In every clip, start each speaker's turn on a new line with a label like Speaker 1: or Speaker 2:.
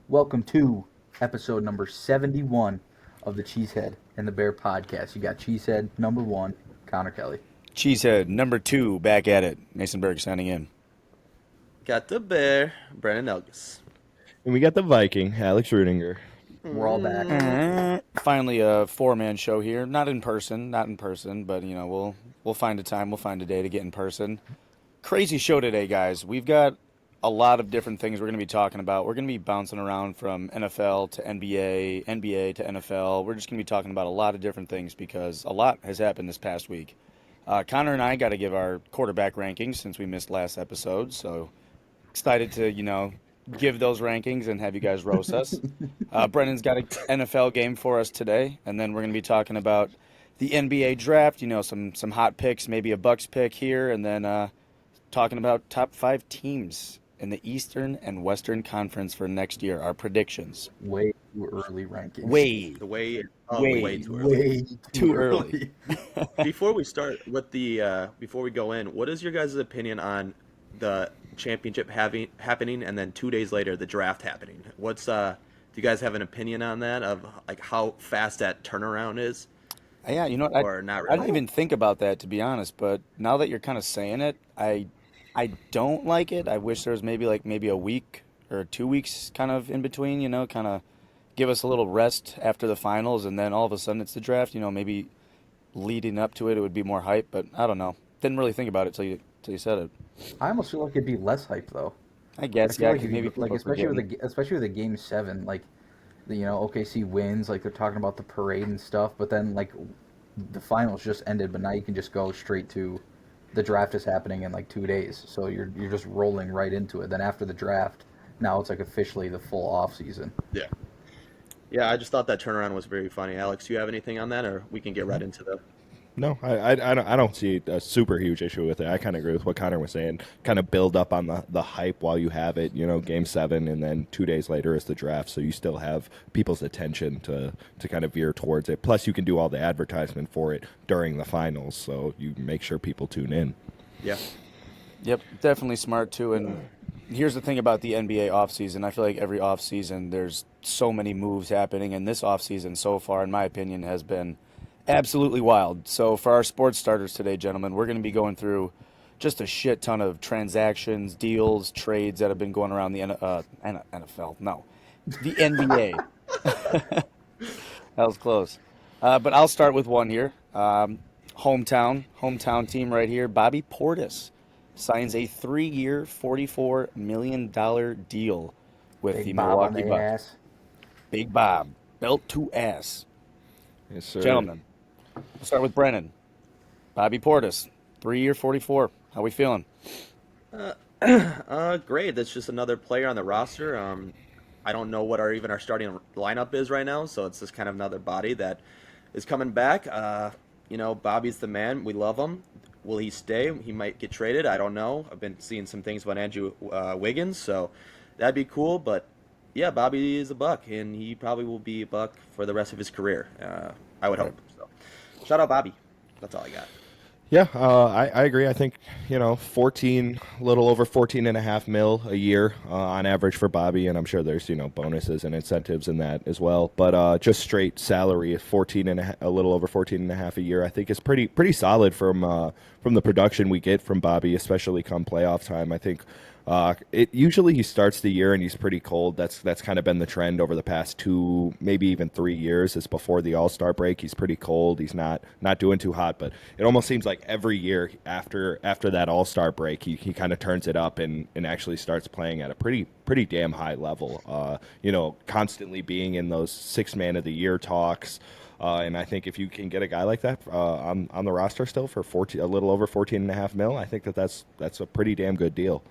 Speaker 1: Welcome to episode number 71 of the Cheesehead and the Bear podcast. You got Cheesehead number one, Connor Kelly.
Speaker 2: Cheesehead number 2 back at it. Mason Berg signing in.
Speaker 3: Got the bear, Brandon Elgis.
Speaker 4: And we got the Viking, Alex Rudinger.
Speaker 1: We're all back.
Speaker 2: Finally, a 4-man show here. Not in person, but we'll find a time, we'll find a day to get in person. Crazy show today, guys. We've got a lot of different things we're going to be talking about. We're going to be bouncing around from NFL to NBA, NBA to NFL. We're just going to be talking about a lot of different things because a lot has happened this past week. Connor and I got to give our quarterback rankings since we missed last episode, so excited to, give those rankings and have you guys roast us. Brendan's got an NFL game for us today, and then we're going to be talking about the NBA draft, some hot picks, maybe a Bucks pick here, and then talking about top 5 teams in the Eastern and Western Conference for next year, our predictions.
Speaker 1: Way too early rankings.
Speaker 2: Way
Speaker 3: Way too early.
Speaker 1: Way too early.
Speaker 3: Before we start with before we go in, what is your guys' opinion on the championship happening and then 2 days later the draft happening? Do you guys have an opinion on that of like how fast that turnaround is?
Speaker 2: Yeah,
Speaker 3: Or not really?
Speaker 2: I didn't even think about that, to be honest, but now that you're kind of saying it, I don't like it. I wish there was maybe a week or 2 weeks kind of in between, kind of give us a little rest after the finals, and then all of a sudden it's the draft. Maybe leading up to it would be more hype, but I don't know. Didn't really think about it till you said it.
Speaker 1: I almost feel like it'd be less hype though.
Speaker 2: I guess,
Speaker 1: I feel
Speaker 2: yeah,
Speaker 1: like
Speaker 2: maybe
Speaker 1: like especially with the game 7, like OKC wins, like they're talking about the parade and stuff, but then like the finals just ended, but now you can just go straight to the draft is happening in like 2 days, so you're just rolling right into it. Then after the draft, now it's like officially the full off season.
Speaker 3: Yeah, I just thought that turnaround was very funny. Alex, do you have anything on that, or we can get right into the?
Speaker 4: No, I don't see a super huge issue with it. I kind of agree with what Connor was saying. Kind of build up on the hype while you have it, game 7, and then 2 days later is the draft, so you still have people's attention to kind of veer towards it. Plus, you can do all the advertisement for it during the finals, so you make sure people tune in.
Speaker 3: Yeah.
Speaker 2: Yep, definitely smart too. And here's the thing about the NBA offseason. I feel like every offseason there's so many moves happening, and this offseason so far, in my opinion, has been absolutely wild. So for our sports starters today, gentlemen, we're going to be going through just a shit ton of transactions, deals, trades that have been going around the NFL. No, the NBA. That was close. But I'll start with one here. Hometown team right here. Bobby Portis signs a 3-year, $44 million deal with
Speaker 1: Big
Speaker 2: the
Speaker 1: Bob on
Speaker 2: Milwaukee
Speaker 1: the
Speaker 2: Bucks.
Speaker 1: ass.
Speaker 2: Big Bob, belt to ass.
Speaker 4: Yes, sir.
Speaker 2: Gentlemen, we'll start with Brennan. Bobby Portis, 3-year, 44. How we feeling?
Speaker 3: Great. That's just another player on the roster. I don't know what our starting lineup is right now, so it's just kind of another body that is coming back. Bobby's the man. We love him. Will he stay? He might get traded. I don't know. I've been seeing some things about Andrew Wiggins, so that'd be cool. But yeah, Bobby is a Buck, and he probably will be a Buck for the rest of his career. I would hope. So, shout out Bobby. That's all I got.
Speaker 4: Yeah, I agree. I think, a little over 14.5 mil a year on average for Bobby, and I'm sure there's, bonuses and incentives in that as well. But just straight salary, a little over 14.5 a year, I think is pretty solid from the production we get from Bobby, especially come playoff time. I think usually he starts the year and he's pretty cold. That's kind of been the trend over the past 2, maybe even 3 years. Is before the All-Star break, he's pretty cold. He's not doing too hot, but it almost seems like every year after that All-Star break, he kind of turns it up and actually starts playing at a pretty damn high level. Constantly being in those 6th man of the year talks. And I think if you can get a guy like that on the roster still for a little over 14.5 mil, I think that's a pretty damn good deal.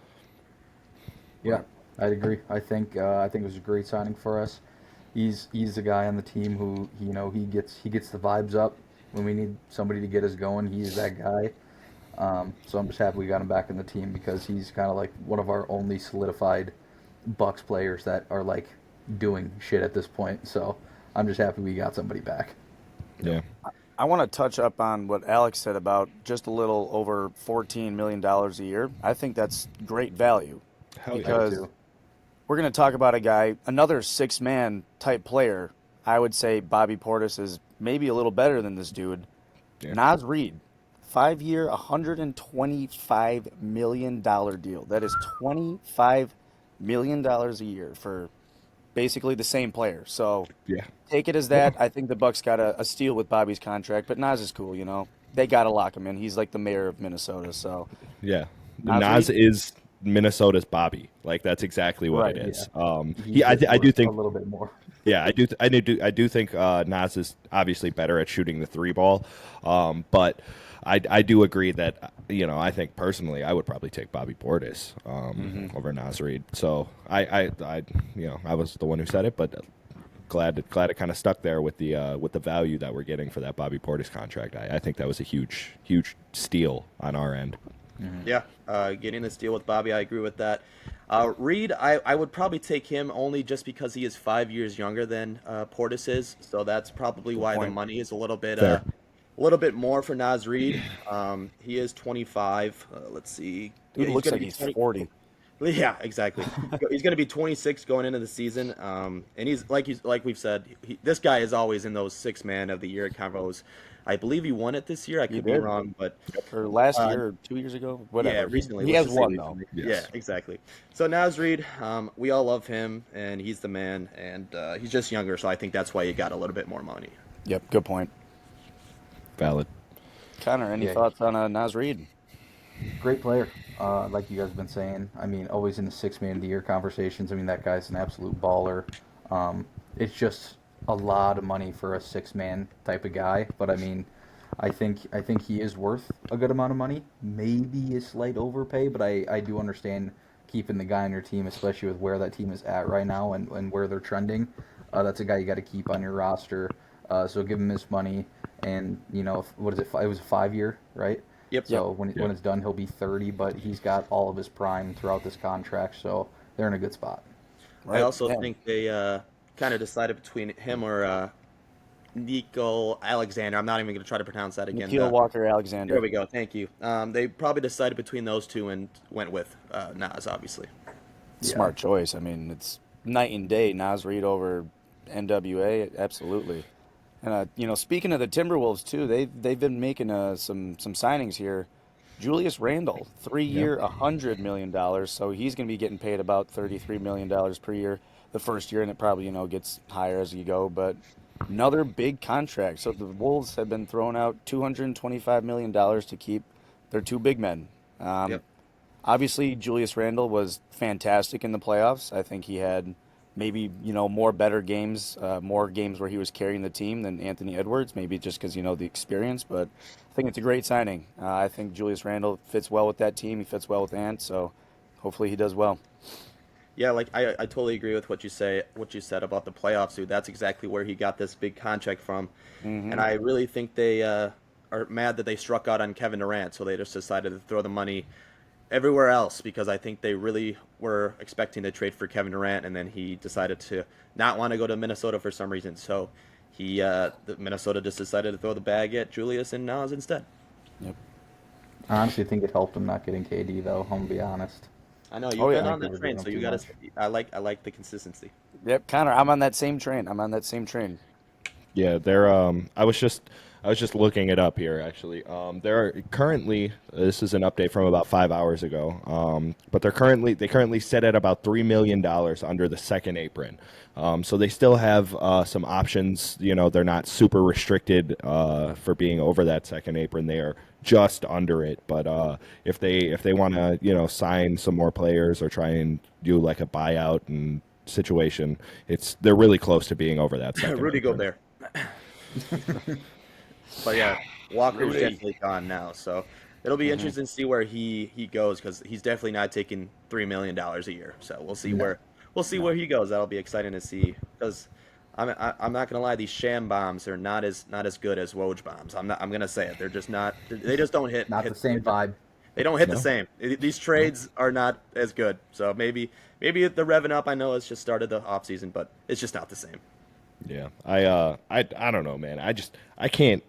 Speaker 1: Yeah, I'd agree. I think it was a great signing for us. He's the guy on the team who he gets the vibes up when we need somebody to get us going. He's that guy. So I'm just happy we got him back in the team because he's kind of like one of our only solidified Bucks players that are like doing shit at this point. So I'm just happy we got somebody back.
Speaker 4: Yeah.
Speaker 2: I want to touch up on what Alex said about just a little over $14 million a year. I think that's great value.
Speaker 4: Hell yeah.
Speaker 2: Because we're going to talk about a guy, another six-man type player. I would say Bobby Portis is maybe a little better than this dude.
Speaker 4: Yeah.
Speaker 2: Nas Reed, 5-year, $125 million deal. That is $25 million a year for basically the same player. So
Speaker 4: Yeah.
Speaker 2: take it as that. I think the Bucks got a steal with Bobby's contract, but Nas is cool, you know. They got to lock him in. He's like the mayor of Minnesota, so
Speaker 4: Yeah.
Speaker 2: Nas
Speaker 4: Nas is Minnesota's Bobby. Like that's exactly what
Speaker 2: Right,
Speaker 4: it is.
Speaker 1: He's just
Speaker 4: I do
Speaker 1: worth
Speaker 4: think
Speaker 1: a little bit more.
Speaker 4: yeah, I do think Nas is obviously better at shooting the three ball. But I do agree that I think personally I would probably take Bobby Portis over Nas Reed. So I I was the one who said it, but glad it kind of stuck there with the value that we're getting for that Bobby Portis contract. I think that was a huge steal on our end.
Speaker 3: Yeah, getting this deal with Bobby, I agree with that. Reed, I would probably take him only just because he is 5 years younger than Portis is, so that's probably why the
Speaker 2: point.
Speaker 3: money is a
Speaker 4: Fair.
Speaker 3: little bit more for Nas Reed. He is 25. Let's see.
Speaker 2: dude
Speaker 3: Yeah,
Speaker 2: looks
Speaker 3: gonna
Speaker 2: like
Speaker 3: be
Speaker 2: he's
Speaker 3: 20
Speaker 2: 40.
Speaker 3: Yeah, exactly. He's going to be 26 going into the season, and he's like we've said, this guy is always in those six-man of the year combos. I believe he won it this year. I could be
Speaker 2: did.
Speaker 3: wrong, but
Speaker 2: Or last
Speaker 3: uh,
Speaker 2: year or 2 years ago,
Speaker 3: yeah,
Speaker 2: whatever.
Speaker 3: recently.
Speaker 2: He
Speaker 3: Let's
Speaker 2: has
Speaker 3: just say
Speaker 2: one though.
Speaker 3: recently. Yeah,
Speaker 4: Yes.
Speaker 3: exactly. So Nas Reed, we all love him, and he's the man, and he's just younger, so I think that's why he got a little bit more money.
Speaker 2: Yep, good point.
Speaker 4: Valid.
Speaker 2: Connor, any
Speaker 1: Yeah,
Speaker 2: thoughts on Nas Reed?
Speaker 1: great player. Like you guys have been saying. I mean, always in the six-man of the year conversations. I mean, that guy's an absolute baller. It's just a lot of money for a six-man type of guy. But I mean, I think he is worth a good amount of money. Maybe a slight overpay, but I do understand keeping the guy on your team, especially with where that team is at right now and where they're trending. That's a guy you got to keep on your roster. So give him his money, and what is it? It was a 5 year, right?
Speaker 3: Yep.
Speaker 1: So when it's done, he'll be 30, but he's got all of his prime throughout this contract, so they're in a good spot.
Speaker 3: I also
Speaker 2: Yeah.
Speaker 3: think they kind of decided between him or Nico Alexander. I'm not even going to try to pronounce that again.
Speaker 2: Nikhil Walker-Alexander.
Speaker 3: There we go. Thank you. They probably decided between those two and went with Nas, obviously.
Speaker 2: Smart choice. I mean, it's night and day. Nas Reed over NWA, absolutely. And speaking of the Timberwolves too, they've been making some signings here. Julius Randle, 3-year, $100 million. So he's going to be getting paid about $33 million per year the first year, and it probably gets higher as you go. But another big contract. So the Wolves have been throwing out $225 million to keep their two big men.
Speaker 3: Yep.
Speaker 2: Obviously, Julius Randle was fantastic in the playoffs. I think he had maybe more better games, more games where he was carrying the team than Anthony Edwards. Maybe just because the experience, but I think it's a great signing. I think Julius Randle fits well with that team. He fits well with Ant, so hopefully he does well.
Speaker 3: Yeah, like I totally agree with what you said about the playoffs, dude. That's exactly where he got this big contract from, and I really think they are mad that they struck out on Kevin Durant, so they just decided to throw the money everywhere else because I think they really were expecting to trade for Kevin Durant, and then he decided to not want to go to Minnesota for some reason. So Minnesota just decided to throw the bag at Julius and Nas instead.
Speaker 2: Yep.
Speaker 1: I honestly think it helped him not getting KD, though, I'm going to be honest.
Speaker 3: I know you've
Speaker 2: Oh, yeah.
Speaker 3: been
Speaker 2: I
Speaker 3: on
Speaker 1: think
Speaker 3: that
Speaker 1: they were
Speaker 3: train,
Speaker 1: doing
Speaker 3: so you
Speaker 1: too
Speaker 3: got
Speaker 1: much.
Speaker 3: to. I like the consistency.
Speaker 2: Yep, Connor, I'm on that same train.
Speaker 4: Yeah, they're I was just looking it up here actually. There are currently this is an update from about 5 hours ago. But they currently sit at about $3 million under the second apron. So they still have some options. They're not super restricted for being over that second apron. They are just under it. But if they want to sign some more players or try and do like a buyout and situation, they're really close to being over that second
Speaker 3: Rudy
Speaker 4: apron.
Speaker 3: Gobert. But yeah, Walker's definitely gone now, so it'll be interesting to see where he goes because he's definitely not taking $3 million a year. So we'll see where he goes. That'll be exciting to see because I'm not gonna lie, these sham bombs are not as good as Woj bombs. I'm gonna say it. They're just not. They just don't hit.
Speaker 1: Not the same vibe.
Speaker 3: They don't hit the
Speaker 4: No.
Speaker 3: same. These trades are not as good. So maybe they're revving up. I know it's just started the off season, but it's just not the same.
Speaker 4: Yeah, I don't know, man. I can't.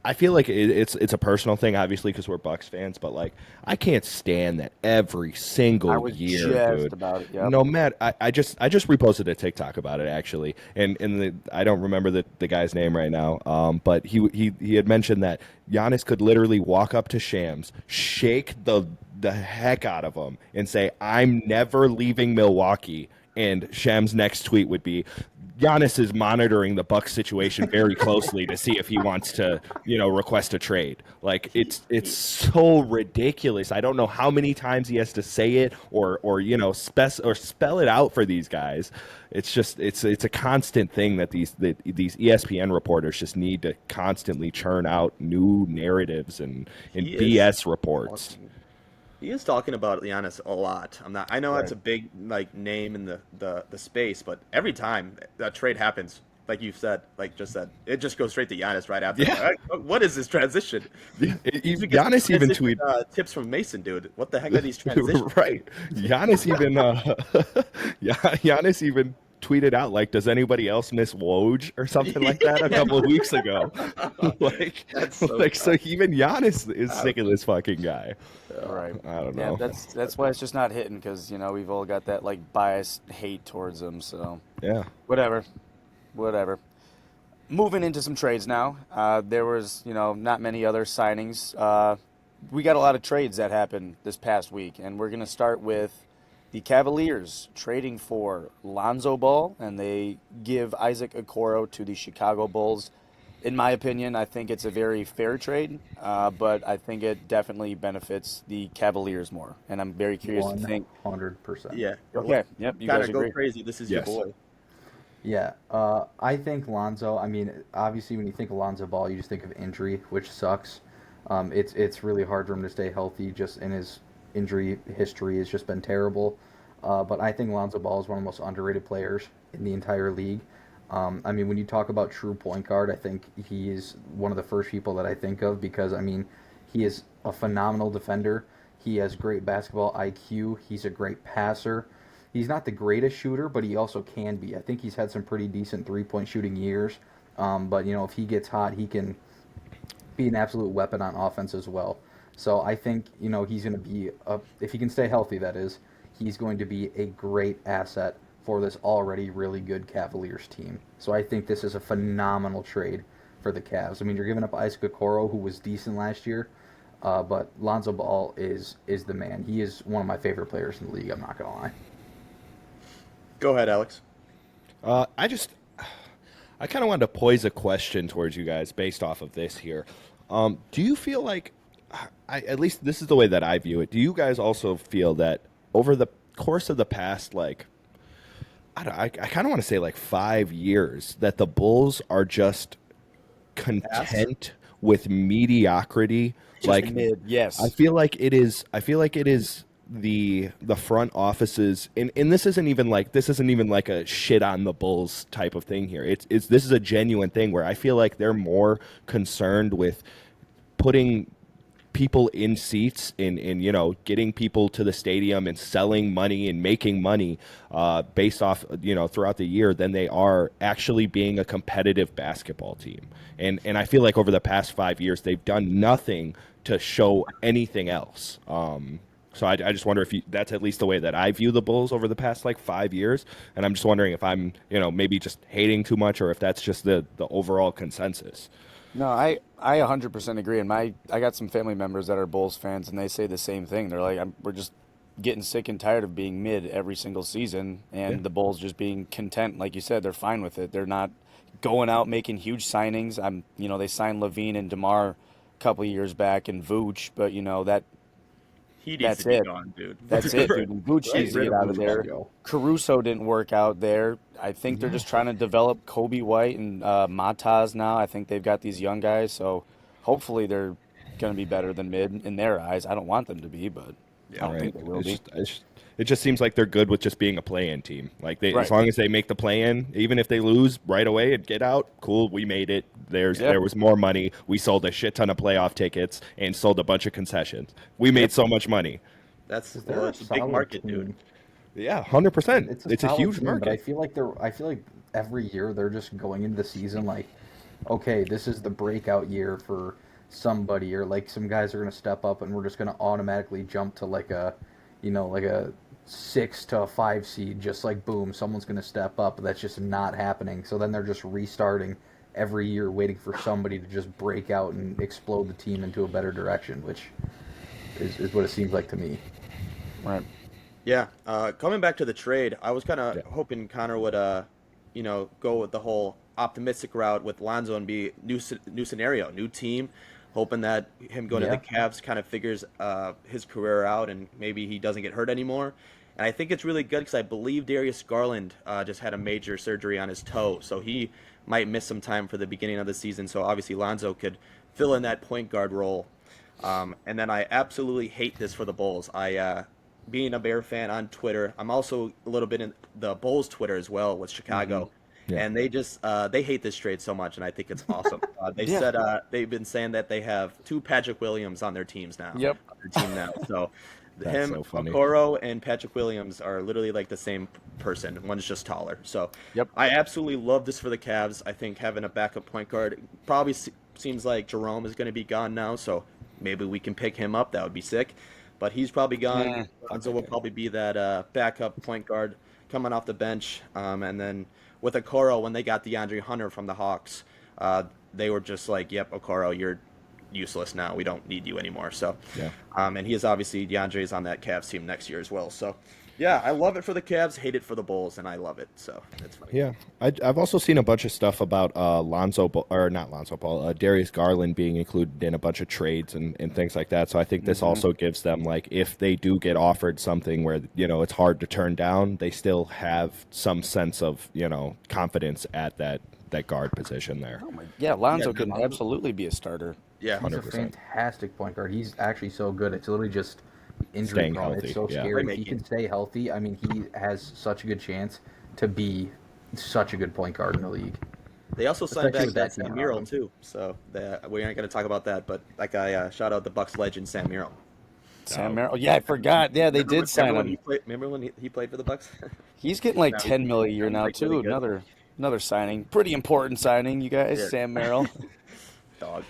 Speaker 4: I feel like it's a personal thing, obviously, because we're Bucks fans. But like, I can't stand that every
Speaker 2: I
Speaker 4: single
Speaker 2: was
Speaker 4: year,
Speaker 2: just
Speaker 4: dude.
Speaker 2: about it. Yep.
Speaker 4: No matter, I just reposted a TikTok about it actually, and I don't remember the guy's name right now. But he had mentioned that Giannis could literally walk up to Shams, shake the heck out of him, and say, "I'm never leaving Milwaukee." And Shams' next tweet would be, Giannis is monitoring the Bucks situation very closely to see if he wants to, request a trade. Like it's so ridiculous. I don't know how many times he has to say it or spell it out for these guys. It's just it's a constant thing that these ESPN reporters just need to constantly churn out new narratives and
Speaker 3: He is
Speaker 4: BS reports.
Speaker 3: talking. He is talking about Giannis a lot. I'm not. I know that's
Speaker 4: Right.
Speaker 3: a big like name in the space, but every time that trade happens, like you said, like just said, it just goes straight to Giannis right after.
Speaker 4: Yeah.
Speaker 3: What is this transition?
Speaker 4: Yeah,
Speaker 3: These are
Speaker 4: Giannis even
Speaker 3: transition
Speaker 4: tweet
Speaker 3: tips from Mason, dude. What the heck are these transitions?
Speaker 4: right. Giannis even Giannis even tweeted out like, "Does anybody else miss Woj?" or something like that a
Speaker 3: Yeah.
Speaker 4: couple of weeks ago. like,
Speaker 3: That's so
Speaker 4: like so
Speaker 3: dumb.
Speaker 4: even Giannis is sick of this fucking guy.
Speaker 2: Right.
Speaker 4: I don't
Speaker 2: Yeah,
Speaker 4: know.
Speaker 2: that's why it's just not hitting because we've all got that like biased hate towards him. So
Speaker 4: Yeah.
Speaker 2: whatever, whatever. Moving into some trades now. There was not many other signings. We got a lot of trades that happened this past week, and we're gonna start with the Cavaliers trading for Lonzo Ball, and they give Isaac Okoro to the Chicago Bulls. In my opinion, I think it's a very fair trade, but I think it definitely benefits the Cavaliers more. And I'm very curious to think.
Speaker 1: 100%.
Speaker 3: Yeah.
Speaker 2: Okay, yep, you
Speaker 3: Kind
Speaker 2: guys
Speaker 3: of go
Speaker 2: agree.
Speaker 3: crazy. This is your
Speaker 4: Yes.
Speaker 3: boy.
Speaker 1: Yeah, I think Lonzo. I mean, obviously, when you think of Lonzo Ball, you just think of injury, which sucks. It's really hard for him to stay healthy. Just in his injury history has just been terrible. But I think Lonzo Ball is one of the most underrated players in the entire league. I mean, when you talk about true point guard, I think he is one of the first people that I think of because I mean, he is a phenomenal defender. He has great basketball IQ. He's a great passer. He's not the greatest shooter, but he also can be. I think he's had some pretty decent three-point shooting years. But if he gets hot, he can be an absolute weapon on offense as well. So I think he's going to be if he can stay healthy, that is, he's going to be a great asset for this already really good Cavaliers team. So I think this is a phenomenal trade for the Cavs. I mean, you're giving up Isaac Okoro, who was decent last year, but Lonzo Ball is the man. He is one of my favorite players in the league. I'm not gonna lie.
Speaker 3: Go ahead, Alex.
Speaker 4: I kind of wanted to pose a question towards you guys based off of this here. Do you feel like, at least this is the way that I view it, do you guys also feel that over the course of the past, like, I kind of want to say like 5 years, that the Bulls are just content with mediocrity?
Speaker 2: Just
Speaker 4: Like,
Speaker 2: mid, yes.
Speaker 4: I feel like it is. I feel like it is the front offices, and this isn't even like a shit on the Bulls type of thing here. It's this is a genuine thing where I feel like they're more concerned with putting people in seats and getting people to the stadium and selling money and making money based off throughout the year than they are actually being a competitive basketball team. And I feel like over the past 5 years they've done nothing to show anything else. So I just wonder if that's at least the way that I view the Bulls over the past like 5 years, and I'm just wondering if I'm maybe just hating too much or if that's just the overall consensus.
Speaker 2: No, I 100% agree. And I got some family members that are Bulls fans, and they say the same thing. They're like, we're just getting sick and tired of being mid every single season, and
Speaker 4: Yeah.
Speaker 2: the Bulls just being content. Like you said, they're fine with it. They're not going out making huge signings. They signed Levine and DeMar a couple of years back, and Vooch, but
Speaker 3: He needs
Speaker 2: that's
Speaker 3: to be
Speaker 2: it.
Speaker 3: gone, dude.
Speaker 2: That's it, dude. Vooch
Speaker 3: Get
Speaker 2: needs to
Speaker 3: rid
Speaker 2: get
Speaker 3: of
Speaker 2: out of
Speaker 3: Vooch.
Speaker 2: there.
Speaker 1: Go.
Speaker 2: Caruso didn't work out there. I think they're just trying to develop Kobe White and Mataz now. I think they've got these young guys, so hopefully they're going to be better than mid in their eyes. I don't want them to be, but I don't
Speaker 4: Right.
Speaker 2: think they will be.
Speaker 4: It just seems like they're good with just being a play-in team. Like as
Speaker 2: Right.
Speaker 4: long as they make the play-in, even if they lose right away and get out, cool, we made it.
Speaker 2: Yeah.
Speaker 4: There was more money. We sold a shit ton of playoff tickets and sold a bunch of concessions. We made so much money.
Speaker 3: That's
Speaker 1: Is there
Speaker 3: it's a big
Speaker 1: solid
Speaker 3: market,
Speaker 1: team?
Speaker 3: dude.
Speaker 4: Yeah, 100%. It's a
Speaker 1: solid
Speaker 4: huge
Speaker 1: team, but I
Speaker 4: market.
Speaker 1: feel like every year they're just going into the season like okay, this is the breakout year for somebody, or like some guys are going to step up, and we're just going to automatically jump to like a, like a 6 to a 5 seed, just like boom, someone's going to step up. That's just not happening. So then they're just restarting every year, waiting for somebody to just break out and explode the team into a better direction, which is what it seems like to me.
Speaker 2: Right.
Speaker 3: Yeah, coming back to the trade, I was kind of
Speaker 4: Yeah.
Speaker 3: hoping Connor would, go with the whole optimistic route with Lonzo and be new scenario, new team, hoping that him going to the
Speaker 1: Yeah.
Speaker 3: Cavs kind of figures his career out and maybe he doesn't get hurt anymore. And I think it's really good because I believe Darius Garland just had a major surgery on his toe, so he might miss some time for the beginning of the season. So obviously Lonzo could fill in that point guard role. And then I absolutely hate this for the Bulls. Being a Bear fan on Twitter, I'm also a little bit in the Bulls Twitter as well with Chicago,
Speaker 4: Yeah.
Speaker 3: and they hate this trade so much, and I think it's awesome. They
Speaker 2: Yeah.
Speaker 3: said they've been saying that they have two Patrick Williams on their teams now,
Speaker 2: Yep.
Speaker 3: on their team now. So
Speaker 4: That's
Speaker 3: him,
Speaker 4: so funny.
Speaker 3: Okoro, and Patrick Williams are literally like the same person. One's just taller. So
Speaker 2: Yep.
Speaker 3: I absolutely love this for the Cavs. I think having a backup point guard probably seems like Jerome is going to be gone now, so maybe we can pick him up. That would be sick. But he's probably gone.
Speaker 2: Yeah.
Speaker 3: Lonzo will probably be that backup point guard coming off the bench. And then with Okoro, when they got DeAndre Hunter from the Hawks, they were just like, "Yep, Okoro, you're useless now. We don't need you anymore." So,
Speaker 4: Yeah.
Speaker 3: and he is obviously DeAndre is on that Cavs team next year as well. So, yeah, I love it for the Cavs, hate it for the Bulls, and I love it. So it's funny.
Speaker 4: Yeah, I've also seen a bunch of stuff about not Lonzo Ball, Darius Garland being included in a bunch of trades and things like that. So I think this also gives them, like, if they do get offered something where it's hard to turn down, they still have some sense of confidence at that guard position there.
Speaker 2: Oh my. Yeah, Lonzo
Speaker 3: Yeah,
Speaker 2: can
Speaker 3: Lonzo-
Speaker 2: absolutely be a starter.
Speaker 3: Yeah,
Speaker 1: He's a
Speaker 4: 100%.
Speaker 1: fantastic point guard. He's actually so good. It's literally just injury
Speaker 4: Staying
Speaker 1: prone.
Speaker 4: healthy,
Speaker 1: It's so
Speaker 4: yeah.
Speaker 1: scary. If he
Speaker 3: Playmaking.
Speaker 1: can stay healthy, I mean, he has such a good chance to be such a good point guard in the league.
Speaker 3: They also signed
Speaker 1: Especially
Speaker 3: back
Speaker 1: with
Speaker 3: that
Speaker 1: that team
Speaker 3: Sam
Speaker 1: around
Speaker 3: Merrill
Speaker 1: him.
Speaker 3: too. So we aren't going to talk about that, but that guy shout out the Bucks legend Sam Merrill.
Speaker 2: Sam Merrill. Yeah, I forgot. Yeah, they did sign
Speaker 3: Remember when
Speaker 2: him.
Speaker 3: he played? Remember when he played for the Bucks?
Speaker 2: He's getting like
Speaker 3: No,
Speaker 2: 10 mil a year
Speaker 3: he's
Speaker 2: now
Speaker 3: like really
Speaker 2: too.
Speaker 3: good.
Speaker 2: Another signing. Pretty important signing, you guys.
Speaker 3: Yeah.
Speaker 2: Sam Merrill.
Speaker 3: Dog.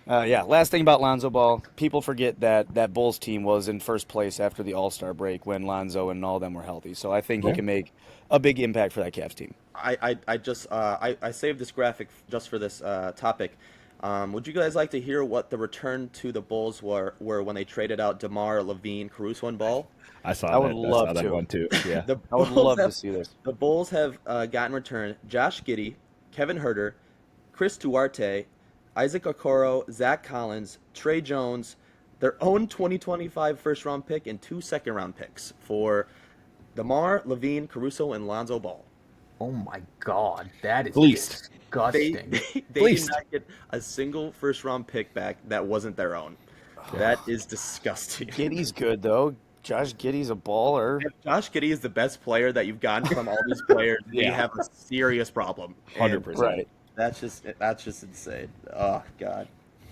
Speaker 2: Yeah, last thing about Lonzo Ball. People forget that Bulls team was in first place after the All-Star break when Lonzo and all them were healthy. So I think he can make a big impact for that Cavs team.
Speaker 3: I saved this graphic just for this topic. Would you guys like to hear what the return to the Bulls were when they traded out DeMar, Levine, Caruso, and Ball?
Speaker 4: I saw
Speaker 2: I would
Speaker 4: that.
Speaker 2: love
Speaker 4: I saw that
Speaker 2: to.
Speaker 4: one too. Yeah.
Speaker 3: The
Speaker 2: I would
Speaker 3: Bulls
Speaker 2: love to
Speaker 3: have
Speaker 2: see this.
Speaker 3: the Bulls have gotten returned Josh Giddey, Kevin Herter, Chris Duarte, Isaac Okoro, Zach Collins, Trey Jones, their own 2025 first round pick, and 2 second-round picks for DeMar, Levine, Caruso, and Lonzo Ball.
Speaker 1: Oh my God, that is
Speaker 4: Fleeced.
Speaker 3: They
Speaker 1: disgusting.
Speaker 3: they did
Speaker 4: Fleeced.
Speaker 3: not get a single first round pick back that wasn't their own. That is disgusting.
Speaker 2: Giddy's good though. Josh Giddy's a baller.
Speaker 3: If Josh Giddey is the best player that you've gotten from all these players, they
Speaker 4: Yeah.
Speaker 3: have a serious problem. And
Speaker 4: 100%.
Speaker 2: Right.
Speaker 3: That's just insane. Oh God.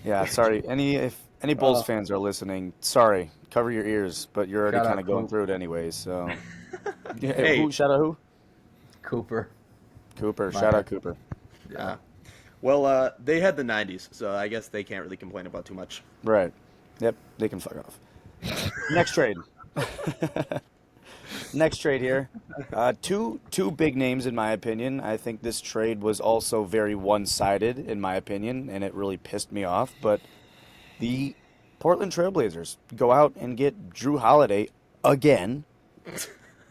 Speaker 2: Yeah, sorry. If any Bulls fans are listening, sorry. Cover your ears, but you're already
Speaker 1: Shout out
Speaker 2: kind of going
Speaker 1: Coop.
Speaker 2: through it anyways. So, yeah,
Speaker 3: Hey.
Speaker 2: shout out who?
Speaker 1: Cooper.
Speaker 2: Cooper.
Speaker 1: My
Speaker 2: Shout out
Speaker 1: bad.
Speaker 2: Cooper.
Speaker 3: Yeah. Well, they had the '90s, so I guess they can't really complain about too much.
Speaker 2: Right. Yep. They can fuck off. Next trade. Next trade here. Two big names in my opinion. I think this trade was also very one-sided in my opinion, and it really pissed me off. But the Portland Trailblazers go out and get Drew Holiday again,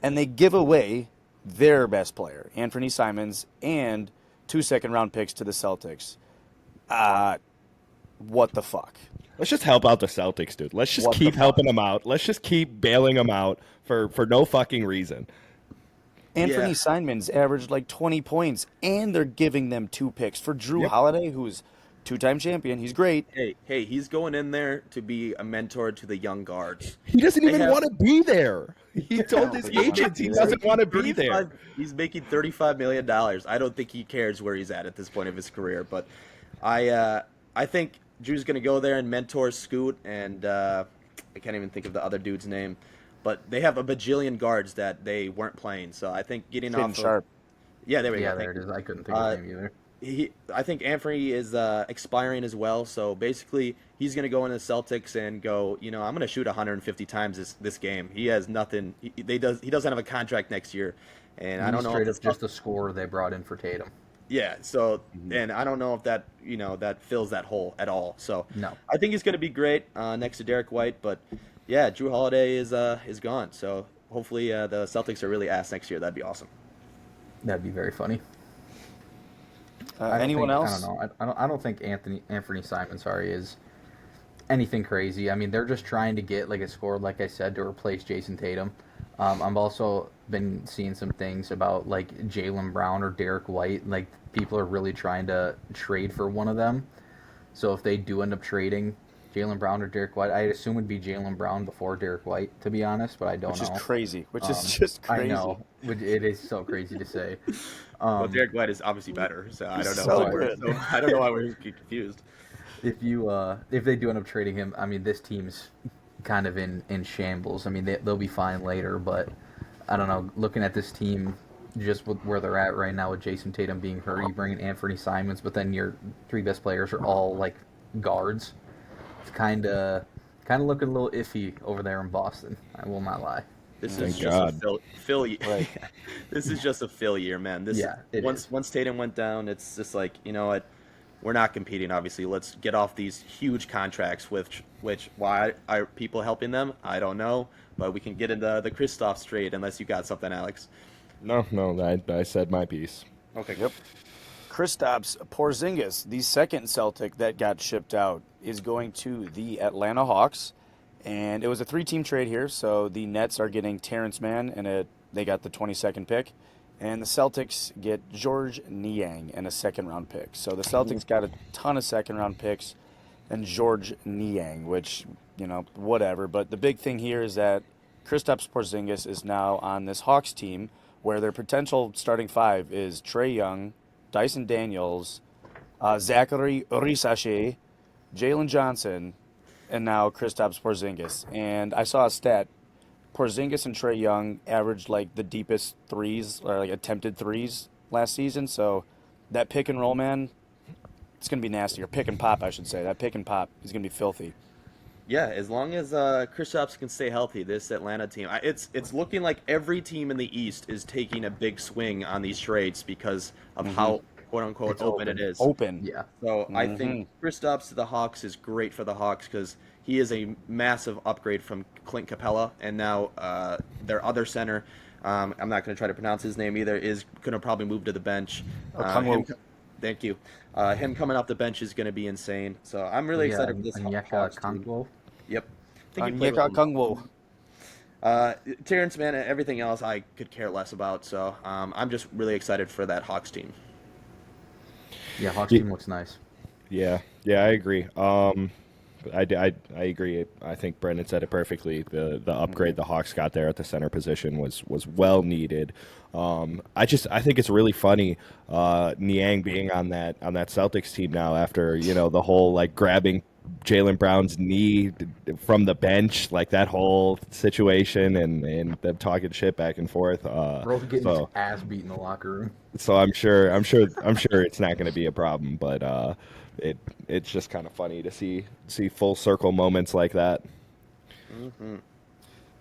Speaker 2: and they give away their best player, Anthony Simons, and 2 second-round picks to the Celtics. What the fuck?
Speaker 4: Let's just help out the Celtics, dude. Let's just
Speaker 2: What the
Speaker 4: keep
Speaker 2: fuck?
Speaker 4: helping them out. Let's just keep bailing them out for no fucking reason.
Speaker 2: Anthony
Speaker 3: Yeah.
Speaker 2: Simons averaged like 20 points, and they're giving them 2 picks for Drew
Speaker 4: Yep.
Speaker 2: Holiday, who's 2-time champion. He's great.
Speaker 3: Hey, he's going in there to be a mentor to the young guards.
Speaker 4: He doesn't
Speaker 3: They
Speaker 4: even
Speaker 3: have-
Speaker 4: want to be there. He told his
Speaker 2: think he wants
Speaker 4: agents
Speaker 2: to
Speaker 4: he
Speaker 2: be
Speaker 4: doesn't
Speaker 2: there.
Speaker 4: want to be there.
Speaker 3: He's making $35 million. I don't think he cares where he's at this point of his career. But I think Drew's going to go there and mentor Scoot, and I can't even think of the other dude's name. But they have a bajillion guards that they weren't playing. So I think getting
Speaker 2: Shaden
Speaker 3: off
Speaker 2: Sharp.
Speaker 3: of... Yeah, there we
Speaker 1: Yeah,
Speaker 3: go.
Speaker 1: there
Speaker 3: Thank
Speaker 1: it
Speaker 3: you.
Speaker 1: is. I couldn't think of his name either.
Speaker 3: I think Anthony is expiring as well. So basically, he's going to go into the Celtics and go. I'm going to shoot 150 times this game. He has nothing. He doesn't have a contract next year, and I
Speaker 1: He's
Speaker 3: don't know if
Speaker 1: straight
Speaker 3: the
Speaker 1: up
Speaker 3: stuff.
Speaker 1: just a scorer they brought in for Tatum.
Speaker 3: Yeah. So
Speaker 4: Mhm.
Speaker 3: and I don't know if that that fills that hole at all. So
Speaker 1: No,
Speaker 3: I think he's going to be great next to Derek White. But yeah, Drew Holiday is gone. So hopefully the Celtics are really ass next year. That'd be awesome.
Speaker 1: that'd be very funny. I don't
Speaker 2: Anyone
Speaker 1: think I don't
Speaker 2: else?
Speaker 1: know. I don't think Anthony Simon, sorry, is anything crazy. I mean, they're just trying to get like a score, like I said, to replace Jason Tatum. I've also been seeing some things about like Jalen Brown or Derek White. Like people are really trying to trade for one of them. So if they do end up trading Jalen Brown or Derek White, I assume it'd be Jalen Brown before Derek White, to be honest, but I don't
Speaker 2: Which is
Speaker 1: know.
Speaker 2: crazy. Which is just
Speaker 1: I
Speaker 2: crazy.
Speaker 1: know, it is so crazy to say.
Speaker 3: Well,
Speaker 1: Um,
Speaker 3: Derek White is obviously better, so I
Speaker 2: He's
Speaker 3: don't know
Speaker 2: so
Speaker 3: why
Speaker 1: but
Speaker 3: we're
Speaker 2: good.
Speaker 3: so I don't know why we're confused.
Speaker 1: if they do end up trading him, I mean, this team's kind of in shambles. I mean, they'll be fine later, but I don't know. Looking at this team, just with where they're at right now with Jason Tatum being hurt, you bring in Anthony Simons, but then your three best players are all like guards. It's kind of looking a little iffy over there in Boston. I will not lie.
Speaker 3: This is
Speaker 4: Thank
Speaker 3: just a
Speaker 4: God.
Speaker 3: Phil.
Speaker 2: Right.
Speaker 3: This is just a Phil year, man. This
Speaker 1: Yeah, it is.
Speaker 3: once Tatum went down, it's just like you know what, we're not competing. Obviously, let's get off these huge contracts. Which why are people helping them? I don't know, but we can get into the Kristaps trade unless you got something, Alex.
Speaker 4: No, I said my piece.
Speaker 3: Okay,
Speaker 2: Yep. Kristaps Porzingis, the second Celtic that got shipped out, is going to the Atlanta Hawks, and it was a three-team trade here. So the Nets are getting Terrence Mann, and they got the 22nd pick, and the Celtics get George Niang and a second-round pick. So the Celtics got a ton of second-round picks and George Niang, which whatever. But the big thing here is that Kristaps Porzingis is now on this Hawks team, where their potential starting five is Trey Young, Dyson Daniels, Zachary Orisashe, Jalen Johnson, and now Kristaps Porzingis. And I saw a stat: Porzingis and Trey Young averaged like the deepest threes or like attempted threes last season. So that pick and roll, man, it's gonna be nasty. Or pick and pop, I should say. That pick and pop is gonna be filthy.
Speaker 3: yeah, as long as Kristaps can stay healthy, this Atlanta team, it's looking like every team in the East is taking a big swing on these trades because of how quote unquote
Speaker 1: It's
Speaker 3: open it
Speaker 1: open.
Speaker 3: is.
Speaker 2: Open.
Speaker 1: Yeah.
Speaker 3: So I think
Speaker 2: Hmm.
Speaker 3: Kristaps to the Hawks is great for the Hawks because he is a massive upgrade from Clint Capella, and now their other center, I'm not going to try to pronounce his name either, is going to probably move to the bench.
Speaker 2: Oh,
Speaker 3: Him,
Speaker 2: Kungwu.
Speaker 3: thank you. Him coming off the bench is going to be insane. So I'm really
Speaker 1: Yeah,
Speaker 3: excited for this
Speaker 1: Onyeka
Speaker 3: Hawks team.
Speaker 1: Okongwu.
Speaker 3: Yep, I think he played with
Speaker 2: Onyeka
Speaker 3: them.
Speaker 2: Kungwu.
Speaker 3: Uh, Terrence Mann and everything else I could care less about. So I'm just really excited for that Hawks team.
Speaker 1: Yeah, Hawks
Speaker 4: Ye-
Speaker 1: team looks nice.
Speaker 4: Yeah, I agree. I agree. I think Brendan said it perfectly. The upgrade the Hawks got there at the center position was well needed. I think it's really funny Niang being on that Celtics team now after the whole like grabbing Jalen Brown's knee from the bench, like that whole situation, and them talking shit back and forth.
Speaker 1: Bro's getting his
Speaker 4: So
Speaker 1: ass beat in the locker room.
Speaker 4: so I'm sure it's not going to be a problem, but it's just kind of funny to see full circle moments like that.
Speaker 3: Hmm.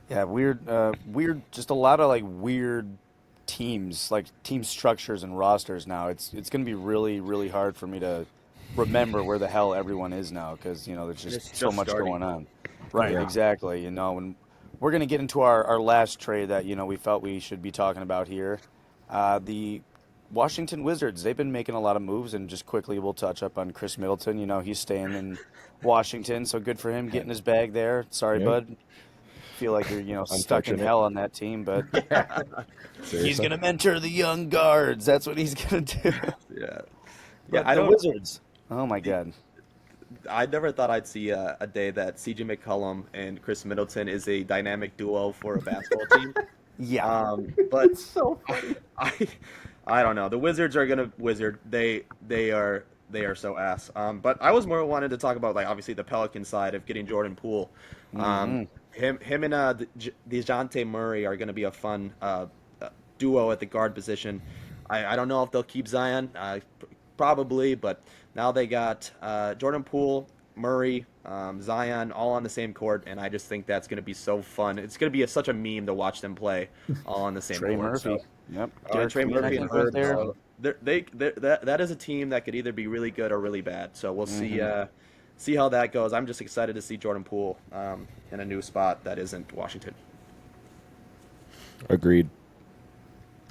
Speaker 2: Yeah, weird. Just a lot of like weird teams, like team structures and rosters now. It's going to be really really hard for me to remember where the hell everyone is now because there's
Speaker 3: And it's
Speaker 2: just so
Speaker 3: just
Speaker 2: much
Speaker 3: starting.
Speaker 2: going on. Right,
Speaker 1: Yeah.
Speaker 2: exactly. And we're going to get into our last trade that we felt we should be talking about here. The Washington Wizards, they've been making a lot of moves, and just quickly we'll touch up on Chris Middleton. He's staying in Washington, so good for him getting his bag there. Sorry,
Speaker 4: Yep.
Speaker 2: bud. Feel like you're stuck in
Speaker 4: Unfortunate.
Speaker 2: hell on that team, but he's
Speaker 4: Seriously.
Speaker 2: gonna mentor the young guards. That's what he's gonna do.
Speaker 3: Yeah. Yeah,
Speaker 2: But
Speaker 3: I
Speaker 2: the
Speaker 3: don't.
Speaker 2: Wizards. Oh my God.
Speaker 3: I never thought I'd see a day that CJ McCollum and Chris Middleton is a dynamic duo for a basketball team.
Speaker 2: Yeah.
Speaker 3: But
Speaker 1: It's so funny.
Speaker 3: I, I don't know. The Wizards are gonna wizard. They are so ass. But I was more wanted to talk about like obviously the Pelican side of getting Jordan Poole. Um,
Speaker 2: Hmm.
Speaker 3: him and DeJounte Murray are gonna be a fun duo at the guard position. I don't know if they'll keep Zion. probably, but now they got Jordan Poole, Murray, Zion all on the same court, and I just think that's going to be so fun. It's going to be such a meme to watch them play all on the same
Speaker 2: Trey
Speaker 3: court.
Speaker 2: Murphy.
Speaker 3: So,
Speaker 2: Yep.
Speaker 3: Trey
Speaker 2: Queen, I
Speaker 3: Murphy and
Speaker 2: think, right
Speaker 3: Herb.
Speaker 2: there.
Speaker 3: So that is a team that could either be really good or really bad. So we'll see how that goes. I'm just excited to see Jordan Poole in a new spot that isn't Washington.
Speaker 4: Agreed.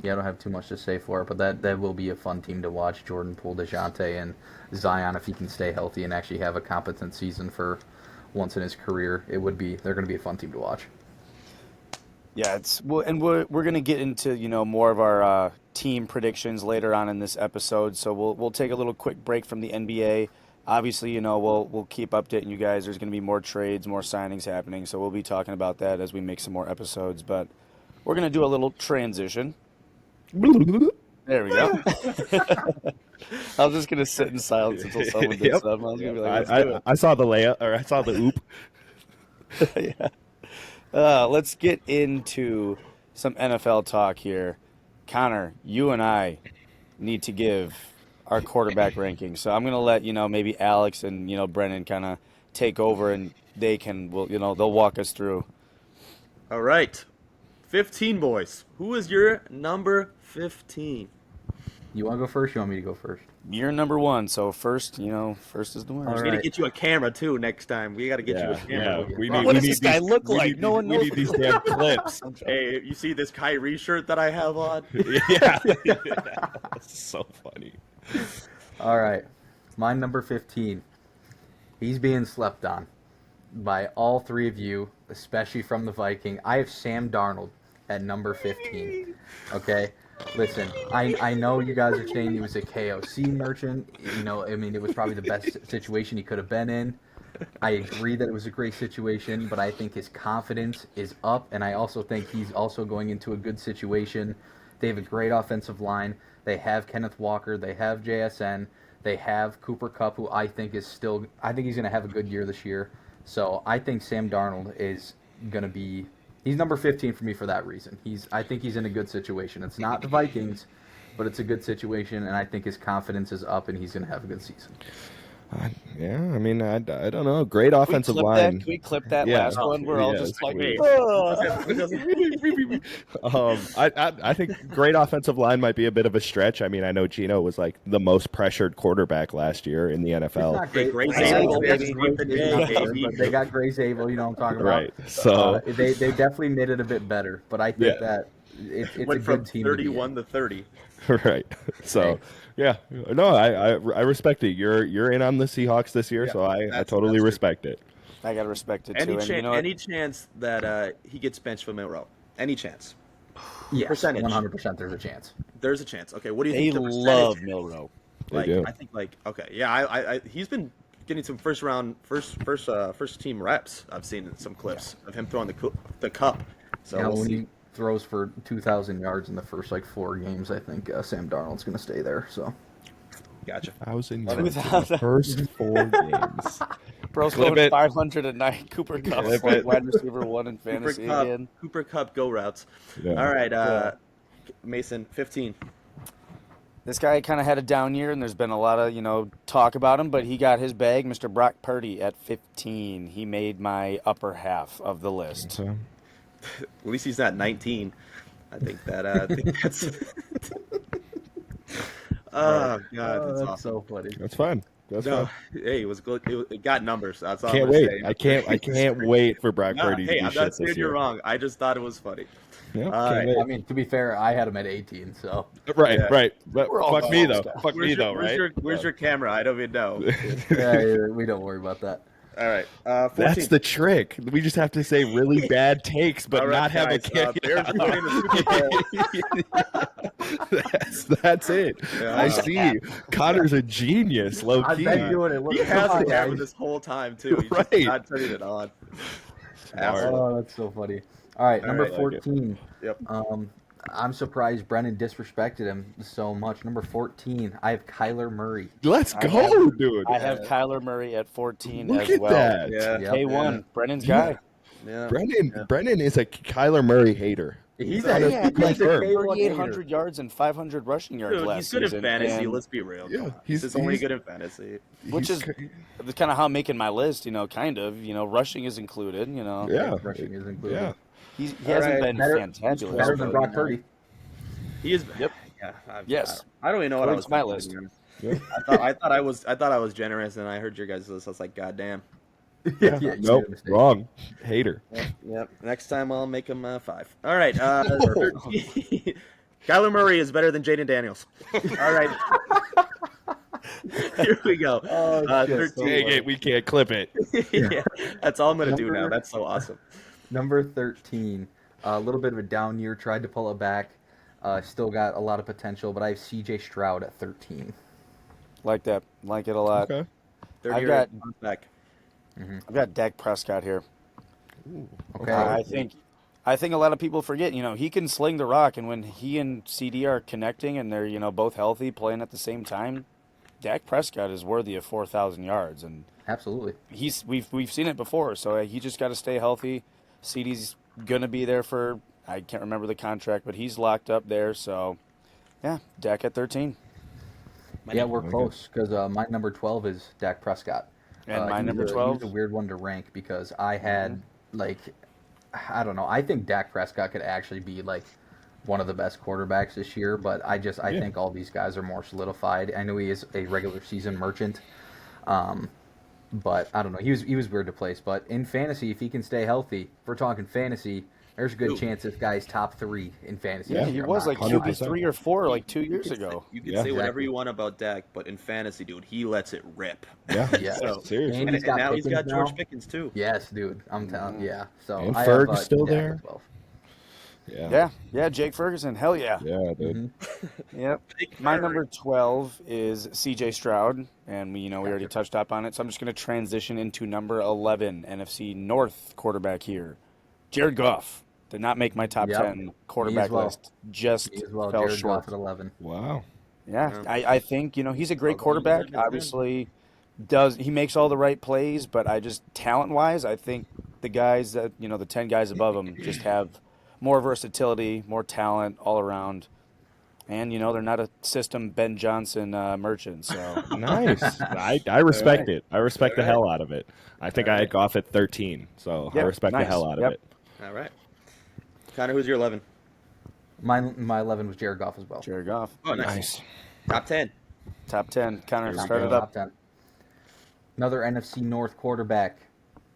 Speaker 1: Yeah, I don't have too much to say for it, but that will be a fun team to watch. Jordan Poole, DeJounte, and Zion, if he can stay healthy and actually have a competent season for once in his career, they're going to be a fun team to watch.
Speaker 2: Yeah, we're gonna get into more of our team predictions later on in this episode. So we'll take a little quick break from the NBA. Obviously, we'll keep updating you guys. There's gonna be more trades, more signings happening. So we'll be talking about that as we make some more episodes. But we're gonna do a little transition. There we go. I was just gonna sit in silence until someone did something. I was gonna be like, let's do it.
Speaker 4: I saw the layup, or I saw the oop.
Speaker 2: Yeah. Let's get into some NFL talk here. Connor, you and I need to give our quarterback rankings. So I'm going to let, maybe Alex and, Brennan kind of take over, and they'll walk us through.
Speaker 3: All right. 15, boys. Who is your number 15?
Speaker 1: You want to go first? You want me to go first?
Speaker 2: You're number one, so first, first is the winner.
Speaker 3: We need to get you a camera too next time. We got to get you a camera.
Speaker 2: What does this guy look like? No one knows.
Speaker 4: We need these damn clips.
Speaker 3: Hey, you see this Kyrie shirt that I have on?
Speaker 4: Yeah. That's so funny.
Speaker 1: All right. My number 15. He's being slept on by all three of you, especially from the Viking. I have Sam Darnold at number 15. Okay? Listen, I know you guys are saying he was a KOC merchant. It was probably the best situation he could have been in. I agree that it was a great situation, but I think his confidence is up, and I also think he's also going into a good situation. They have a great offensive line. They have Kenneth Walker. They have JSN. They have Cooper Kupp, who I think he's going to have a good year this year. So I think Sam Darnold is going to be... He's number 15 for me for that reason. I think he's in a good situation. It's not the Vikings, but it's a good situation, and I think his confidence is up, and he's going to have a good season.
Speaker 4: I don't know. Great offensive line.
Speaker 2: Can we clip that last one? We're all just like,
Speaker 4: I think great offensive line might be a bit of a stretch. I mean, I know Gino was like the most pressured quarterback last year in the NFL.
Speaker 1: They got Gray Zabel, you know what I'm talking about.
Speaker 4: Right. So
Speaker 1: they definitely made it a bit better, but I think that it's a good team.
Speaker 3: 31 to 30.
Speaker 4: Right. So, yeah. No, I respect it. You're in on the Seahawks this year, so I totally respect it.
Speaker 2: I gotta respect it too.
Speaker 3: Any chance that he gets benched for Monroe? Any chance?
Speaker 1: Yes,
Speaker 3: percentage.
Speaker 1: 100%. There's a chance.
Speaker 3: The's a chance. Okay, what do you
Speaker 2: They
Speaker 3: think? The
Speaker 2: love
Speaker 3: percentage?
Speaker 2: Milroe.
Speaker 4: They do.
Speaker 3: I think okay, yeah. I he's been getting some first team reps. I've seen some clips of him throwing the cup. So we'll
Speaker 1: when
Speaker 3: see.
Speaker 1: he throws for 2,000 yards in the first 4 games, I think Sam Darnold's going to stay there. So,
Speaker 3: Gotcha.
Speaker 4: 1,000 yards in the first 4 games.
Speaker 2: Bro's going 500 a night. Cooper Kupp, wide receiver 1 in fantasy again.
Speaker 3: Cooper Kupp go routes.
Speaker 4: Yeah.
Speaker 3: All right, Mason, 15.
Speaker 2: This guy kind of had a down year, and there's been a lot of, talk about him, but he got his bag. Mr. Brock Purdy at 15. He made my upper half of the list.
Speaker 4: Okay.
Speaker 3: At least he's not 19. I think that's. Oh God, that's awesome.
Speaker 1: so funny.
Speaker 4: That's fine. That's fine.
Speaker 3: Hey, it was good. It got numbers. That's all.
Speaker 4: Can't
Speaker 3: I'm gonna
Speaker 4: wait.
Speaker 3: say.
Speaker 4: I can't wait for Brock Purdy to
Speaker 3: Hey,
Speaker 4: do
Speaker 3: I'm
Speaker 4: shit
Speaker 3: not saying
Speaker 4: this
Speaker 3: you're
Speaker 4: year.
Speaker 3: wrong. I just thought it was funny.
Speaker 4: Yeah,
Speaker 3: All
Speaker 4: can't
Speaker 3: right.
Speaker 4: wait.
Speaker 1: I mean, to be fair, I had him at 18, so.
Speaker 4: Right,
Speaker 3: Yeah.
Speaker 4: right. But
Speaker 2: We're all
Speaker 4: fuck me though.
Speaker 2: balls,
Speaker 4: Fuck me though, right?
Speaker 3: Where's your camera? I don't even know.
Speaker 1: Yeah, we don't worry about that.
Speaker 3: All right. 14.
Speaker 4: That's the trick. We just have to say really bad takes, but
Speaker 3: All right,
Speaker 4: not have a
Speaker 3: guys, Bears are winning the Super Bowl.
Speaker 4: That's it.
Speaker 3: Yeah.
Speaker 4: I see. Connor's a genius, low
Speaker 1: I've
Speaker 4: key.
Speaker 1: been doing it.
Speaker 3: He has the camera this whole time too. He's just
Speaker 4: Right.
Speaker 3: not turning it on.
Speaker 1: Oh, that's so funny. All right, number
Speaker 3: right,
Speaker 1: 14.
Speaker 3: Yep.
Speaker 1: I'm surprised Brennan disrespected him so much. Number 14, I have Kyler Murray.
Speaker 4: Let's go, dude.
Speaker 2: I have Kyler Murray at 14
Speaker 4: Look
Speaker 2: as
Speaker 4: at
Speaker 2: well.
Speaker 4: that.
Speaker 3: Yeah.
Speaker 1: Yep.
Speaker 2: K1, Brennan's guy.
Speaker 3: Yeah.
Speaker 4: Brennan is a Kyler Murray hater.
Speaker 1: He's
Speaker 2: He
Speaker 1: a,
Speaker 2: had
Speaker 1: he's
Speaker 2: like
Speaker 1: a K1
Speaker 2: 3,800 yards and 500 rushing yards
Speaker 3: Dude,
Speaker 2: last
Speaker 3: he's good in
Speaker 2: season.
Speaker 3: fantasy.
Speaker 2: and-
Speaker 3: Let's be real.
Speaker 4: Yeah,
Speaker 3: Come on.
Speaker 4: he's-
Speaker 3: He's only
Speaker 4: he's-
Speaker 3: good in fantasy.
Speaker 2: which is kind of how I'm making my list. Kind of. Rushing is included.
Speaker 4: yeah,
Speaker 1: rushing is included.
Speaker 4: yeah.
Speaker 2: He
Speaker 3: All
Speaker 2: hasn't
Speaker 3: right,
Speaker 2: been
Speaker 1: better-
Speaker 2: fantabulous.
Speaker 1: Better than
Speaker 2: but,
Speaker 1: Brock Purdy.
Speaker 3: He is.
Speaker 2: Yep.
Speaker 3: Yeah.
Speaker 2: Yes.
Speaker 3: I don't even know what I was
Speaker 2: According to
Speaker 3: thinking,
Speaker 2: my
Speaker 3: to be honest. I thought I was generous, and I heard your guys' list. I was like, God damn.
Speaker 1: Yeah, you
Speaker 4: Nope,
Speaker 1: made a mistake.
Speaker 4: wrong. Hater.
Speaker 3: Yep. Next time I'll make him 5. All right. 13. Kyler Murray is better than Jaden Daniels. All right. Here we go.
Speaker 1: Oh, shit,
Speaker 3: 13.
Speaker 4: Dang it, we can't clip it.
Speaker 3: Yeah, that's all I'm gonna do now.
Speaker 1: Number-
Speaker 3: That's so awesome.
Speaker 1: Number 13, a little bit of a down year. Tried to pull it back. Still got a lot of potential, but I have C.J. Stroud at 13.
Speaker 2: like that. Like it a lot.
Speaker 4: Okay.
Speaker 3: 30
Speaker 2: I've got-
Speaker 3: back.
Speaker 2: I've got Dak Prescott here.
Speaker 1: Okay.
Speaker 2: I think a lot of people forget, he can sling the rock, and when he and CD are connecting and they're, both healthy, playing at the same time, Dak Prescott is worthy of 4,000 yards, and
Speaker 1: Absolutely.
Speaker 2: we've seen it before. So he just got to stay healthy. CD's gonna be there for, I can't remember the contract, but he's locked up there. So yeah, Dak at 13,
Speaker 1: Yeah, we're close because my number 12 is Dak Prescott.
Speaker 2: and my
Speaker 1: He's
Speaker 2: number
Speaker 1: a-
Speaker 2: 12.
Speaker 1: He's a weird one to rank because I had I don't know. I think Dak Prescott could actually be like one of the best quarterbacks this year, but I think all these guys are more solidified. I know he is a regular season merchant, but I don't know. He was weird to place, but in fantasy, if he can stay healthy, if we're talking fantasy, there's a good chance this guy's top 3 in fantasy.
Speaker 4: Yeah,
Speaker 1: this
Speaker 2: He
Speaker 1: year. I'm
Speaker 2: was
Speaker 1: not
Speaker 2: like
Speaker 1: kidding.
Speaker 2: QB 3 or 4 like 2 years ago.
Speaker 3: You can
Speaker 4: Yeah.
Speaker 3: say whatever
Speaker 1: Exactly.
Speaker 3: you want about Dak, but in fantasy, dude, he lets it rip.
Speaker 4: Yeah,
Speaker 1: Yeah.
Speaker 3: So-
Speaker 4: seriously.
Speaker 1: And
Speaker 3: And,
Speaker 1: he's got
Speaker 3: now he's got
Speaker 1: Pickens
Speaker 3: George
Speaker 1: now.
Speaker 3: Pickens too.
Speaker 1: Yes, dude. I'm telling. Yeah. So
Speaker 4: And
Speaker 1: I
Speaker 4: Ferg's
Speaker 1: have,
Speaker 4: still
Speaker 1: Dak
Speaker 4: there?
Speaker 1: at 12.
Speaker 2: Yeah, Jake Ferguson, hell yeah.
Speaker 4: Yeah, dude.
Speaker 1: Mm-hmm.
Speaker 2: Yep. My number 12 is CJ Stroud, and we already touched up on it, so I'm just going to transition into number 11, NFC North quarterback here. Jared Goff did not make my top
Speaker 1: Yep.
Speaker 2: 10 quarterback
Speaker 1: well.
Speaker 2: list. Just
Speaker 1: Me as well.
Speaker 2: fell
Speaker 1: Jared
Speaker 2: short.
Speaker 1: Goff at 11.
Speaker 4: Wow.
Speaker 2: Yeah,
Speaker 3: Yeah.
Speaker 2: I think he's a great
Speaker 3: Well,
Speaker 2: quarterback.
Speaker 3: he's a good
Speaker 2: Obviously, he makes all the right plays, but I just talent wise, I think the guys that the 10 guys above him just have more versatility, more talent all around, and they're not a system Ben Johnson merchant. So
Speaker 4: Nice. I respect it. I respect the hell out of it. I think I had Goff at 13, so I
Speaker 2: Yep,
Speaker 4: respect the
Speaker 2: nice.
Speaker 4: hell out
Speaker 2: Yep.
Speaker 4: of it.
Speaker 3: All right. Connor, who's your 11?
Speaker 1: My 11 was Jared Goff as well.
Speaker 2: Jared Goff,
Speaker 3: Oh, nice. Top 10.
Speaker 2: top 10. Connor,
Speaker 1: Top
Speaker 2: start
Speaker 1: 10,
Speaker 2: it up.
Speaker 1: top 10. Another NFC North quarterback,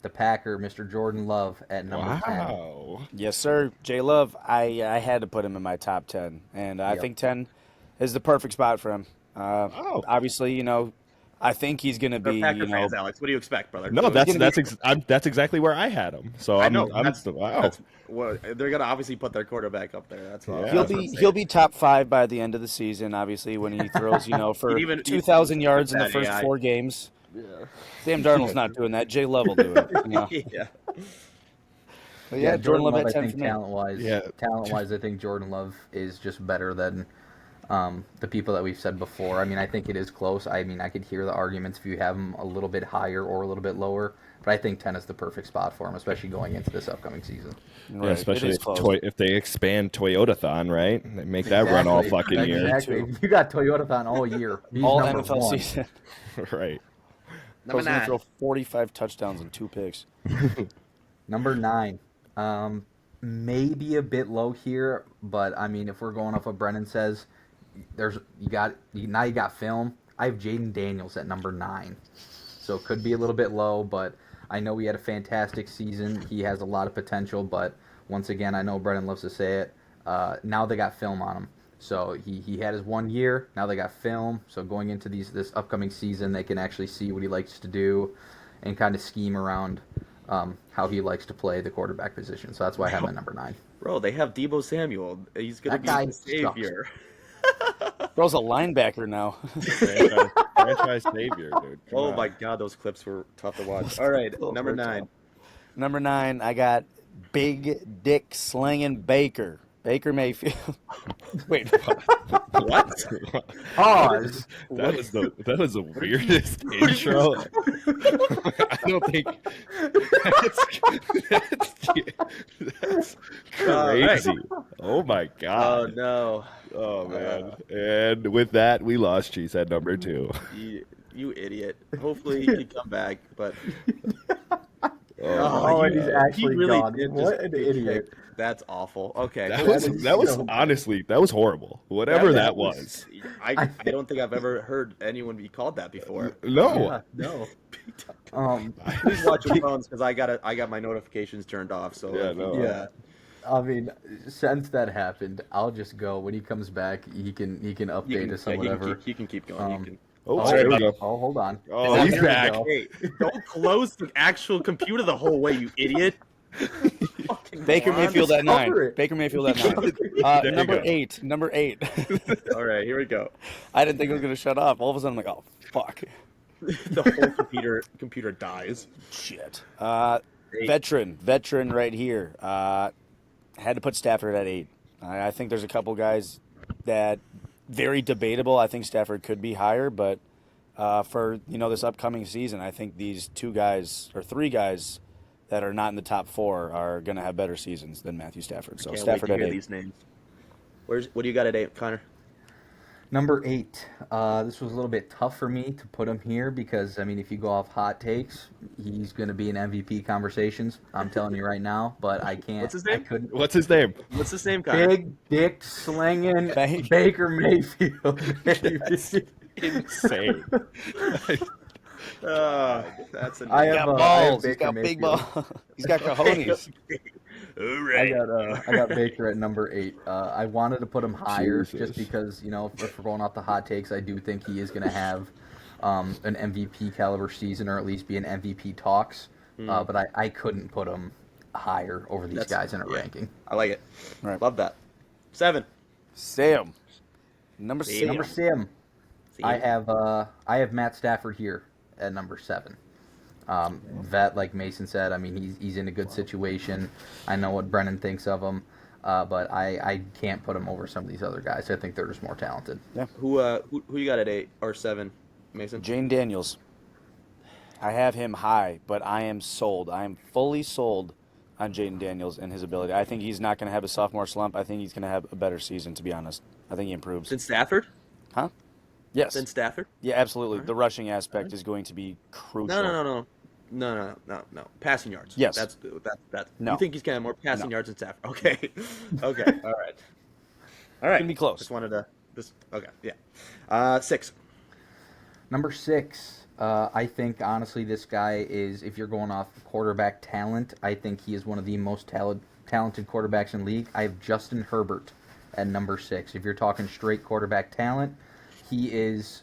Speaker 1: the Packer, Mr. Jordan Love at number 10.
Speaker 4: Wow.
Speaker 2: Yes, sir. J Love, I had to put him in my top 10, and I
Speaker 1: Yep.
Speaker 2: think 10 is the perfect spot for him. Obviously, I think he's going to
Speaker 3: They're
Speaker 2: be,
Speaker 3: Packer fans, Alex. What do you expect, brother?
Speaker 4: No,
Speaker 2: gonna
Speaker 4: that's exactly where I had him. So
Speaker 3: I
Speaker 4: I'm,
Speaker 3: know.
Speaker 4: I'm
Speaker 3: That's,
Speaker 4: wow.
Speaker 3: that's what they're gonna obviously put their quarterback up there. That's all.
Speaker 4: Yeah.
Speaker 2: He'll
Speaker 3: That's what I'm
Speaker 2: be
Speaker 3: saying.
Speaker 2: he'll be top 5 by the end of the season. Obviously, when he throws for
Speaker 3: Even-
Speaker 2: 2,000 yards in the
Speaker 3: that,
Speaker 2: first
Speaker 3: yeah.
Speaker 2: 4 games. Sam Darnold's not doing that. Jay Love will do it.
Speaker 3: Yeah.
Speaker 2: But yeah, Jordan Love at 10
Speaker 1: I
Speaker 2: for
Speaker 1: think
Speaker 2: me.
Speaker 1: talent-wise, I think Jordan Love is just better than the people that we've said before. I mean, I think it is close. I mean, I could hear the arguments if you have him a little bit higher or a little bit lower, but I think 10 is the perfect spot for him, especially going into this upcoming season.
Speaker 2: Right,
Speaker 4: Yeah,
Speaker 2: it
Speaker 4: especially
Speaker 2: is
Speaker 4: if,
Speaker 2: close.
Speaker 4: if they expand Toyotathon, right? They make that run all
Speaker 1: Exactly.
Speaker 4: fucking year.
Speaker 1: Exactly. You got Toyota all year. He's
Speaker 2: All
Speaker 1: number
Speaker 2: NFL
Speaker 1: 1.
Speaker 2: season.
Speaker 4: Right.
Speaker 3: Number
Speaker 2: He's going to
Speaker 3: 9.
Speaker 2: throw 45 touchdowns and 2 picks.
Speaker 1: Number 9. Maybe a bit low here, but I mean, if we're going off what Brennan says, you got film. I have Jaden Daniels at number 9, so it could be a little bit low, but I know he had a fantastic season. He has a lot of potential, but once again, I know Brennan loves to say it. Now they got film on him, so he had his 1 year. Now they got film, so going into this upcoming season, they can actually see what he likes to do and kind of scheme around how he likes to play the quarterback position. So that's why I have him at number 9.
Speaker 3: Bro, they have Debo Samuel. He's gonna
Speaker 1: That
Speaker 3: be
Speaker 1: guy
Speaker 3: the savior.
Speaker 2: Bro's a linebacker now.
Speaker 4: Franchise savior, dude. Come
Speaker 3: Oh
Speaker 4: on.
Speaker 3: my God, those clips were tough to watch. All right,
Speaker 2: Those
Speaker 3: number
Speaker 2: were
Speaker 3: 9.
Speaker 2: Number 9, I got Big Dick Slinging Baker Baker Mayfield. Wait,
Speaker 3: What?
Speaker 1: Pause.
Speaker 4: That was the weirdest intro. I don't think that's crazy. Oh my
Speaker 3: Oh
Speaker 4: god.
Speaker 3: no.
Speaker 4: Oh man. And with that, we lost Cheesehead number 2.
Speaker 3: You idiot. Hopefully he can come back, but
Speaker 1: Oh, and he's actually gone.
Speaker 3: did
Speaker 1: What
Speaker 3: just
Speaker 1: an
Speaker 3: get
Speaker 1: idiot.
Speaker 3: kicked. That's awful. Okay.
Speaker 4: That
Speaker 3: well,
Speaker 4: was honestly, that was horrible. Whatever that was.
Speaker 3: I don't think I've ever heard anyone be called that before.
Speaker 4: No.
Speaker 1: No.
Speaker 3: Please watch your phones because I got my notifications turned off. So
Speaker 4: Yeah, no.
Speaker 1: Yeah. I mean, since that happened, I'll just go. When he comes back, he can update us on whatever.
Speaker 3: He can keep going.
Speaker 1: Um,
Speaker 3: He can.
Speaker 4: Oh, there we go.
Speaker 1: Oh, hold on.
Speaker 4: Oh,
Speaker 1: There
Speaker 4: he's
Speaker 1: we
Speaker 4: back.
Speaker 1: go.
Speaker 3: Hey, don't close the actual computer the whole way, you idiot.
Speaker 2: Baker
Speaker 3: moron.
Speaker 2: Mayfield at
Speaker 1: Cover
Speaker 2: 9.
Speaker 1: it.
Speaker 2: Baker Mayfield at 9.
Speaker 4: There you
Speaker 2: Number
Speaker 4: go.
Speaker 2: 8. Number 8.
Speaker 3: All right, here we go.
Speaker 2: I didn't think it was going to shut off. All of a sudden, I'm like, oh, fuck.
Speaker 3: The whole computer dies.
Speaker 2: Shit.
Speaker 3: 8.
Speaker 2: Veteran right here. Had to put Stafford at 8. I think there's a couple guys that very debatable. I think Stafford could be higher, but for this upcoming season, I think these 2 guys or 3 guys that are not in the top 4 are going to have better seasons than Matthew Stafford. So
Speaker 3: Can't
Speaker 2: Stafford
Speaker 3: wait to
Speaker 2: at
Speaker 3: hear
Speaker 2: 8.
Speaker 3: these names. What do you got at 8, Connor?
Speaker 1: Number 8. This was a little bit tough for me to put him here because, I mean, if you go off hot takes, he's going to be in MVP conversations. I'm telling you right now, but I can't.
Speaker 3: What's his name?
Speaker 1: I couldn't.
Speaker 4: What's his name?
Speaker 3: What's his name, Connor?
Speaker 1: Big dick slinging
Speaker 2: Baker.
Speaker 1: Baker Mayfield.
Speaker 4: Insane.
Speaker 3: That's a
Speaker 1: I
Speaker 2: He's
Speaker 1: have,
Speaker 2: got
Speaker 1: I have
Speaker 2: balls. He's
Speaker 1: Baker
Speaker 2: got big
Speaker 1: Mayfield.
Speaker 2: balls. He's got cojones.
Speaker 3: All
Speaker 1: I
Speaker 3: right.
Speaker 1: got Baker at number 8. I wanted to put him higher
Speaker 4: Jesus.
Speaker 1: just because, if we're going off the hot takes, I do think he is going to have an MVP caliber season or at least be in MVP talks. But I couldn't put him higher over these guys in a ranking.
Speaker 3: I like it.
Speaker 2: Right.
Speaker 3: Love that. 7.
Speaker 2: Sam. Number 6.
Speaker 1: Number 7. I have Matt Stafford here at number 7. Vet, like Mason said, I mean, he's in a good situation. I know what Brennan thinks of him, but I can't put him over some of these other guys. I think they're just more talented.
Speaker 3: Who you got at 8 or 7, Mason?
Speaker 2: Jane Daniels. I have him high, but I am sold. I am fully sold on Jaden Daniels and his ability. I think he's not going to have a sophomore slump. I think he's going to have a better season, to be honest. I think he improves.
Speaker 3: Since Stafford?
Speaker 2: Huh? Yes.
Speaker 3: Since Stafford?
Speaker 2: Yeah, absolutely. The rushing aspect is going to be crucial.
Speaker 3: No. Passing yards.
Speaker 2: Yes.
Speaker 3: That's.
Speaker 2: No.
Speaker 3: You think he's going to have more passing
Speaker 2: No.
Speaker 3: yards than Stafford? Okay. Okay. All right. All right.
Speaker 2: Can be close.
Speaker 3: Just wanted to. Okay. Yeah. 6.
Speaker 1: Number 6. I think, honestly, this guy is, if you're going off quarterback talent, I think he is one of the most talented quarterbacks in the league. I have Justin Herbert at number 6. If you're talking straight quarterback talent, he is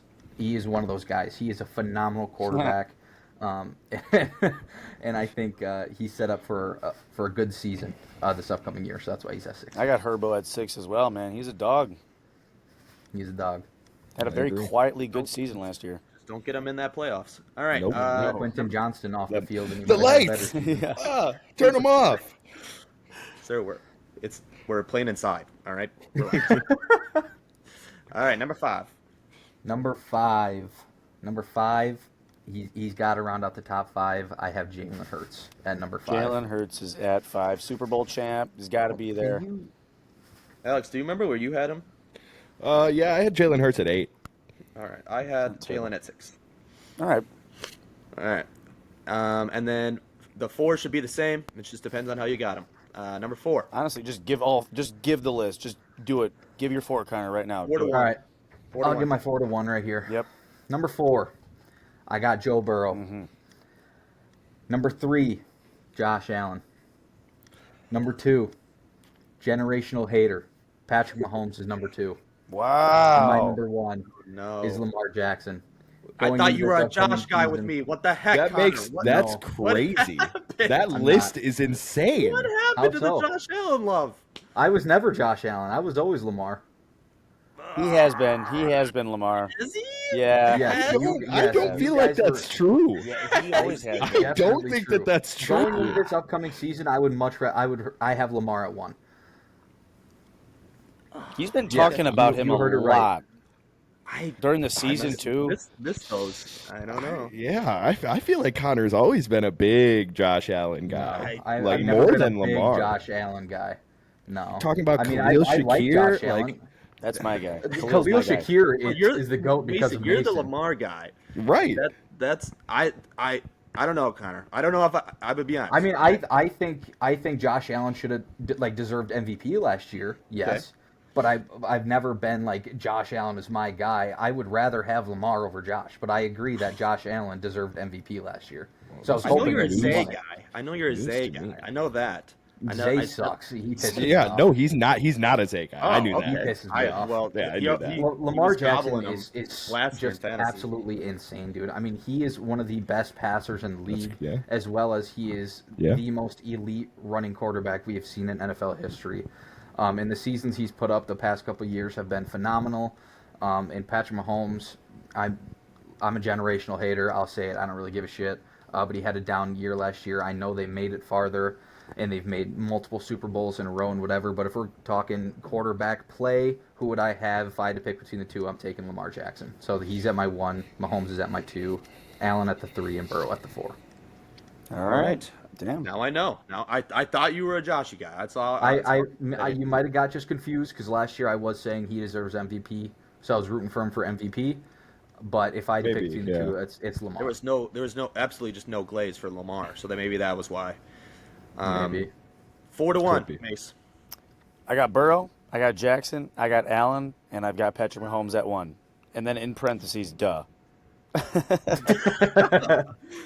Speaker 1: one of those guys. He is a phenomenal quarterback, and I think he's set up for a good season this upcoming year. So that's why he's at 6.
Speaker 2: I got Herbo at 6 as well, man. He's a dog.
Speaker 1: He's a dog.
Speaker 2: Had a very quietly good season last year.
Speaker 3: Don't get him in that playoffs. All right.
Speaker 4: Nope.
Speaker 1: Quentin Johnston off the field. And he
Speaker 4: The
Speaker 1: might have a
Speaker 4: lights!
Speaker 1: better-
Speaker 4: Turn them off.
Speaker 3: Sir, we're playing inside. All right. All right. Number 5.
Speaker 1: Number 5. He's got to round out the top 5. I have Jalen Hurts at number 5.
Speaker 2: Jalen Hurts is at 5. Super Bowl champ. He's got to be there.
Speaker 3: Alex, do you remember where you had him?
Speaker 4: Yeah, I had Jalen Hurts at 8.
Speaker 3: All right. I had Jalen at 6.
Speaker 2: All right.
Speaker 3: All right. And then the 4 should be the same. It just depends on how you got him. Number 4.
Speaker 2: Honestly, just give the list. Just do it. Give your 4, Connor, right now.
Speaker 3: 4 to
Speaker 2: Do it.
Speaker 3: 1.
Speaker 1: All right.
Speaker 3: 4 to
Speaker 1: I'll
Speaker 3: 1.
Speaker 1: give my 4 to 1 right here.
Speaker 2: Yep.
Speaker 1: Number 4, I got Joe Burrow.
Speaker 2: Mm-hmm.
Speaker 1: Number 3, Josh Allen. Number 2, generational hater. Patrick Mahomes is number 2. And my
Speaker 2: Wow.
Speaker 1: number 1
Speaker 3: No.
Speaker 1: is Lamar Jackson.
Speaker 3: I
Speaker 1: Going
Speaker 3: thought
Speaker 1: into
Speaker 3: you were
Speaker 1: this
Speaker 3: a Josh
Speaker 1: upcoming
Speaker 3: guy with
Speaker 1: season-
Speaker 3: me. What the heck,
Speaker 4: That
Speaker 3: Connor?
Speaker 4: makes
Speaker 3: What,
Speaker 4: that's
Speaker 1: No.
Speaker 4: crazy. That
Speaker 1: I'm
Speaker 4: list
Speaker 1: not.
Speaker 4: is insane.
Speaker 3: what happened
Speaker 1: How
Speaker 3: to
Speaker 1: so?
Speaker 3: the Josh Allen love?
Speaker 1: I was never Josh Allen. I was always Lamar.
Speaker 2: He has been. He has been Lamar.
Speaker 3: Is he?
Speaker 2: Yeah.
Speaker 1: Yes,
Speaker 4: I don't
Speaker 1: you
Speaker 4: feel like
Speaker 1: guys
Speaker 4: that's
Speaker 1: were-
Speaker 4: true.
Speaker 2: Yeah, he always has
Speaker 4: I
Speaker 2: been.
Speaker 4: don't
Speaker 1: Definitely
Speaker 4: think
Speaker 1: true.
Speaker 4: that that's
Speaker 1: Going into
Speaker 4: true.
Speaker 1: this upcoming season, I would I have Lamar at 1.
Speaker 2: He's been talking about him
Speaker 1: you
Speaker 2: a
Speaker 1: heard it right.
Speaker 2: lot
Speaker 3: I
Speaker 2: during the
Speaker 3: I
Speaker 2: season
Speaker 3: missed
Speaker 2: too.
Speaker 3: this those. I don't know.
Speaker 4: Yeah, I feel like Connor's always been a big Josh Allen guy,
Speaker 1: No,
Speaker 4: like
Speaker 1: I've never
Speaker 4: more
Speaker 1: been a
Speaker 4: than
Speaker 1: big
Speaker 4: Lamar.
Speaker 1: Josh Allen guy. No,
Speaker 4: Talking about
Speaker 1: I mean
Speaker 4: Khalil
Speaker 1: I like
Speaker 4: Shakir,
Speaker 1: Josh Allen.
Speaker 4: like
Speaker 2: That's my guy.
Speaker 1: Khalil
Speaker 2: Khalil's my guy.
Speaker 1: Shakir
Speaker 3: Well,
Speaker 1: is the GOAT because of
Speaker 3: You're the
Speaker 1: Mason.
Speaker 3: Lamar guy.
Speaker 4: right?
Speaker 3: That's I don't know, Connor. I don't know if I would be honest.
Speaker 1: I mean, I think Josh Allen should have deserved MVP last year. Yes, but I've never been like Josh Allen is my guy. I would rather have Lamar over Josh. But I agree that Josh Allen deserved MVP last year. So I was
Speaker 3: I know
Speaker 1: hoping
Speaker 3: you're a
Speaker 1: that he
Speaker 3: Zay
Speaker 1: won it.
Speaker 3: guy. I know you're a
Speaker 4: News
Speaker 3: Zay
Speaker 4: to me.
Speaker 3: guy. I know that. I know,
Speaker 1: Zay sucks. He pisses me
Speaker 4: Yeah,
Speaker 1: off.
Speaker 4: no, he's not. He's not a Zay guy. I knew
Speaker 3: okay.
Speaker 1: He
Speaker 4: that.
Speaker 1: pisses me off.
Speaker 3: Well,
Speaker 4: Yeah, I
Speaker 3: he,
Speaker 4: knew that.
Speaker 3: he-
Speaker 1: Well,
Speaker 3: he
Speaker 1: Lamar
Speaker 3: was
Speaker 1: Jackson
Speaker 3: gobbling 'em
Speaker 1: is
Speaker 3: last year in
Speaker 1: just
Speaker 3: fantasy.
Speaker 1: absolutely insane, dude. I mean, he is one of the best passers in the league,
Speaker 4: yeah.
Speaker 1: as well as he is
Speaker 4: Yeah.
Speaker 1: the most elite running quarterback we have seen in NFL history. And the seasons he's put up the past couple of years have been phenomenal. And Patrick Mahomes, I'm a generational hater. I'll say it. I don't really give a shit. But he had a down year last year. I know they made it farther, and they've made multiple Super Bowls in a row and whatever. But if we're talking quarterback play, who would I have if I had to pick between the two? I'm taking Lamar Jackson. So he's at my 1, Mahomes is at my 2, Allen at the 3, and Burrow at the 4.
Speaker 2: All right. Damn.
Speaker 3: Now I know. Now I thought you were a Joshy guy. That's all.
Speaker 1: You might have got just confused because last year I was saying he deserves MVP, so I was rooting for him for MVP. But if I had to pick
Speaker 4: Maybe,
Speaker 1: between the
Speaker 4: yeah.
Speaker 1: two, it's Lamar.
Speaker 3: there was no absolutely just no glaze for Lamar. So maybe that was why.
Speaker 1: Maybe.
Speaker 3: 4-1,
Speaker 4: be.
Speaker 3: Mace.
Speaker 2: I got Burrow, I got Jackson, I got Allen, and I've got Patrick Mahomes at 1. And then in parentheses, duh.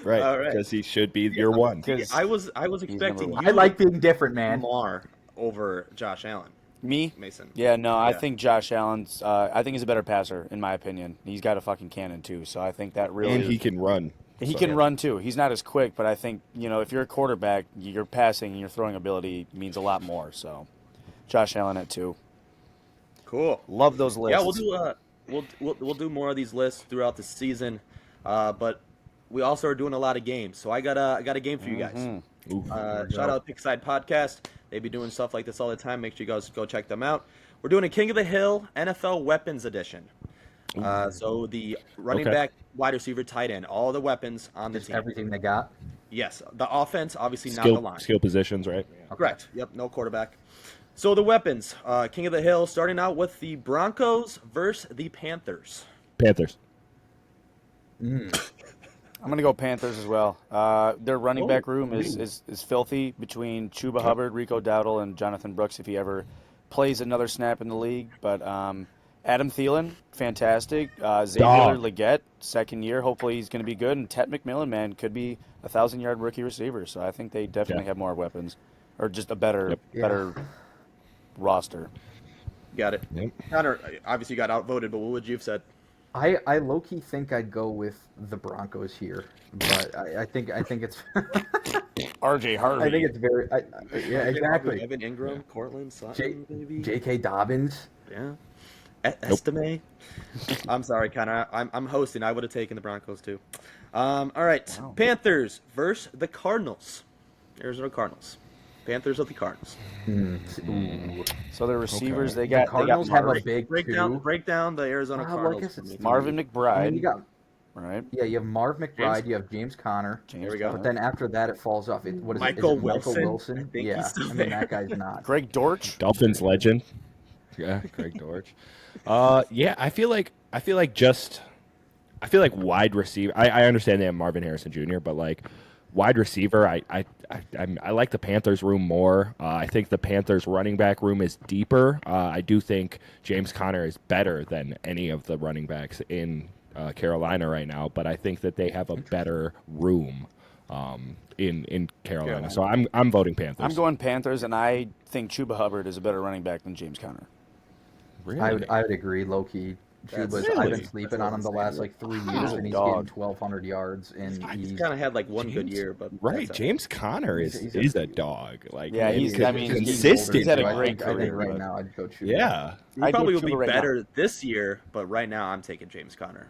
Speaker 4: Right,
Speaker 3: All right.
Speaker 4: because he should be your 1.
Speaker 2: Because
Speaker 3: I was
Speaker 2: number
Speaker 3: expecting
Speaker 2: one.
Speaker 3: you
Speaker 1: I like being different, man.
Speaker 3: Lamar over Josh Allen.
Speaker 2: me?
Speaker 3: Mason.
Speaker 2: Yeah, no, I
Speaker 3: Yeah.
Speaker 2: think Josh Allen's. I think he's a better passer, in my opinion. He's got a fucking cannon too, so I think that really.
Speaker 4: And he can run.
Speaker 2: He can run too. He's not as quick, but I think if you're a quarterback, your passing and your throwing ability means a lot more. So, Josh Allen at 2.
Speaker 3: Cool.
Speaker 2: Love those lists.
Speaker 3: Yeah, we'll do more of these lists throughout the season, but we also are doing a lot of games. So I got a game for you guys.
Speaker 4: Ooh.
Speaker 3: Shout out Pickside Podcast. They be doing stuff like this all the time. Make sure you guys go check them out. We're doing a King of the Hill NFL Weapons Edition. So the running
Speaker 4: Okay.
Speaker 3: back, wide receiver, tight end, all the weapons on the
Speaker 1: Just
Speaker 3: team.
Speaker 1: everything they got.
Speaker 3: Yes, the offense, obviously not the line.
Speaker 4: Skill positions, right?
Speaker 3: Correct. Yep, no quarterback. So the weapons, King of the Hill, starting out with the Broncos versus the Panthers.
Speaker 4: Panthers.
Speaker 2: I'm going to go Panthers as well. Their running back room is filthy between Chuba Hubbard, Rico Dowdle, and Jonathan Brooks if he ever plays another snap in the league. But Adam Thielen, fantastic. Xavier Legette, second year. Hopefully he's going to be good. And Ted McMillan, man, could be a 1,000-yard rookie receiver. So I think they definitely have more weapons or just a better roster.
Speaker 3: Got it.
Speaker 4: Yep.
Speaker 3: Connor, obviously got outvoted, but what would you have said?
Speaker 1: I low-key think I'd go with the Broncos here, but I think it's
Speaker 2: RJ Harvey.
Speaker 1: I think it's very yeah, exactly.
Speaker 3: Evan Ingram, Cortland Sutton, maybe.
Speaker 1: J.K. Dobbins.
Speaker 3: Yeah. Estime. I'm sorry, Connor. I'm hosting. I would have taken the Broncos too. All right.
Speaker 2: Wow.
Speaker 3: Panthers versus the Cardinals. Arizona Cardinals. Panthers of the Cardinals.
Speaker 1: Ooh.
Speaker 2: So the receivers,
Speaker 1: The
Speaker 2: they got
Speaker 1: Cardinals have a
Speaker 2: Marvin,
Speaker 1: big
Speaker 3: Break
Speaker 1: two.
Speaker 3: down the Arizona
Speaker 1: Well, I
Speaker 3: Cardinals.
Speaker 1: guess
Speaker 3: for
Speaker 1: it's
Speaker 3: me.
Speaker 2: Marvin
Speaker 1: I mean,
Speaker 2: McBride,
Speaker 1: you got
Speaker 2: right?
Speaker 1: you have Marv McBride,
Speaker 3: James-
Speaker 1: you have James Conner,
Speaker 2: James
Speaker 3: Here we go.
Speaker 1: but
Speaker 2: Conner.
Speaker 1: then after that it falls off. What is
Speaker 3: Michael
Speaker 1: it? Is it
Speaker 3: Wilson?
Speaker 1: Michael
Speaker 3: I
Speaker 1: Wilson?
Speaker 3: think
Speaker 1: Yeah,
Speaker 3: he's still
Speaker 1: I mean
Speaker 3: there.
Speaker 1: that guy's not.
Speaker 2: Greg Dortch.
Speaker 4: Dolphins legend. Yeah, Greg Dortch. Yeah, I feel like wide receiver. I understand they have Marvin Harrison Jr., but like wide receiver, I like the Panthers room more. I think the Panthers running back room is deeper. I do think James Conner is better than any of the running backs in Carolina right now, but I think that they have a better room in Carolina. So I'm voting Panthers.
Speaker 2: I'm going Panthers, and I think Chuba Hubbard is a better running back than James Conner.
Speaker 4: Really?
Speaker 1: I would agree, low key. Chuba's, I've been sleeping on him the last like 3 years, and he's
Speaker 2: Dog.
Speaker 1: getting 1,200 yards, and
Speaker 3: He's
Speaker 1: he's
Speaker 3: kind of had like one good
Speaker 4: James-
Speaker 3: year, but
Speaker 4: Right,
Speaker 3: that's
Speaker 4: James Conner is a dog. Like
Speaker 2: Yeah, he's- I mean, he's
Speaker 4: consistent.
Speaker 2: he's had a
Speaker 1: so I
Speaker 2: great
Speaker 1: think- I think
Speaker 2: career,
Speaker 1: right
Speaker 2: but-
Speaker 1: now I'd go Chuba.
Speaker 4: Yeah,
Speaker 3: He
Speaker 2: I
Speaker 3: probably
Speaker 2: do
Speaker 3: would be
Speaker 2: Chuba right
Speaker 3: better this year, but right now I'm taking James Conner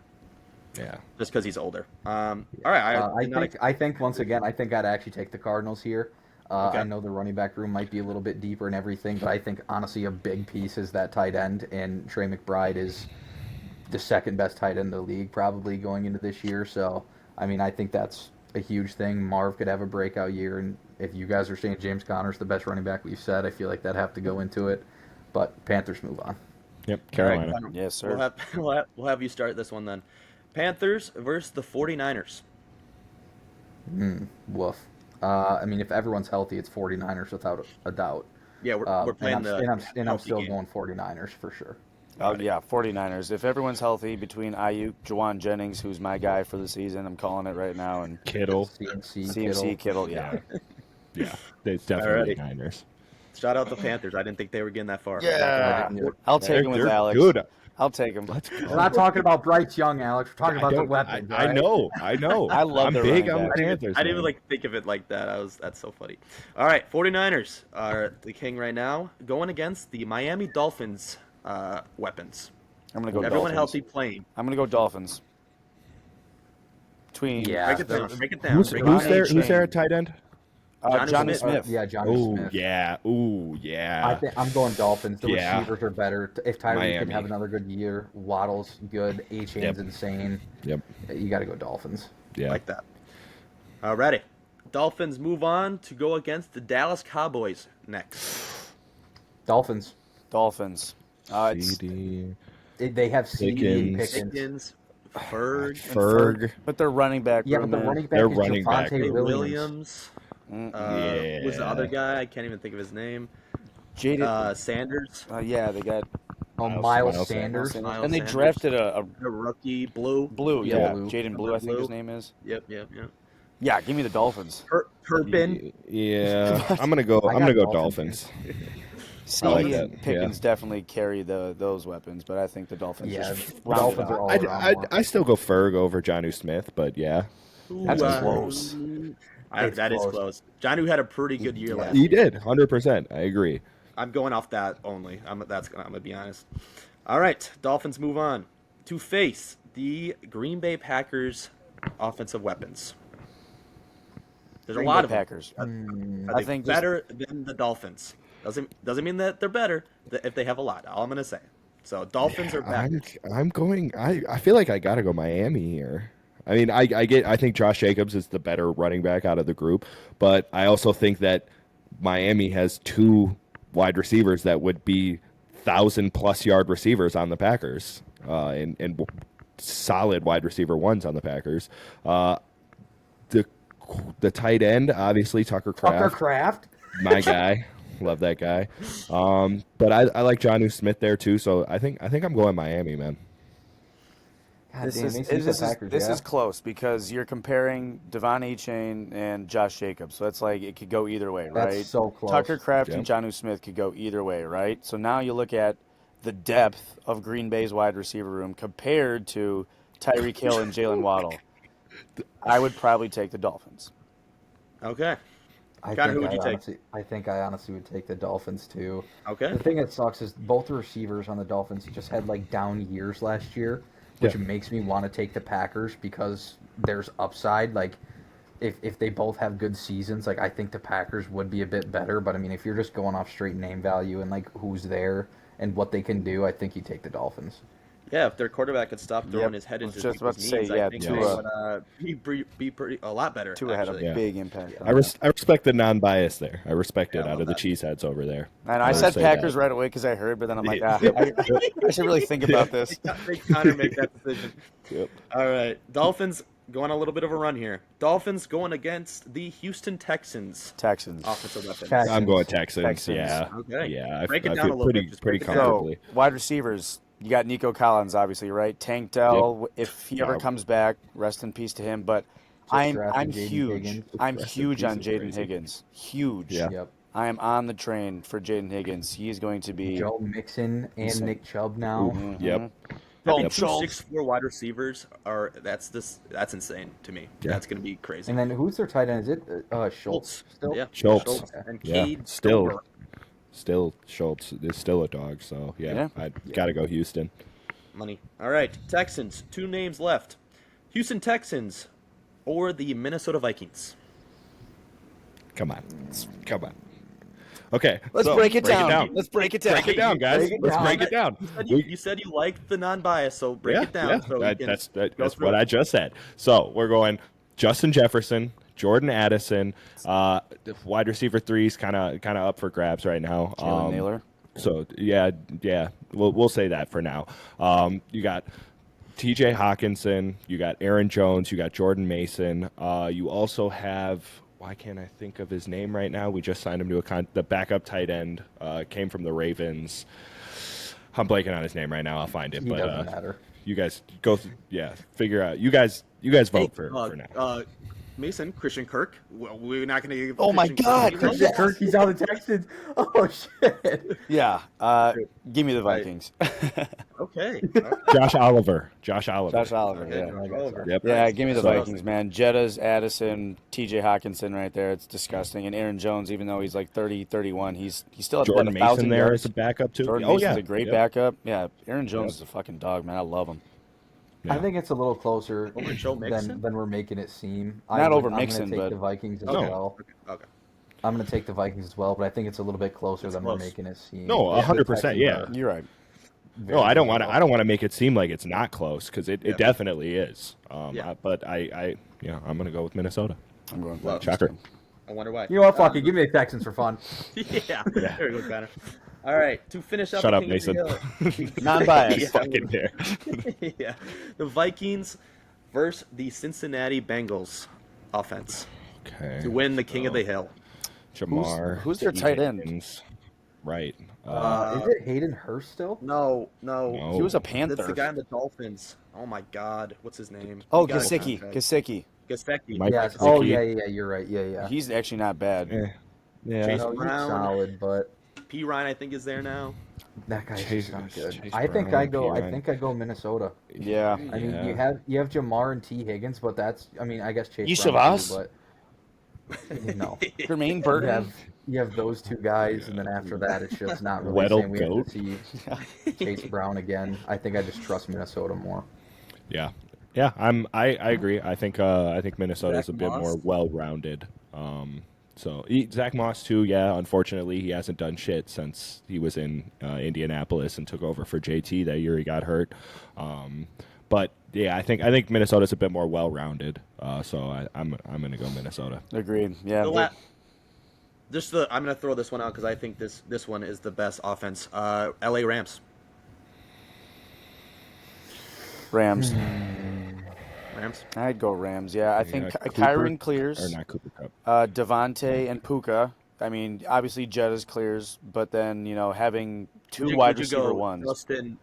Speaker 4: yeah.
Speaker 3: just because he's older. All right,
Speaker 1: I think once again, I think I'd actually take the Cardinals here.
Speaker 3: Okay.
Speaker 1: I know the running back room might be a little bit deeper and everything, but I think honestly a big piece is that tight end, and Trey McBride is the second best tight end in the league probably going into this year. So, I mean, I think that's a huge thing. Marv could have a breakout year, and if you guys are saying James Conner's the best running back we've said, I feel like that'd have to go into it. But Panthers move on.
Speaker 4: Yep,
Speaker 3: All right,
Speaker 4: Carolina.
Speaker 3: Connor,
Speaker 2: Yes, sir.
Speaker 3: we'll have you start this one then. Panthers versus the 49ers.
Speaker 1: Woof. I mean, if everyone's healthy, it's 49ers without a doubt.
Speaker 3: Yeah, we're playing
Speaker 1: and
Speaker 3: the
Speaker 1: I'm
Speaker 3: healthy
Speaker 1: still
Speaker 3: game.
Speaker 1: going 49ers for sure.
Speaker 2: Oh, yeah, 49ers. If everyone's healthy between Ayuk, Jawan Jennings, who's my guy for the season, I'm calling it right now, and
Speaker 4: Kittle.
Speaker 1: CMC
Speaker 2: Kittle, yeah.
Speaker 4: Yeah, it's definitely
Speaker 3: Alrighty.
Speaker 4: Niners.
Speaker 3: Shout out the Panthers. I didn't think they were getting that far.
Speaker 2: I'll take him with
Speaker 4: They're
Speaker 2: Alex.
Speaker 4: good.
Speaker 2: I'll take him.
Speaker 4: Let's
Speaker 1: We're
Speaker 4: go.
Speaker 1: not talking about Bryce Young, Alex. We're talking
Speaker 4: I
Speaker 1: about the
Speaker 4: don't-
Speaker 1: weapons.
Speaker 4: I
Speaker 1: right?
Speaker 4: know.
Speaker 2: I love
Speaker 4: I'm
Speaker 2: their
Speaker 4: big
Speaker 2: running
Speaker 4: on the
Speaker 2: back.
Speaker 4: Panthers.
Speaker 3: I didn't even
Speaker 4: man.
Speaker 3: like think of it like that. That's so funny. All right, 49ers are the king right now, going against the Miami Dolphins weapons.
Speaker 2: I'm going to go
Speaker 3: Everyone
Speaker 2: Dolphins.
Speaker 3: healthy playing.
Speaker 2: I'm going to go Dolphins.
Speaker 1: Yeah.
Speaker 3: Break it down. Break it down.
Speaker 4: Who's,
Speaker 3: break it
Speaker 4: who's
Speaker 3: down.
Speaker 4: there?
Speaker 2: Chain.
Speaker 4: Who's there at tight end?
Speaker 3: Jonnu
Speaker 2: Johnny
Speaker 3: Smith.
Speaker 2: Smith.
Speaker 1: Yeah, Johnny
Speaker 4: Oh
Speaker 1: Smith.
Speaker 4: yeah. Ooh yeah.
Speaker 1: I think I'm going Dolphins. The
Speaker 4: Yeah.
Speaker 1: receivers are better. If Tyreek
Speaker 4: Miami.
Speaker 1: can have another good year, Waddle's good. A-Chain's
Speaker 4: Yep.
Speaker 1: insane.
Speaker 4: Yep.
Speaker 1: You got to go Dolphins.
Speaker 4: Yeah.
Speaker 3: Like that. Alrighty. Dolphins move on to go against the Dallas Cowboys next.
Speaker 1: Dolphins.
Speaker 2: Dolphins.
Speaker 4: CD.
Speaker 1: They have CD and
Speaker 4: Pickens.
Speaker 1: Pickens.
Speaker 3: Pickens, Ferg,
Speaker 4: Ferg.
Speaker 2: But their running back
Speaker 1: Yeah,
Speaker 2: room,
Speaker 1: but the
Speaker 2: man.
Speaker 1: running back
Speaker 4: Their
Speaker 1: is
Speaker 4: running back
Speaker 1: Javonte
Speaker 4: room.
Speaker 1: Williams.
Speaker 3: Williams.
Speaker 4: Yeah.
Speaker 3: Who's the other guy? I can't even think of his name.
Speaker 2: Jaden.
Speaker 3: Sanders.
Speaker 2: Yeah, they got
Speaker 1: Miles
Speaker 4: Miles
Speaker 1: Sanders.
Speaker 3: Miles
Speaker 2: and they
Speaker 3: Sanders.
Speaker 2: drafted a
Speaker 3: The rookie, Blue.
Speaker 2: blue.
Speaker 1: Yeah,
Speaker 2: Yeah,
Speaker 1: Blue.
Speaker 2: Jaden Blue, I think
Speaker 3: Blue.
Speaker 2: his name is.
Speaker 3: Yep.
Speaker 2: Yeah, give me the Dolphins.
Speaker 3: Turpin.
Speaker 4: Yeah. I'm gonna go.
Speaker 1: I
Speaker 4: I'm gonna
Speaker 1: got
Speaker 4: go
Speaker 1: Dolphins.
Speaker 4: Dolphins.
Speaker 2: C
Speaker 4: like
Speaker 2: and
Speaker 4: that,
Speaker 2: Pickens definitely carry those weapons, but I think the Dolphins
Speaker 1: Yeah,
Speaker 2: just
Speaker 1: the
Speaker 2: round it
Speaker 1: Dolphins are
Speaker 2: out.
Speaker 1: all
Speaker 4: I,
Speaker 1: around
Speaker 4: I,
Speaker 1: more.
Speaker 4: I still go Ferg over Jonnu Smith, but yeah,
Speaker 2: That's close.
Speaker 1: It's
Speaker 3: That is
Speaker 1: close.
Speaker 3: close. Jonnu had a pretty good year last
Speaker 4: he
Speaker 3: year.
Speaker 4: did 100%. I agree.
Speaker 3: I'm going off that only. I'm gonna be honest. All right, Dolphins move on to face the Green Bay Packers offensive weapons. There's
Speaker 2: Green
Speaker 3: a lot
Speaker 2: Bay
Speaker 3: of them.
Speaker 2: Packers.
Speaker 3: Are they
Speaker 2: think just-
Speaker 3: better than the Dolphins? Doesn't mean that they're better if they have a lot. All I'm gonna say. So Dolphins or Packers.
Speaker 4: I'm going. I feel like I gotta go Miami here. I mean, I think Josh Jacobs is the better running back out of the group, but I also think that Miami has two wide receivers that would be 1,000+ yard receivers on the Packers, and solid wide receiver ones on the Packers. The tight end, obviously Tucker Kraft, my guy. Love that guy. But I like Jonnu Smith there too, so I think I'm going Miami, man.
Speaker 1: God
Speaker 2: This
Speaker 1: damn,
Speaker 2: is
Speaker 1: they sweep the Packers,
Speaker 2: this
Speaker 1: yeah.
Speaker 2: is close because you're comparing Devon Achane and Josh Jacobs, so it's like it could go either way,
Speaker 1: That's
Speaker 2: right?
Speaker 1: so close.
Speaker 2: Tucker Kraft
Speaker 4: Yep.
Speaker 2: and Jonnu Smith could go either way, right? So now you look at the depth of Green Bay's wide receiver room compared to Tyreek Hill and Jalen Waddle. I would probably take the Dolphins.
Speaker 3: Okay.
Speaker 1: I
Speaker 3: Connor,
Speaker 1: think
Speaker 3: who would you take?
Speaker 1: I honestly would take the Dolphins too.
Speaker 3: Okay.
Speaker 1: The thing that sucks is both the receivers on the Dolphins just had like down years last year, which
Speaker 4: Yeah.
Speaker 1: makes me want to take the Packers because there's upside. Like if they both have good seasons, like I think the Packers would be a bit better. But I mean, if you're just going off straight name value and like who's there and what they can do, I think you take the Dolphins.
Speaker 3: Yeah, if their quarterback could stop throwing
Speaker 2: Yep.
Speaker 3: his head
Speaker 2: I was
Speaker 3: into
Speaker 2: just about
Speaker 3: people's
Speaker 2: to say,
Speaker 3: knees,
Speaker 2: yeah,
Speaker 3: I think
Speaker 2: Tua.
Speaker 3: they would be pretty a lot better.
Speaker 2: Tua had a
Speaker 3: actually.
Speaker 4: Yeah.
Speaker 2: big impact.
Speaker 1: Yeah.
Speaker 2: on that.
Speaker 4: I respect the non-bias there. I respect
Speaker 3: Yeah,
Speaker 4: it
Speaker 3: I
Speaker 4: out
Speaker 3: love
Speaker 4: of the
Speaker 3: that.
Speaker 4: Cheeseheads over there.
Speaker 2: And I
Speaker 4: will
Speaker 2: said
Speaker 4: say
Speaker 2: Packers
Speaker 4: that.
Speaker 2: right away because I heard, but then I'm like, I should really think about this.
Speaker 3: Make Connor make that decision.
Speaker 4: Yep.
Speaker 3: All right, Dolphins go on a little bit of a run here. Dolphins going against the Houston Texans
Speaker 2: Texans.
Speaker 3: offensive weapons.
Speaker 1: Texans.
Speaker 4: I'm going Texans.
Speaker 2: Texans.
Speaker 4: Yeah.
Speaker 3: Okay.
Speaker 4: Yeah.
Speaker 3: Break it
Speaker 4: I
Speaker 3: down
Speaker 4: feel
Speaker 3: a little
Speaker 4: pretty
Speaker 3: bit. Just
Speaker 4: pretty
Speaker 3: break it down.
Speaker 4: comfortably.
Speaker 2: So, wide receivers, you got Nico Collins, obviously, right? Tank Dell, if he ever
Speaker 4: Yeah.
Speaker 2: comes back, rest in peace to him. But
Speaker 1: drafted
Speaker 2: I'm
Speaker 1: Jaden
Speaker 2: huge.
Speaker 1: Higgins.
Speaker 2: I'm
Speaker 4: Rest in
Speaker 2: huge
Speaker 4: peace
Speaker 2: on
Speaker 4: is
Speaker 2: Jaden
Speaker 4: crazy.
Speaker 2: Higgins. Huge.
Speaker 4: Yeah.
Speaker 1: Yep.
Speaker 2: I am on the train for Jaden Higgins. He is going to be.
Speaker 1: Joe Mixon and
Speaker 2: Insane.
Speaker 1: Nick Chubb now.
Speaker 2: Mhm.
Speaker 4: Yep.
Speaker 3: Having
Speaker 2: Yep.
Speaker 3: two 6'4" wide receivers that's insane to me.
Speaker 4: Yeah.
Speaker 3: That's gonna be crazy.
Speaker 1: And then who's their tight end? Is it Schultz still?
Speaker 3: Yeah.
Speaker 4: Schultz.
Speaker 3: And
Speaker 4: Yeah.
Speaker 3: Cade
Speaker 4: Still.
Speaker 3: Stover.
Speaker 4: Still Schultz is still a dog. So yeah,
Speaker 2: Yeah.
Speaker 4: I gotta go Houston.
Speaker 3: Money. All right, Texans. 2 names left: Houston Texans or the Minnesota Vikings.
Speaker 4: Come on. Okay,
Speaker 2: Let's
Speaker 4: so,
Speaker 2: break it down. Let's break it down.
Speaker 4: Break it down, guys. Let's break it down.
Speaker 3: You said you liked the non-bias, so break it down. So we can
Speaker 4: That's
Speaker 3: go through
Speaker 4: what
Speaker 3: it.
Speaker 4: I just said. So we're going Justin Jefferson, Jordan Addison, wide receiver 3's kind of up for grabs right now.
Speaker 2: Jalen Naylor.
Speaker 4: So yeah, we'll say that for now. You got T.J. Hawkinson, you got Aaron Jones, you got Jordan Mason. You also have, why can't I think of his name right now? We just signed him to the backup tight end. Came from the Ravens. I'm blanking on his name right now. I'll find it.
Speaker 1: He
Speaker 4: but
Speaker 1: doesn't matter.
Speaker 4: you guys go. Figure out. You guys vote for now.
Speaker 3: Mason, Christian Kirk. Well, we're not going to give.
Speaker 2: Oh my
Speaker 3: Christian
Speaker 2: God,
Speaker 3: Kirk.
Speaker 1: Christian Kirk, he's on the Texans. Oh shit.
Speaker 2: Yeah. Give me the Vikings.
Speaker 3: Okay.
Speaker 4: Josh Oliver.
Speaker 2: Josh Oliver.
Speaker 3: Okay,
Speaker 2: Yeah.
Speaker 3: Oliver.
Speaker 4: Yep.
Speaker 2: Yeah, give me the
Speaker 4: So-
Speaker 2: Vikings, man. Jettas, Addison, T.J. Hawkinson right there. It's disgusting. And Aaron Jones, even though he's like 30, 31, he's still at
Speaker 4: Jordan
Speaker 2: 1,000
Speaker 4: Mason there
Speaker 2: yards.
Speaker 4: as a backup too.
Speaker 2: Jordan
Speaker 4: Oh
Speaker 2: Mason's
Speaker 4: yeah,
Speaker 2: a great
Speaker 4: Yep.
Speaker 2: backup. Yeah, Aaron Jones
Speaker 4: Yep.
Speaker 2: is a fucking dog, man. I love him.
Speaker 4: Yeah.
Speaker 1: I think it's a little closer
Speaker 3: Over Joe Mixon?
Speaker 1: than we're making it seem.
Speaker 2: Not over
Speaker 1: I'm
Speaker 2: Mixon,
Speaker 1: gonna take
Speaker 2: but-
Speaker 1: the Vikings as
Speaker 3: Okay.
Speaker 1: well.
Speaker 3: Okay.
Speaker 1: I'm going to take the Vikings as well, but I think it's a little bit closer
Speaker 3: It's
Speaker 1: than
Speaker 3: close.
Speaker 1: we're making it seem.
Speaker 4: No,
Speaker 1: Yeah, the
Speaker 4: 100%, yeah.
Speaker 1: Texans are
Speaker 2: You're right.
Speaker 1: very
Speaker 4: No, I don't want to.
Speaker 1: low.
Speaker 4: I don't want to make it seem like it's not close because it definitely is.
Speaker 3: Yeah.
Speaker 4: But I'm gonna go with Minnesota.
Speaker 2: I'm going
Speaker 3: Well,
Speaker 2: Vikings.
Speaker 4: Shocker.
Speaker 3: I wonder why.
Speaker 1: You know what? Fuck it. Give me the Texans for fun.
Speaker 3: Yeah. There we go, Connor. All right. To finish up.
Speaker 4: Shut
Speaker 3: the
Speaker 4: up,
Speaker 3: King of the
Speaker 4: Mason.
Speaker 3: Hill.
Speaker 2: Non-biased.
Speaker 3: Yeah.
Speaker 4: Fucking there.
Speaker 3: Yeah. The Vikings versus the Cincinnati Bengals offense
Speaker 4: Okay.
Speaker 3: to win the King of the Hill.
Speaker 4: Jamar.
Speaker 2: Who's their tight end?
Speaker 4: Higgins. Right.
Speaker 1: Is it Hayden Hurst still?
Speaker 3: No.
Speaker 4: No.
Speaker 2: He was a
Speaker 3: That's
Speaker 2: Panther.
Speaker 3: the guy on the Dolphins. Oh my God. What's his name?
Speaker 2: Oh,
Speaker 3: He got a
Speaker 2: Gesicki.
Speaker 3: contract.
Speaker 2: Gesicki.
Speaker 3: Gesicki.
Speaker 4: Mike
Speaker 1: Yes.
Speaker 4: Gesicki.
Speaker 1: Oh, yeah. You're right. Yeah.
Speaker 2: He's actually not bad.
Speaker 4: Yeah.
Speaker 3: Chase
Speaker 1: No, he's
Speaker 3: Brown.
Speaker 1: solid, but
Speaker 3: P. Ryan, I think, is there now.
Speaker 1: that guy's
Speaker 4: Chase-
Speaker 1: just not good.
Speaker 4: Chase
Speaker 1: I think
Speaker 4: Brown,
Speaker 1: I go.
Speaker 4: P.
Speaker 1: I
Speaker 4: Ryan.
Speaker 1: think I go Minnesota.
Speaker 2: Yeah.
Speaker 1: I mean,
Speaker 4: Yeah.
Speaker 1: you have Jamar and T Higgins, but that's. I mean, I guess Chase.
Speaker 2: You
Speaker 1: Brown
Speaker 2: Shavas?
Speaker 1: too, but no.
Speaker 2: Jermaine
Speaker 1: You
Speaker 2: Burton.
Speaker 1: have those two guys, and then after that, it's just not really
Speaker 4: Weddle
Speaker 1: saying we have
Speaker 4: goat.
Speaker 1: to see Chase Brown again. I think I just trust Minnesota more.
Speaker 4: Yeah. I agree. I think Minnesota is a
Speaker 3: Zach
Speaker 4: bit
Speaker 3: Moss?
Speaker 4: more well-rounded. Zach Moss too. Yeah, unfortunately, he hasn't done shit since he was in Indianapolis and took over for JT that year. He got hurt. But yeah, I think Minnesota's a bit more well-rounded. So I'm gonna go Minnesota.
Speaker 2: Agreed. Yeah.
Speaker 3: I'm gonna throw this one out because I think this one is the best offense. L.A. Rams.
Speaker 2: Rams.
Speaker 3: Rams.
Speaker 2: I'd go Rams. Yeah, I think
Speaker 4: Cooper-
Speaker 2: Kyron clears.
Speaker 4: Or not Cooper Cup.
Speaker 2: Devontae and Puka. I mean, obviously Jettas clears, but then having two
Speaker 3: Would you-
Speaker 2: wide
Speaker 3: would you
Speaker 2: receiver
Speaker 3: go
Speaker 2: ones.
Speaker 3: Justin,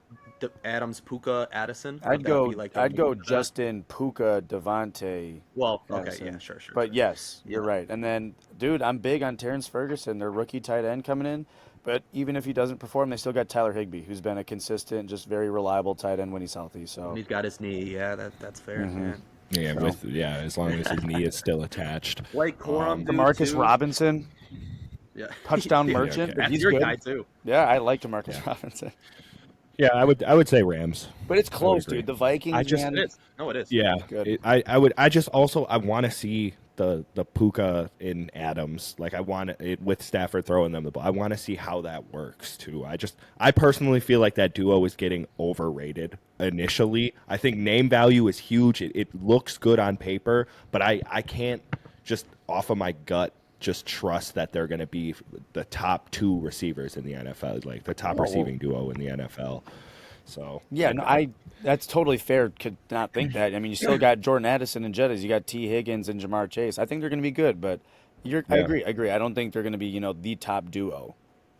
Speaker 3: Adams, Puka, Addison. Would
Speaker 2: I'd
Speaker 3: that
Speaker 2: go.
Speaker 3: be like
Speaker 2: I'd go
Speaker 3: just.
Speaker 2: Justin, Puka, Devontae.
Speaker 3: Well, okay,
Speaker 2: Addison.
Speaker 3: yeah, sure.
Speaker 2: But yes, you're right. And then, dude, I'm big on Terrence Ferguson, their rookie tight end coming in. But even if he doesn't perform, they still got Tyler Higbee, who's been a consistent, just very reliable tight end when he's healthy. So
Speaker 3: He's got his knee. Yeah, that's fair.
Speaker 2: Mhm.
Speaker 3: Yeah.
Speaker 4: Yeah, as long as his knee is still attached.
Speaker 3: Blake Corum, dude,
Speaker 2: Demarcus
Speaker 3: too.
Speaker 2: Robinson,
Speaker 3: Yeah.
Speaker 2: touchdown
Speaker 3: Yeah,
Speaker 2: merchant.
Speaker 4: okay.
Speaker 3: That's
Speaker 2: He's
Speaker 3: your
Speaker 2: good.
Speaker 3: guy too.
Speaker 2: Yeah, I like Demarcus Robinson.
Speaker 4: Yeah, I would say Rams.
Speaker 2: But it's close,
Speaker 4: agree.
Speaker 2: dude. The Vikings,
Speaker 4: I just-
Speaker 2: man.
Speaker 3: It is. No, it is.
Speaker 4: Yeah,
Speaker 2: Good.
Speaker 4: I want to see the Puka in Adams. Like I want it with Stafford throwing them the ball. I want to see how that works too. I personally feel like that duo is getting overrated initially. I think name value is huge. It looks good on paper, but I can't just off of my gut just trust that they're going to be the top two receivers in the NFL, like the top receiving duo in the NFL. So
Speaker 2: Yeah, no, that's totally fair. Could not think that. I mean, you still got Jordan Addison and Jettas. You got T. Higgins and Jamar Chase. I think they're going to be good, but I
Speaker 4: Yeah.
Speaker 2: agree. I don't think they're going to be, the top duo.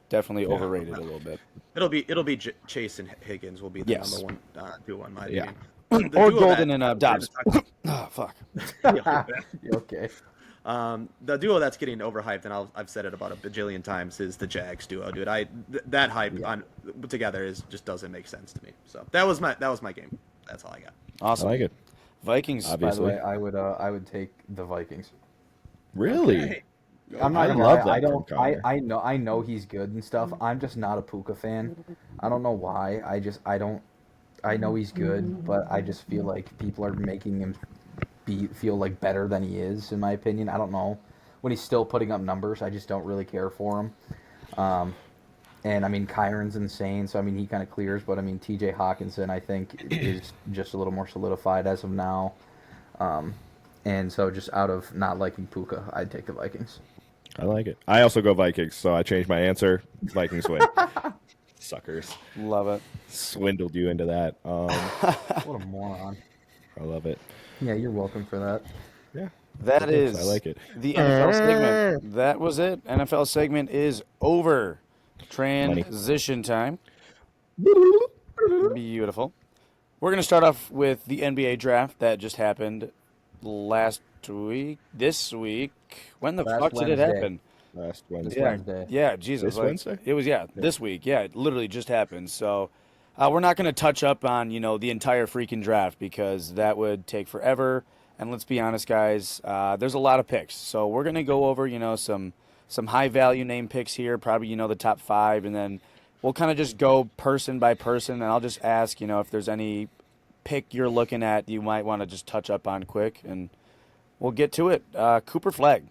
Speaker 2: Definitely overrated a little bit.
Speaker 3: It'll be Chase and Higgins will be the
Speaker 2: Yes.
Speaker 3: number one duo in my
Speaker 4: Yeah.
Speaker 3: opinion. The
Speaker 2: Or
Speaker 3: duo
Speaker 2: Golden
Speaker 3: that-
Speaker 2: and Dobbs. Oh, fuck.
Speaker 1: Okay.
Speaker 3: The duo that's getting overhyped, and I've said it about a bajillion times, is the Jags duo, dude. That hype on together just doesn't make sense to me. So that was my game. That's all I got.
Speaker 4: I
Speaker 2: Awesome.
Speaker 4: like it.
Speaker 2: Vikings.
Speaker 1: By the
Speaker 4: Obviously.
Speaker 1: way, I would take the Vikings.
Speaker 4: Really?
Speaker 3: Okay.
Speaker 1: I'm not
Speaker 4: I
Speaker 1: gonna
Speaker 4: love
Speaker 1: lie.
Speaker 4: that
Speaker 1: I don't.
Speaker 4: from Connor.
Speaker 1: I know he's good and stuff. I'm just not a Puka fan. I don't know why. I don't. I know he's good, but I just feel like people are making him feel like better than he is. In my opinion, I don't know when he's still putting up numbers. I just don't really care for him. And I mean, Kyron's insane, so I mean, he kind of clears. But I mean, T.J. Hawkinson, I think, is just a little more solidified as of now. And so, just out of not liking Puka, I'd take the Vikings.
Speaker 4: I like it. I also go Vikings, so I changed my answer. Vikings win. Suckers.
Speaker 2: Love it.
Speaker 4: Swindled you into that.
Speaker 1: What a moron!
Speaker 4: I love it.
Speaker 1: Yeah, you're welcome for that.
Speaker 4: Yeah.
Speaker 2: That
Speaker 4: It is.
Speaker 2: is
Speaker 4: I like it.
Speaker 2: the NFL segment. That was it. NFL segment is over. Transition time. Beautiful. We're going to start off with the NBA draft that just happened last week. This week. When the
Speaker 1: Last
Speaker 2: fuck did it
Speaker 1: Wednesday.
Speaker 2: happen?
Speaker 4: Last Wednesday.
Speaker 1: This Wednesday.
Speaker 2: Yeah, Jesus.
Speaker 4: This Wednesday?
Speaker 2: It was, this week. Yeah, it literally just happened. So we're not going to touch up on, the entire freaking draft because that would take forever. And let's be honest, guys, there's a lot of picks. So we're going to go over, some high-value name picks here, probably, the top 5, and then we'll kind of just go person by person, and I'll just ask, if there's any pick you're looking at you might want to just touch up on quick, and we'll get to it. Cooper Flagg,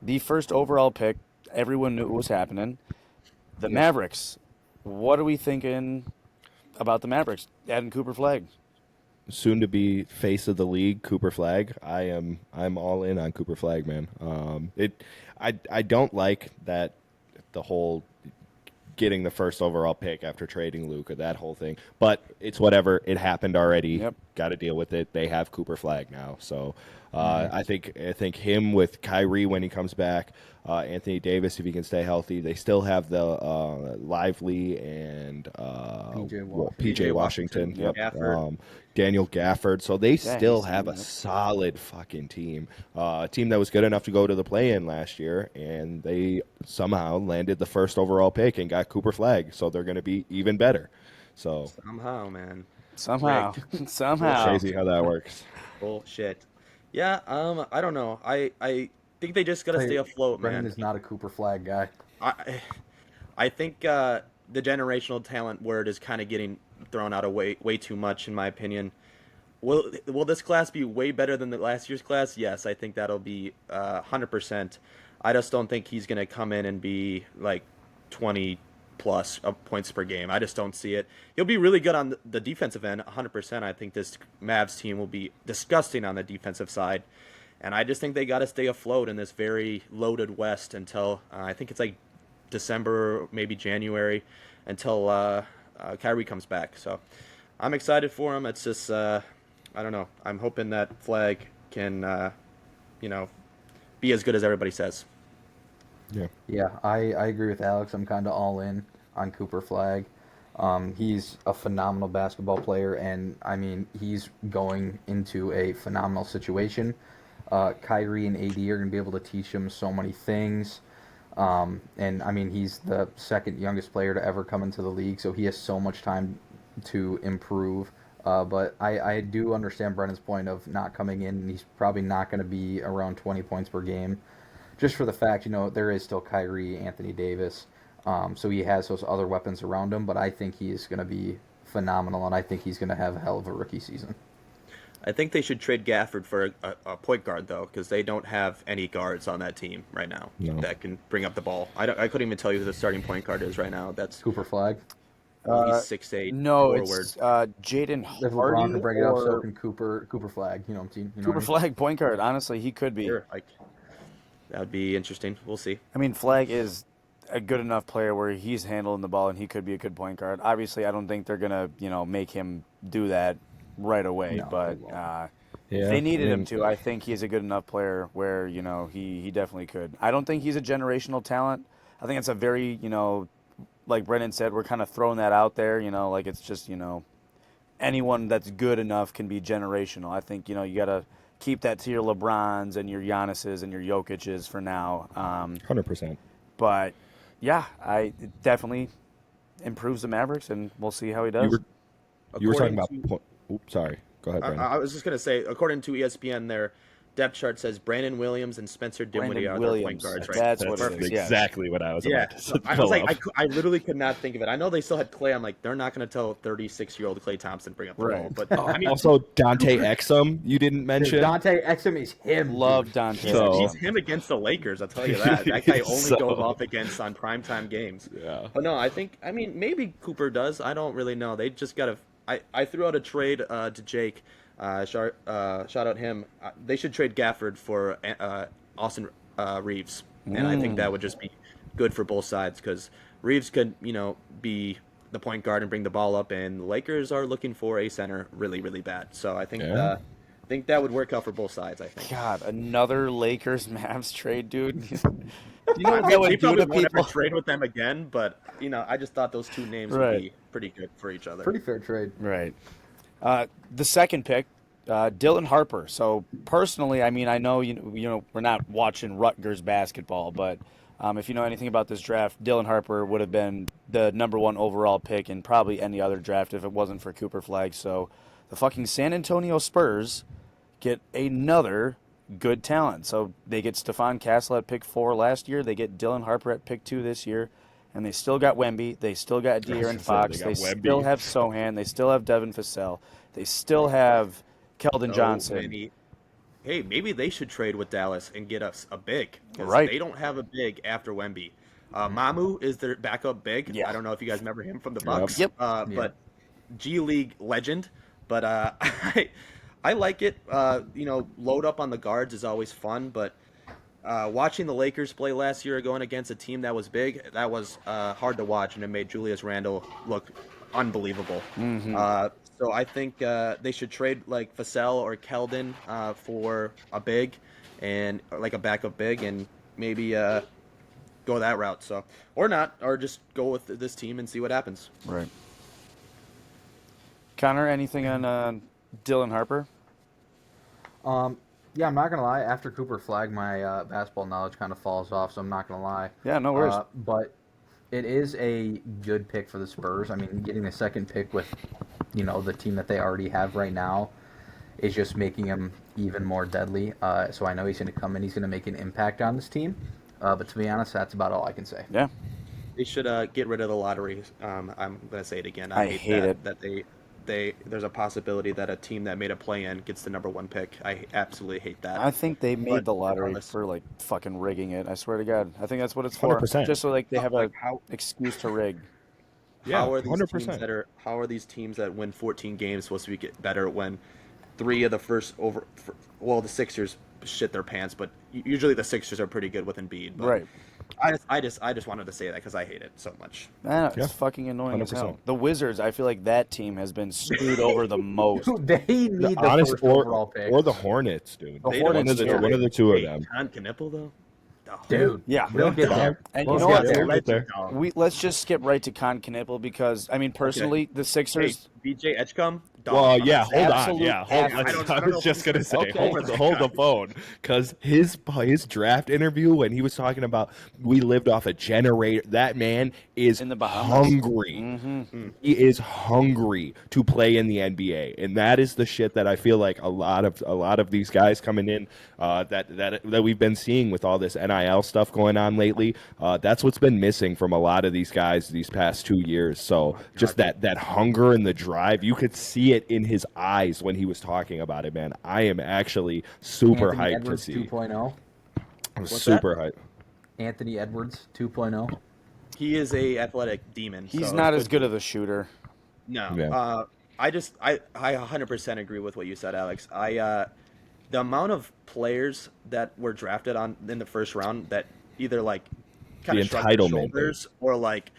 Speaker 2: the first overall pick. Everyone knew it was happening. The Mavericks. What are we thinking about the Mavericks adding Cooper Flagg?
Speaker 4: Soon to be face of the league, Cooper Flagg. I'm all in on Cooper Flagg, man. I don't like that the whole getting the first overall pick after trading Luka, that whole thing. But it's whatever. It happened already.
Speaker 2: Yep.
Speaker 4: Got to deal with it. They have Cooper Flagg now, so I think him with Kyrie when he comes back, Anthony Davis if he can stay healthy. They still have the Lively and PJ Washington.
Speaker 3: Yep.
Speaker 4: Gafford. Daniel Gafford. So they still
Speaker 2: he's
Speaker 4: have a
Speaker 2: decent.
Speaker 4: solid fucking team. A team that was good enough to go to the play-in last year, and they somehow landed the first overall pick and got Cooper Flagg. So they're going to be even better. So
Speaker 3: Somehow, man.
Speaker 2: Somehow. Somehow.
Speaker 4: crazy how that works.
Speaker 3: Bullshit. Yeah, I don't know. I think they just gotta stay afloat,
Speaker 1: Brendan
Speaker 3: man.
Speaker 1: is not a Cooper Flagg guy.
Speaker 3: I think the generational talent word is kind of getting thrown out of way too much, in my opinion. Will this class be way better than the last year's class? Yes, I think that'll be 100%. I just don't think he's gonna come in and be like 20 plus points per game. I just don't see it. He'll be really good on the defensive end, 100%. I think this Mavs team will be disgusting on the defensive side. And I just think they got to stay afloat in this very loaded West until I think it's like December, maybe January, until Kyrie comes back. So I'm excited for him. It's just, I don't know. I'm hoping that Flagg can, be as good as everybody says.
Speaker 1: Yeah, I agree with Alex. I'm kind of all in on Cooper Flagg. He's a phenomenal basketball player, and I mean, he's going into a phenomenal situation. Kyrie and AD are going to be able to teach him so many things. And I mean, he's the second youngest player to ever come into the league, so he has so much time to improve. But I do understand Brennan's point of not coming in, and he's probably not going to be around 20 points per game. Just for the fact, there is still Kyrie, Anthony Davis, so he has those other weapons around him, but I think he is going to be phenomenal, and I think he's going to have a hell of a rookie season.
Speaker 3: I think they should trade Gafford for a point guard, though, because they don't have any guards on that team right now that can bring up the ball. I couldn't even tell you who the starting point guard is right now. That's
Speaker 1: Cooper Flagg.
Speaker 3: he's 6'8".
Speaker 2: No,
Speaker 3: forward.
Speaker 2: it's Jaden
Speaker 1: If
Speaker 2: Hardy
Speaker 1: LeBron can bring it up, so
Speaker 2: or
Speaker 1: can Cooper Flagg. You know what I'm saying?
Speaker 2: Cooper Flagg point guard. Honestly, he could be.
Speaker 3: Sure, that would be interesting. We'll see.
Speaker 2: I mean, Flagg is a good enough player where he's handling the ball and he could be a good point guard. Obviously, I don't think they're gonna, make him do that right away.
Speaker 1: No,
Speaker 2: but
Speaker 1: they won't.
Speaker 2: if they needed him to, I think he's a good enough player where he definitely could. I don't think he's a generational talent. I think it's a very like Brendan said, we're kind of throwing that out there. Like it's just anyone that's good enough can be generational. I think you gotta keep that to your LeBrons and your Giannis's and your Jokic's for now.
Speaker 4: 100%.
Speaker 2: But yeah, it definitely improves the Mavericks, and we'll see how he does.
Speaker 4: You were talking about
Speaker 3: According
Speaker 4: Oops, sorry. Go ahead, Brandon.
Speaker 3: I was just gonna say, according to ESPN, their depth chart says Brandon Williams and Spencer Dinwiddie
Speaker 2: Brandon
Speaker 3: are their point
Speaker 2: Williams.
Speaker 3: guards, right?
Speaker 2: That's
Speaker 4: That's
Speaker 2: what it is. Yes.
Speaker 4: exactly what I was
Speaker 3: Yeah,
Speaker 4: about to
Speaker 3: so
Speaker 4: say.
Speaker 3: I was like, I literally could not think of it. I know they still had Clay. I'm like, they're not going to tell 36-year-old Clay Thompson bring up the
Speaker 2: Right.
Speaker 3: ball. But I mean,
Speaker 4: Also, Dante Exum, you didn't mention.
Speaker 1: Dante Exum is him.
Speaker 2: Love
Speaker 1: dude.
Speaker 2: Dante.
Speaker 4: So-
Speaker 3: he's him against the Lakers. I'll tell you that. That guy only
Speaker 4: So-
Speaker 3: goes off against on primetime games.
Speaker 4: Yeah.
Speaker 3: But no, I mean, maybe Cooper does. I don't really know. They just got to. I threw out a trade to Jake. Shout out him. They should trade Gafford for Austin Reeves, and I think that would just be good for both sides because Reeves could, be the point guard and bring the ball up, and the Lakers are looking for a center really, really bad. So I think that would work out for both sides. I think.
Speaker 2: God, another Lakers Mavs trade, dude. You
Speaker 3: I
Speaker 2: know what
Speaker 3: mean,
Speaker 2: that would
Speaker 3: we
Speaker 2: do
Speaker 3: probably
Speaker 2: to
Speaker 3: won't ever
Speaker 2: people?
Speaker 3: trade with them again, but I just thought those two names would
Speaker 2: Right.
Speaker 3: be pretty good for each other.
Speaker 1: Pretty fair trade.
Speaker 2: Right. The second pick, Dylan Harper. So personally, I mean, I know we're not watching Rutgers basketball, but if you know anything about this draft, Dylan Harper would have been the number 1 overall pick in probably any other draft if it wasn't for Cooper Flagg. So the fucking San Antonio Spurs get another good talent. So they get Stephon Castle at pick 4 last year. They get Dylan Harper at pick 2 this year. And they still got Wemby. They still got De'Aaron Fox. They still have Sohan. They still have Devin Vassell. They still have Keldon Johnson.
Speaker 3: Hey, maybe they should trade with Dallas and get us a big. 'Cause
Speaker 2: Right.
Speaker 3: They don't have a big after Wemby. Mamu is their backup big.
Speaker 2: Yeah.
Speaker 3: I don't know if you guys remember him from the Bucks.
Speaker 2: Yep.
Speaker 3: But G League legend. But I like it. Load up on the guards is always fun. But watching the Lakers play last year going against a team that was big, that was hard to watch, and it made Julius Randle look unbelievable. So I think they should trade like Vassell or Keldon for a big and like a backup big, and maybe go that route. So or not, or just go with this team and see what happens.
Speaker 2: Right. Connor, anything on Dylan Harper?
Speaker 1: Yeah, I'm not gonna lie. After Cooper Flagg, my basketball knowledge kind of falls off, so I'm not gonna lie.
Speaker 2: Yeah, no worries.
Speaker 1: But it is a good pick for the Spurs. I mean, getting the second pick with, the team that they already have right now is just making him even more deadly. So I know he's going to come in. He's going to make an impact on this team. But to be honest, that's about all I can say.
Speaker 2: Yeah.
Speaker 3: They should get rid of the lottery. I'm gonna say it again.
Speaker 2: I hate it.
Speaker 3: That there's a possibility that a team that made a play-in gets the number 1 pick. I absolutely hate that.
Speaker 2: I think they made
Speaker 3: But
Speaker 2: the lottery
Speaker 3: regardless-
Speaker 2: for like fucking rigging it. I swear to God. I think that's what it's for.
Speaker 4: 100%.
Speaker 2: Just so like they have
Speaker 3: Like,
Speaker 2: a
Speaker 3: how-
Speaker 2: excuse to rig.
Speaker 4: Yeah,
Speaker 3: how are these
Speaker 4: 100%.
Speaker 3: teams how are these teams that win 14 games supposed to get better when 3 of the first the Sixers shit their pants, but usually the Sixers are pretty good with Embiid. But
Speaker 2: Right.
Speaker 3: I just wanted to say that because I hate it so much.
Speaker 2: It's
Speaker 4: Yeah.
Speaker 2: fucking annoying as hell.
Speaker 4: 100%.
Speaker 2: The Wizards, I feel like that team has been screwed over the most.
Speaker 1: They need the
Speaker 4: Honest,
Speaker 1: first overall pick.
Speaker 4: or the Hornets, dude.
Speaker 1: The
Speaker 3: They
Speaker 1: Hornets,
Speaker 3: don't-
Speaker 4: one of the two of
Speaker 3: Hey,
Speaker 4: them.
Speaker 3: Con Knipple though. Oh,
Speaker 1: Dude,
Speaker 2: Yeah.
Speaker 1: we'll get there.
Speaker 2: And
Speaker 1: We'll
Speaker 2: you know
Speaker 1: get
Speaker 2: what?
Speaker 1: there.
Speaker 4: We'll get there.
Speaker 2: Let's just skip right to Con Knipple because I mean personally the
Speaker 3: Hey,
Speaker 2: Sixers.
Speaker 3: BJ Edgecombe. dog.
Speaker 4: Well, yeah, hold on.
Speaker 2: Absolute
Speaker 4: Yeah, hold,
Speaker 2: ass.
Speaker 3: I don't
Speaker 4: I
Speaker 3: know
Speaker 4: was
Speaker 3: if
Speaker 4: just
Speaker 3: he's
Speaker 4: gonna say,
Speaker 3: okay.
Speaker 4: hold the phone, because his draft interview when he was talking about we lived off a generator. That man is
Speaker 2: In the Bahamas.
Speaker 4: hungry.
Speaker 2: Mm-hmm.
Speaker 4: He is hungry to play in the NBA, and that is the shit that I feel like a lot of these guys coming in that we've been seeing with all this NIL stuff going on lately. That's what's been missing from a lot of these guys these past 2 years. So just that hunger and the drive, you could see it in his eyes when he was talking about it, man. I am actually super
Speaker 1: Anthony
Speaker 4: hyped
Speaker 1: Edwards
Speaker 4: to see.
Speaker 1: 2.0.
Speaker 4: I'm
Speaker 3: What's
Speaker 4: super hyped.
Speaker 1: Anthony Edwards 2.0.
Speaker 3: He is a athletic demon.
Speaker 2: He's
Speaker 3: so
Speaker 2: not
Speaker 3: it's
Speaker 2: as
Speaker 3: good
Speaker 2: good of a shooter.
Speaker 3: No.
Speaker 4: Yeah.
Speaker 3: I 100% agree with what you said, Alex. The amount of players that were drafted in the first round that either like kind
Speaker 4: The
Speaker 3: of shrugged their
Speaker 4: entitlement.
Speaker 3: shoulders or like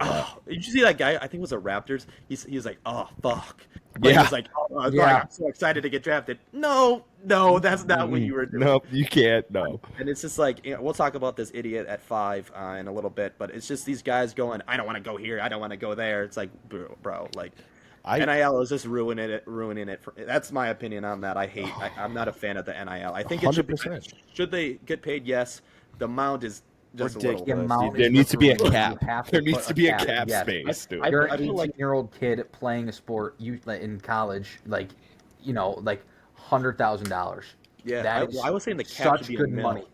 Speaker 3: oh, did you see that guy? I think it was a Raptors. He's like, oh fuck. But
Speaker 4: Yeah.
Speaker 3: He was like, oh,
Speaker 1: Yeah.
Speaker 3: I'm so excited to get drafted. No, that's not what you were doing.
Speaker 4: Nope, you can't. No.
Speaker 3: And it's just like, we'll talk about this idiot at 5 in a little bit, but it's just these guys going, I don't want to go here, I don't want to go there. It's like, bro, like, NIL is just ruining it. That's my opinion on that. I'm not a fan of the NIL. I think it should be,
Speaker 4: 100%.
Speaker 3: should they get paid? Yes. The amount is just
Speaker 2: Ridiculous.
Speaker 3: a
Speaker 1: The
Speaker 3: little.
Speaker 1: amount
Speaker 4: There
Speaker 1: is
Speaker 4: needs
Speaker 1: the
Speaker 4: to be a
Speaker 1: rule.
Speaker 4: cap.
Speaker 1: You have to
Speaker 4: There needs
Speaker 1: put
Speaker 4: to be a cap
Speaker 1: yes.
Speaker 4: space, dude.
Speaker 3: I-
Speaker 1: You're an
Speaker 3: feel like-
Speaker 1: 18-year-old kid playing a sport in college, like $100,000.
Speaker 3: Yeah,
Speaker 1: That is
Speaker 3: I was saying the cap should
Speaker 1: such
Speaker 3: be a
Speaker 1: good
Speaker 3: mil.
Speaker 1: money.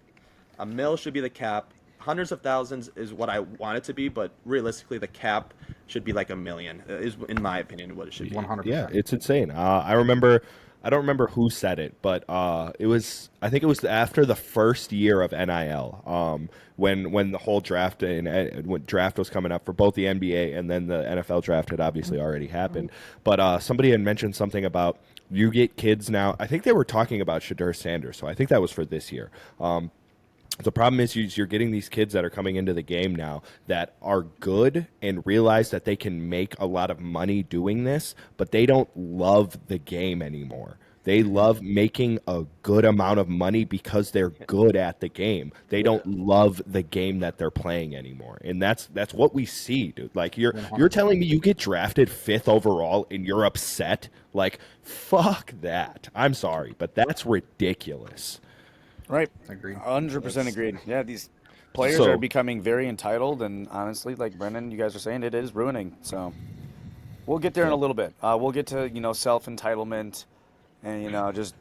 Speaker 3: A mil should be the cap. Hundreds of thousands is what I want it to be, but realistically, the cap should be like a million. Is in my opinion what it should be.
Speaker 4: Yeah,
Speaker 1: 100%.
Speaker 4: it's insane. I remember, I don't remember who said it, but it was, I think it was after the first year of NIL, when the whole draft and when draft was coming up for both the NBA and then the NFL draft had obviously already happened. But somebody had mentioned something about you get kids now. I think they were talking about Shadur Sanders, so I think that was for this year. The problem is you're getting these kids that are coming into the game now that are good and realize that they can make a lot of money doing this, but they don't love the game anymore. They love making a good amount of money because they're good at the game. They don't love the game that they're playing anymore. And that's what we see, dude. Like you're telling me you get drafted 5th overall and you're upset? Like, fuck that. I'm sorry, but that's ridiculous.
Speaker 2: Right.
Speaker 1: Agreed.
Speaker 2: 100% agreed. Yeah, these players
Speaker 4: So-
Speaker 2: are becoming very entitled, and honestly, like Brennan, you guys are saying, it is ruining. So we'll get there in a little bit. We'll get to, self-entitlement and, just,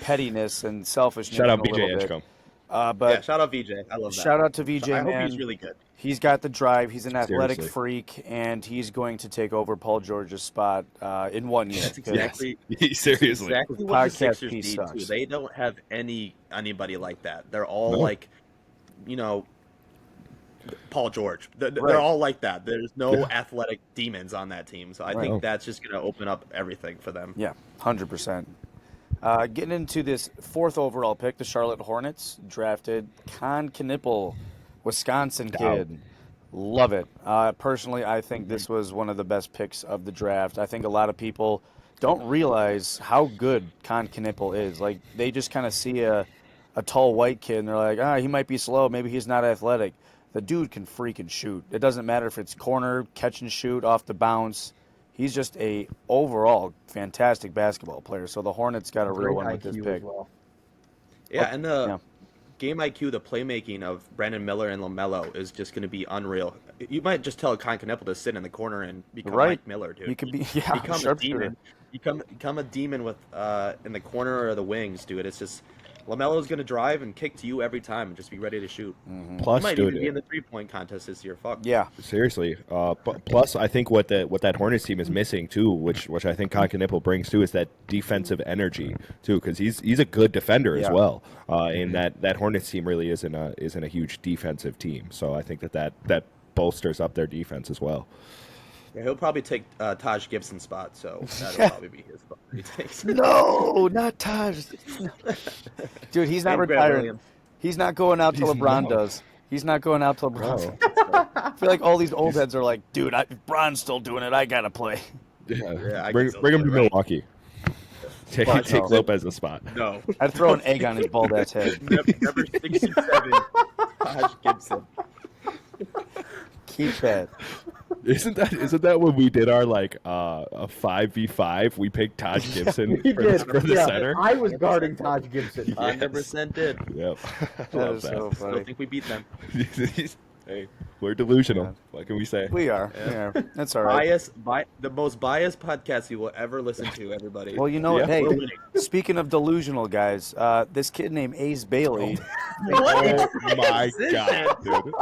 Speaker 2: pettiness and selfishness
Speaker 4: Shout out
Speaker 2: in a
Speaker 4: BJ
Speaker 2: little bit.
Speaker 4: Edgecombe.
Speaker 3: Yeah,
Speaker 2: But
Speaker 3: shout out VJ. I love that.
Speaker 2: shout out to VJ,
Speaker 3: I hope
Speaker 2: man.
Speaker 3: he's really good.
Speaker 2: He's got the drive. He's an athletic
Speaker 4: Seriously.
Speaker 2: freak, and he's going to take over Paul George's spot in 1 year.
Speaker 3: That's exactly
Speaker 4: Seriously.
Speaker 3: exactly what the
Speaker 2: Podcast
Speaker 3: Sixers
Speaker 2: piece
Speaker 3: need too.
Speaker 2: sucks.
Speaker 3: They don't have anybody like that. They're all
Speaker 4: No.
Speaker 3: like, Paul George. They're
Speaker 2: Right.
Speaker 3: all like that. There's no athletic demons on that team. So I
Speaker 2: Right.
Speaker 3: think that's just going to open up everything for them.
Speaker 2: Yeah, 100%. Getting into this 4th overall pick, the Charlotte Hornets drafted Con Knippel, Wisconsin kid. Love it. Personally, I think this was one of the best picks of the draft. I think a lot of people don't realize how good Con Knippel is. Like, they just kind of see a tall white kid, and they're like, he might be slow. Maybe he's not athletic. The dude can freaking shoot. It doesn't matter if it's corner, catch and shoot, off the bounce. He's just a overall fantastic basketball player. So the Hornets got a real
Speaker 1: Great
Speaker 2: one with this
Speaker 1: IQ
Speaker 2: pick.
Speaker 1: as well.
Speaker 3: Yeah, and the
Speaker 2: yeah.
Speaker 3: game IQ, the playmaking of Brandon Miller and LaMelo is just going to be unreal. You might just tell Con Kneppel to sit in the corner and become
Speaker 2: Right.
Speaker 3: Mike Miller, dude.
Speaker 2: He could be
Speaker 3: become a
Speaker 2: sharpshooter.
Speaker 3: demon. Become a demon with in the corner or the wings, dude. It's just LaMelo's going to drive and kick to you every time and just be ready to shoot.
Speaker 4: Plus,
Speaker 3: He might
Speaker 4: dude,
Speaker 3: even be in the 3-point contest this year. Fuck.
Speaker 2: Yeah.
Speaker 4: seriously. Plus, I think what that Hornets team is missing too, which I think Knippel brings too, is that defensive energy too, because he's a good defender as
Speaker 2: Yeah.
Speaker 4: well. And that Hornets team really isn't a huge defensive team. So I think that bolsters up their defense as well.
Speaker 3: Yeah, he'll probably take Taj Gibson's spot, so that'll probably be his spot he takes.
Speaker 2: No, not Taj. Dude, he's not
Speaker 3: And Grant
Speaker 2: retiring.
Speaker 3: Williams.
Speaker 2: He's not going out till
Speaker 4: He's
Speaker 2: LeBron
Speaker 4: not.
Speaker 2: does. He's not going out till LeBron.
Speaker 4: No.
Speaker 2: I feel like all these old heads are like, dude, Bron's still doing it. I gotta play.
Speaker 3: Yeah, I
Speaker 4: bring
Speaker 3: guess
Speaker 4: him to
Speaker 3: so, right?
Speaker 4: Milwaukee. Take
Speaker 2: no.
Speaker 4: Lopez's spot.
Speaker 3: No.
Speaker 2: I'd throw an egg on his bald ass head.
Speaker 3: Number 67, Taj Gibson.
Speaker 2: Keep that.
Speaker 4: Isn't that when we did our like a 5v5? We picked Taj Gibson
Speaker 1: He
Speaker 4: for
Speaker 1: did.
Speaker 4: the center.
Speaker 1: I was guarding Taj Gibson.
Speaker 3: 100% did.
Speaker 4: Yep.
Speaker 2: That
Speaker 4: Love
Speaker 2: is
Speaker 4: that.
Speaker 2: so
Speaker 3: I don't
Speaker 2: funny.
Speaker 3: think we beat them.
Speaker 4: Hey, we're delusional.
Speaker 2: Yeah.
Speaker 4: What can we say?
Speaker 2: We are. Yeah. That's all right.
Speaker 3: The most biased podcast you will ever listen to, everybody.
Speaker 2: Well, you know what?
Speaker 4: Yeah.
Speaker 2: Hey,
Speaker 3: We're winning.
Speaker 2: speaking of delusional guys, this kid named Ace Bailey.
Speaker 4: Oh my god, dude.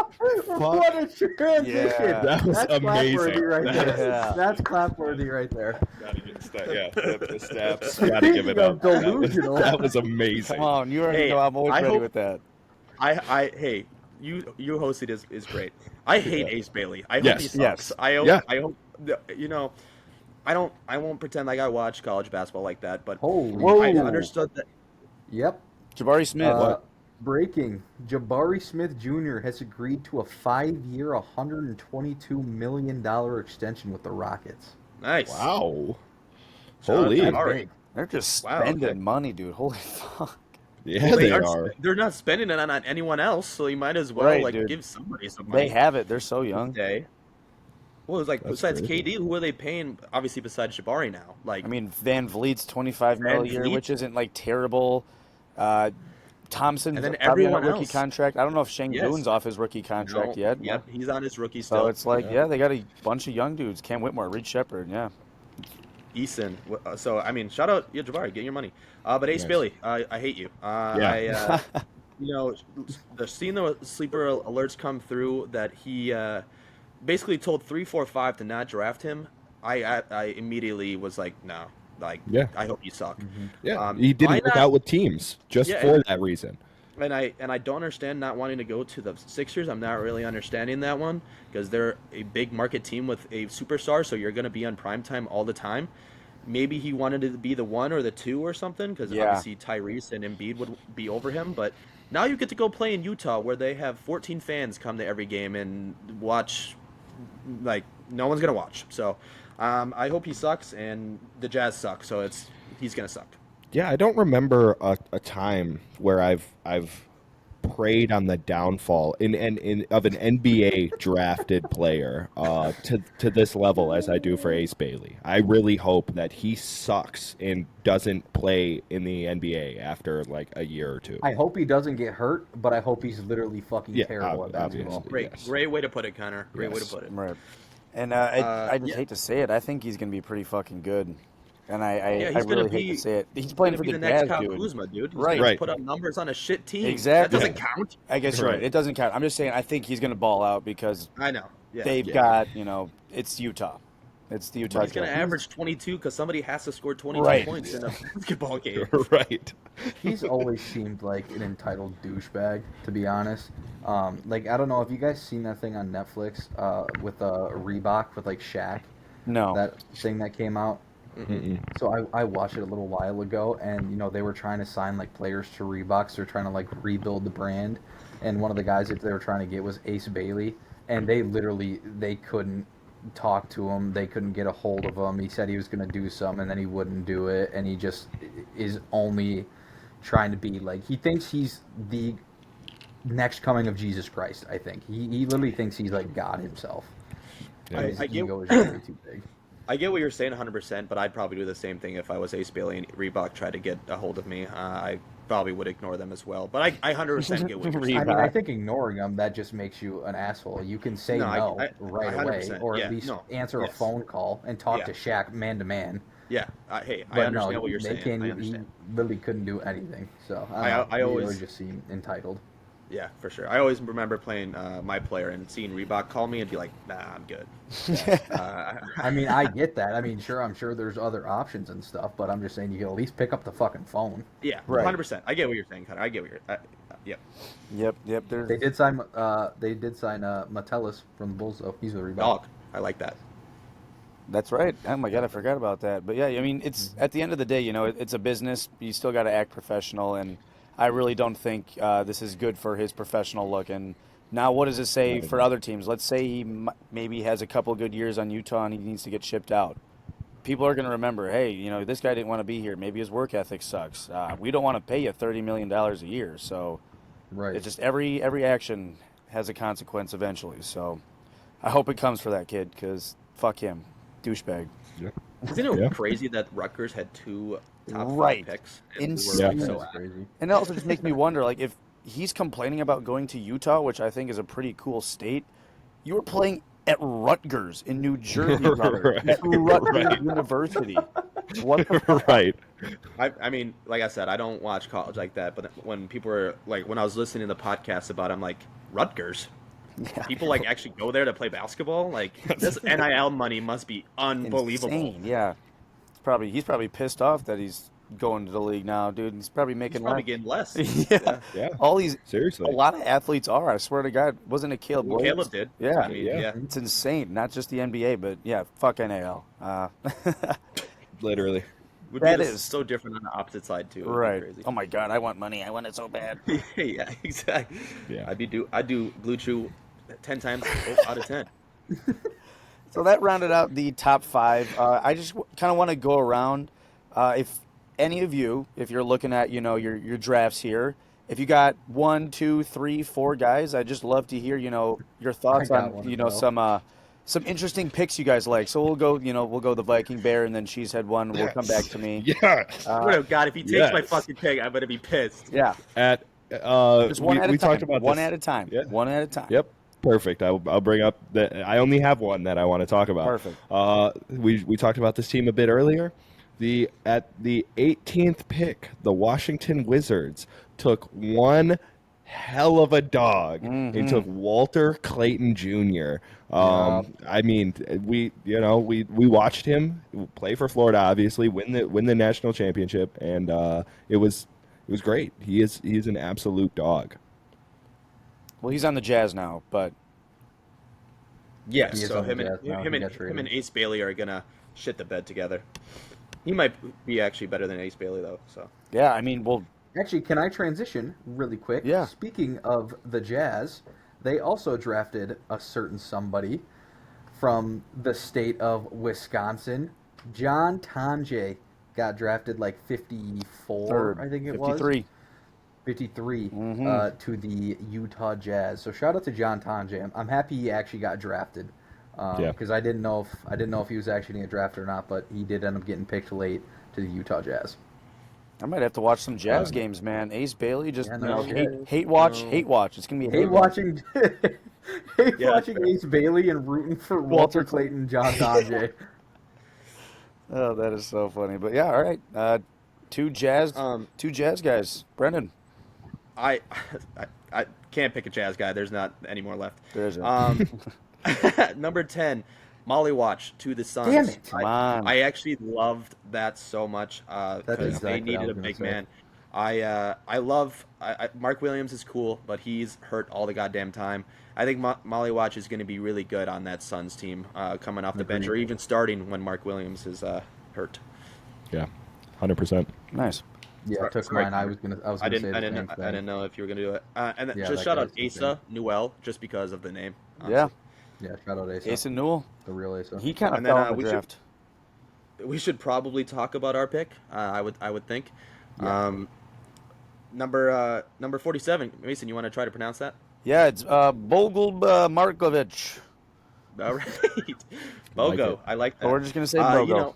Speaker 1: What a transition!
Speaker 2: Yeah.
Speaker 4: That was
Speaker 1: That's
Speaker 4: amazing.
Speaker 1: clapworthy right there.
Speaker 2: Yeah.
Speaker 1: That's clapworthy right there.
Speaker 4: Gotta get the steps. Gotta give it up.
Speaker 1: Speaking of delusional.
Speaker 4: That was amazing.
Speaker 2: Come on, you already
Speaker 3: Hey,
Speaker 2: know I'm always
Speaker 3: I
Speaker 2: ready
Speaker 3: hope-
Speaker 2: with that.
Speaker 3: Hey, you hosted is great. I hate Ace Bailey. I hope
Speaker 4: Yes.
Speaker 3: he sucks.
Speaker 2: Yes.
Speaker 3: I hope.
Speaker 4: Yeah.
Speaker 3: I hope. I won't pretend like I watch college basketball like that. But
Speaker 1: Holy
Speaker 3: I understood that.
Speaker 1: Yep.
Speaker 2: Jabari Smith.
Speaker 1: Breaking. Jabari Smith Jr. has agreed to a 5-year, $122 million extension with the Rockets.
Speaker 3: Nice.
Speaker 4: Wow.
Speaker 3: Shout out
Speaker 4: Holy.
Speaker 3: to
Speaker 1: That's
Speaker 3: Jabari.
Speaker 1: big.
Speaker 2: They're just
Speaker 3: Wow,
Speaker 2: spending
Speaker 3: okay.
Speaker 2: money, dude. Holy fuck.
Speaker 4: Yeah,
Speaker 3: Well,
Speaker 4: they
Speaker 3: aren't-
Speaker 4: are.
Speaker 3: They're not spending it on anyone else, so you might as well
Speaker 2: Right, dude.
Speaker 3: give somebody some money.
Speaker 2: They have it. They're so young.
Speaker 3: Day. Well, it's like
Speaker 4: That's
Speaker 3: besides
Speaker 4: crazy.
Speaker 3: KD, who are they paying? Obviously, besides Jabari now. Like
Speaker 2: I mean, Van Vliet's 25 mil a
Speaker 3: Van
Speaker 2: year,
Speaker 3: Vliet?
Speaker 2: which isn't like terrible. Thompson's
Speaker 3: And then
Speaker 2: probably on a
Speaker 3: everyone
Speaker 2: rookie
Speaker 3: else.
Speaker 2: contract. I don't know if Shane
Speaker 3: Yes.
Speaker 2: Boone's off his rookie contract
Speaker 3: no,
Speaker 2: yet.
Speaker 3: Yep, he's on his rookie
Speaker 2: So
Speaker 3: still.
Speaker 2: it's like, yeah, they got a bunch of young dudes. Cam Whitmore, Reed Shepard, yeah.
Speaker 3: Eason. So I mean, shout out, yeah, Jabari, get your money. But Ace
Speaker 4: Nice.
Speaker 3: Bailey, I hate you. You know, seeing the sleeper alerts come through that he basically told 345 to not draft him. I immediately was like, no, like
Speaker 4: Yeah.
Speaker 3: I hope you suck.
Speaker 4: Yeah. He
Speaker 3: Why
Speaker 4: didn't work
Speaker 3: not?
Speaker 4: out with teams just
Speaker 3: Yeah,
Speaker 4: for that reason.
Speaker 3: and I don't understand not wanting to go to the Sixers. I'm not really understanding that one because they're a big market team with a superstar, so you're going to be on primetime all the time. Maybe he wanted to be the 1 or the 2 or something because
Speaker 2: Yeah.
Speaker 3: obviously Tyrese and Embiid would be over him. But now you get to go play in Utah where they have 14 fans come to every game and watch. Like no one's gonna watch. So I hope he sucks and the Jazz suck. So he's gonna suck.
Speaker 4: Yeah, I don't remember a time where I've preyed on the downfall of an NBA drafted player to this level as I do for Ace Bailey. I really hope that he sucks and doesn't play in the NBA after like a year or two.
Speaker 1: I hope he doesn't get hurt, but I hope he's literally fucking
Speaker 4: Yeah,
Speaker 1: terrible at basketball.
Speaker 4: obviously.
Speaker 3: Great way to put it, Connor. Great way to
Speaker 4: Yes.
Speaker 3: put it.
Speaker 2: Right. And I just
Speaker 3: Yeah.
Speaker 2: hate to say it. I think he's going to be pretty fucking good. And
Speaker 3: Yeah,
Speaker 2: I
Speaker 3: he's
Speaker 2: really
Speaker 3: gonna
Speaker 2: hate
Speaker 3: be.
Speaker 2: to say it. He's playing
Speaker 3: Gonna
Speaker 2: for
Speaker 3: be
Speaker 2: the
Speaker 3: the next
Speaker 2: Jazz,
Speaker 3: Kyle
Speaker 2: dude.
Speaker 3: Kuzma, dude. He's
Speaker 2: Right.
Speaker 3: gonna
Speaker 4: Right.
Speaker 3: put up numbers on a shit team.
Speaker 2: Exactly.
Speaker 3: That doesn't count.
Speaker 2: I guess you're right. It doesn't count. I'm just saying I think he's going to ball out because
Speaker 3: I know. Yeah.
Speaker 2: they've got, it's Utah. It's the Utah
Speaker 3: He's going to
Speaker 2: Jazz.
Speaker 3: average 22 because somebody has to score 22
Speaker 2: Right.
Speaker 3: points in a basketball game.
Speaker 4: Right.
Speaker 1: He's always seemed like an entitled douchebag, to be honest. Like I don't know if you guys seen that thing on Netflix with Reebok with like Shaq,
Speaker 2: No.
Speaker 1: that thing that came out.
Speaker 4: Mm-mm.
Speaker 1: So I watched it a little while ago, and they were trying to sign like players to Reebok. So they're trying to like rebuild the brand, and one of the guys that they were trying to get was Ace Bailey, and they couldn't talk to him. They couldn't get a hold of him. He said he was going to do something, and then he wouldn't do it, and he just is only trying to be like he thinks he's the next coming of Jesus Christ. I think he literally thinks he's like God himself.
Speaker 4: Yeah.
Speaker 1: And his
Speaker 3: I get-
Speaker 1: ego is way too big.
Speaker 3: I get what you're saying 100%, but I'd probably do the same thing if I was Ace Bailey and Reebok tried to get a hold of me. I probably would ignore them as well. But I 100% get what you're saying.
Speaker 1: I mean, I think ignoring them, that just makes you an asshole. You can say
Speaker 3: No,
Speaker 1: no,
Speaker 3: I
Speaker 1: right away,
Speaker 3: 100%,
Speaker 1: or
Speaker 3: yeah,
Speaker 1: at least
Speaker 3: no,
Speaker 1: answer a
Speaker 3: yes.
Speaker 1: phone call and talk
Speaker 3: Yeah.
Speaker 1: to Shaq man to man.
Speaker 3: Yeah, hey, I
Speaker 1: But
Speaker 3: understand
Speaker 1: no,
Speaker 3: what you're
Speaker 1: they
Speaker 3: saying.
Speaker 1: can't.
Speaker 3: I
Speaker 1: He
Speaker 3: understand.
Speaker 1: literally couldn't do anything. So
Speaker 3: I
Speaker 1: he
Speaker 3: always-
Speaker 1: just seemed entitled.
Speaker 3: Yeah, for sure. I always remember playing my player and seeing Reebok call me and be like, nah, I'm good.
Speaker 1: I mean, I get that. I mean, I'm sure there's other options and stuff, but I'm just saying you can at least pick up the fucking phone.
Speaker 3: Yeah,
Speaker 2: Right.
Speaker 3: 100%. I get what you're saying, Connor. I get what you're. Yep.
Speaker 2: Yep. There's
Speaker 1: They did sign. Metellus from the Bulls, though. He's with Reebok.
Speaker 3: Dog. I like that.
Speaker 2: That's right. Oh my God, I forgot about that. But yeah, I mean, it's at the end of the day, it's a business. You still got to act professional, and I really don't think this is good for his professional look. And now, what does it say for other teams? Let's say he maybe has a couple good years on Utah and he needs to get shipped out. People are going to remember, hey, this guy didn't want to be here. Maybe his work ethic sucks. We don't want to pay you $30 million a year. So
Speaker 1: Right.
Speaker 2: it's just every action has a consequence eventually. So I hope it comes for that kid because fuck him. Douchebag.
Speaker 3: Isn't it
Speaker 4: Yeah.
Speaker 3: crazy that Rutgers had 2 top 5
Speaker 2: Right.
Speaker 3: picks? And we were,
Speaker 2: Insane.
Speaker 3: like, so
Speaker 1: That's crazy.
Speaker 2: And it also just makes me wonder, like, if he's complaining about going to Utah, which I think is a pretty cool state, you were playing at Rutgers in New Jersey, brother.
Speaker 4: Right.
Speaker 2: At Rutgers University. What the fuck?
Speaker 4: Right.
Speaker 3: I mean, like I said, I don't watch college like that. But when people were like, when I was listening to the podcast about, it, I'm like, Rutgers.
Speaker 2: Yeah.
Speaker 3: People like actually go there to play basketball. Like this NIL money must be unbelievable.
Speaker 2: Insane. Yeah. He's probably pissed off that he's going to the league now, dude. He's probably
Speaker 3: He's
Speaker 2: making
Speaker 3: probably
Speaker 2: less.
Speaker 3: getting less.
Speaker 2: Yeah.
Speaker 4: Yeah.
Speaker 2: All these,
Speaker 4: Seriously.
Speaker 2: a lot of athletes are. I swear to God, wasn't it Caleb
Speaker 3: Well,
Speaker 2: Williams?
Speaker 3: Caleb did.
Speaker 2: Yeah.
Speaker 3: I mean,
Speaker 4: Yeah.
Speaker 3: yeah.
Speaker 2: It's insane. Not just the NBA, but yeah, fuck NAL.
Speaker 4: Literally.
Speaker 3: Would
Speaker 2: That
Speaker 3: be
Speaker 2: is-
Speaker 3: so different on the opposite side too. It would be
Speaker 2: Right.
Speaker 3: crazy.
Speaker 2: Oh my God, I want money. I want it so bad.
Speaker 3: Yeah, exactly.
Speaker 4: Yeah.
Speaker 3: I'd do Blue Chew 10 times out of 10.
Speaker 2: So that rounded out the top 5. I just kind of want to go around. If any of you, if you're looking at your drafts here, if you got 1, 2, 3, 4 guys, I'd just love to hear your thoughts
Speaker 1: I got
Speaker 2: on
Speaker 1: one as
Speaker 2: some interesting picks you guys like. So we'll go the Viking Bear and then Cheesehead 1 will come back to me.
Speaker 4: Yeah.
Speaker 3: Oh God, if he takes my
Speaker 4: yes.
Speaker 3: fucking pick, I'm gonna be pissed.
Speaker 2: Yeah,
Speaker 4: At
Speaker 2: just one at a
Speaker 4: we
Speaker 2: time.
Speaker 4: talked about
Speaker 2: One
Speaker 4: this.
Speaker 2: at a time.
Speaker 4: Yeah.
Speaker 2: One at a time.
Speaker 4: Yep. Perfect. I'll bring up that I only have one that I want to talk about.
Speaker 2: Perfect.
Speaker 4: We talked about this team a bit earlier. At the 18th pick, the Washington Wizards took one hell of a dog. He took Walter Clayton Jr. I mean, we watched him play for Florida, obviously win the national championship, and it was great. He is an absolute dog.
Speaker 2: Well, he's on the Jazz now, but
Speaker 3: Yeah,
Speaker 1: He is
Speaker 3: so
Speaker 1: on the
Speaker 3: him and
Speaker 1: Jazz now.
Speaker 3: him
Speaker 1: He
Speaker 3: and
Speaker 1: got
Speaker 3: him
Speaker 1: traded.
Speaker 3: and Ace Bailey are gonna shit the bed together. He might be actually better than Ace Bailey though. So
Speaker 2: yeah, I mean, well,
Speaker 1: Actually, can I transition really quick?
Speaker 2: Yeah.
Speaker 1: Speaking of the Jazz, they also drafted a certain somebody from the state of Wisconsin. John Tonje got drafted like 54,
Speaker 2: third,
Speaker 1: I think it was.
Speaker 2: 53.
Speaker 1: 53
Speaker 2: Mhm.
Speaker 1: to the Utah Jazz. So shout out to John Tonje. I'm happy he actually got drafted
Speaker 4: Yeah.
Speaker 1: because I didn't know if he was actually going to get drafted or not, but he did end up getting picked late to the Utah Jazz.
Speaker 2: I might have to watch some Jazz games, man. Ace Bailey, just
Speaker 1: Yeah,
Speaker 2: you
Speaker 1: no
Speaker 2: know,
Speaker 1: shit.
Speaker 2: hate watch. It's gonna be a
Speaker 1: Hate
Speaker 2: watch.
Speaker 1: watching, hate
Speaker 3: Yeah,
Speaker 1: watching
Speaker 3: fair.
Speaker 1: Ace Bailey and rooting for Walter Clayton and John Tonje.
Speaker 2: Oh, that is so funny. But yeah, all right. Two Jazz guys. Brendan,
Speaker 3: I, I can't pick a Jazz guy. There's not any more left.
Speaker 2: there is it.
Speaker 3: Number 10, Molly Watch to the Suns.
Speaker 1: Damn it.
Speaker 2: Come on.
Speaker 3: I actually loved that so much
Speaker 1: That's
Speaker 3: because they
Speaker 1: exactly what I
Speaker 3: needed
Speaker 1: was
Speaker 3: a
Speaker 1: gonna
Speaker 3: big
Speaker 1: say.
Speaker 3: man. I love Mark Williams is cool, but he's hurt all the goddamn time. I think Molly Watch is going to be really good on that Suns team coming off the bench or
Speaker 1: Agreed.
Speaker 3: even starting when Mark Williams is hurt.
Speaker 4: Yeah, 100%.
Speaker 2: Nice.
Speaker 1: Yeah,
Speaker 3: Sorry-
Speaker 1: I took
Speaker 3: sorry,
Speaker 1: mine. I was gonna
Speaker 3: I
Speaker 1: say the
Speaker 3: didn't. I
Speaker 1: same
Speaker 3: didn't.
Speaker 1: thing.
Speaker 3: I didn't know if you were gonna do it. And then
Speaker 1: Yeah,
Speaker 3: just
Speaker 1: that
Speaker 3: shout
Speaker 1: guy's
Speaker 3: out
Speaker 1: the
Speaker 3: Asa Newell just because of the name.
Speaker 2: Yeah.
Speaker 1: Yeah, shout out Asa.
Speaker 2: Asa Newell.
Speaker 1: The real Asa.
Speaker 2: He kind of
Speaker 3: And then,
Speaker 2: fell in the
Speaker 3: we should-
Speaker 2: draft.
Speaker 3: We should probably talk about our pick. I would think.
Speaker 1: Yeah.
Speaker 3: Number 47. Mason, you want to try to pronounce that?
Speaker 2: Yeah, it's Bogle Markovic.
Speaker 3: All right.
Speaker 4: Like
Speaker 3: Bogo.
Speaker 4: it.
Speaker 3: I like that.
Speaker 2: So we're just gonna say Bogo.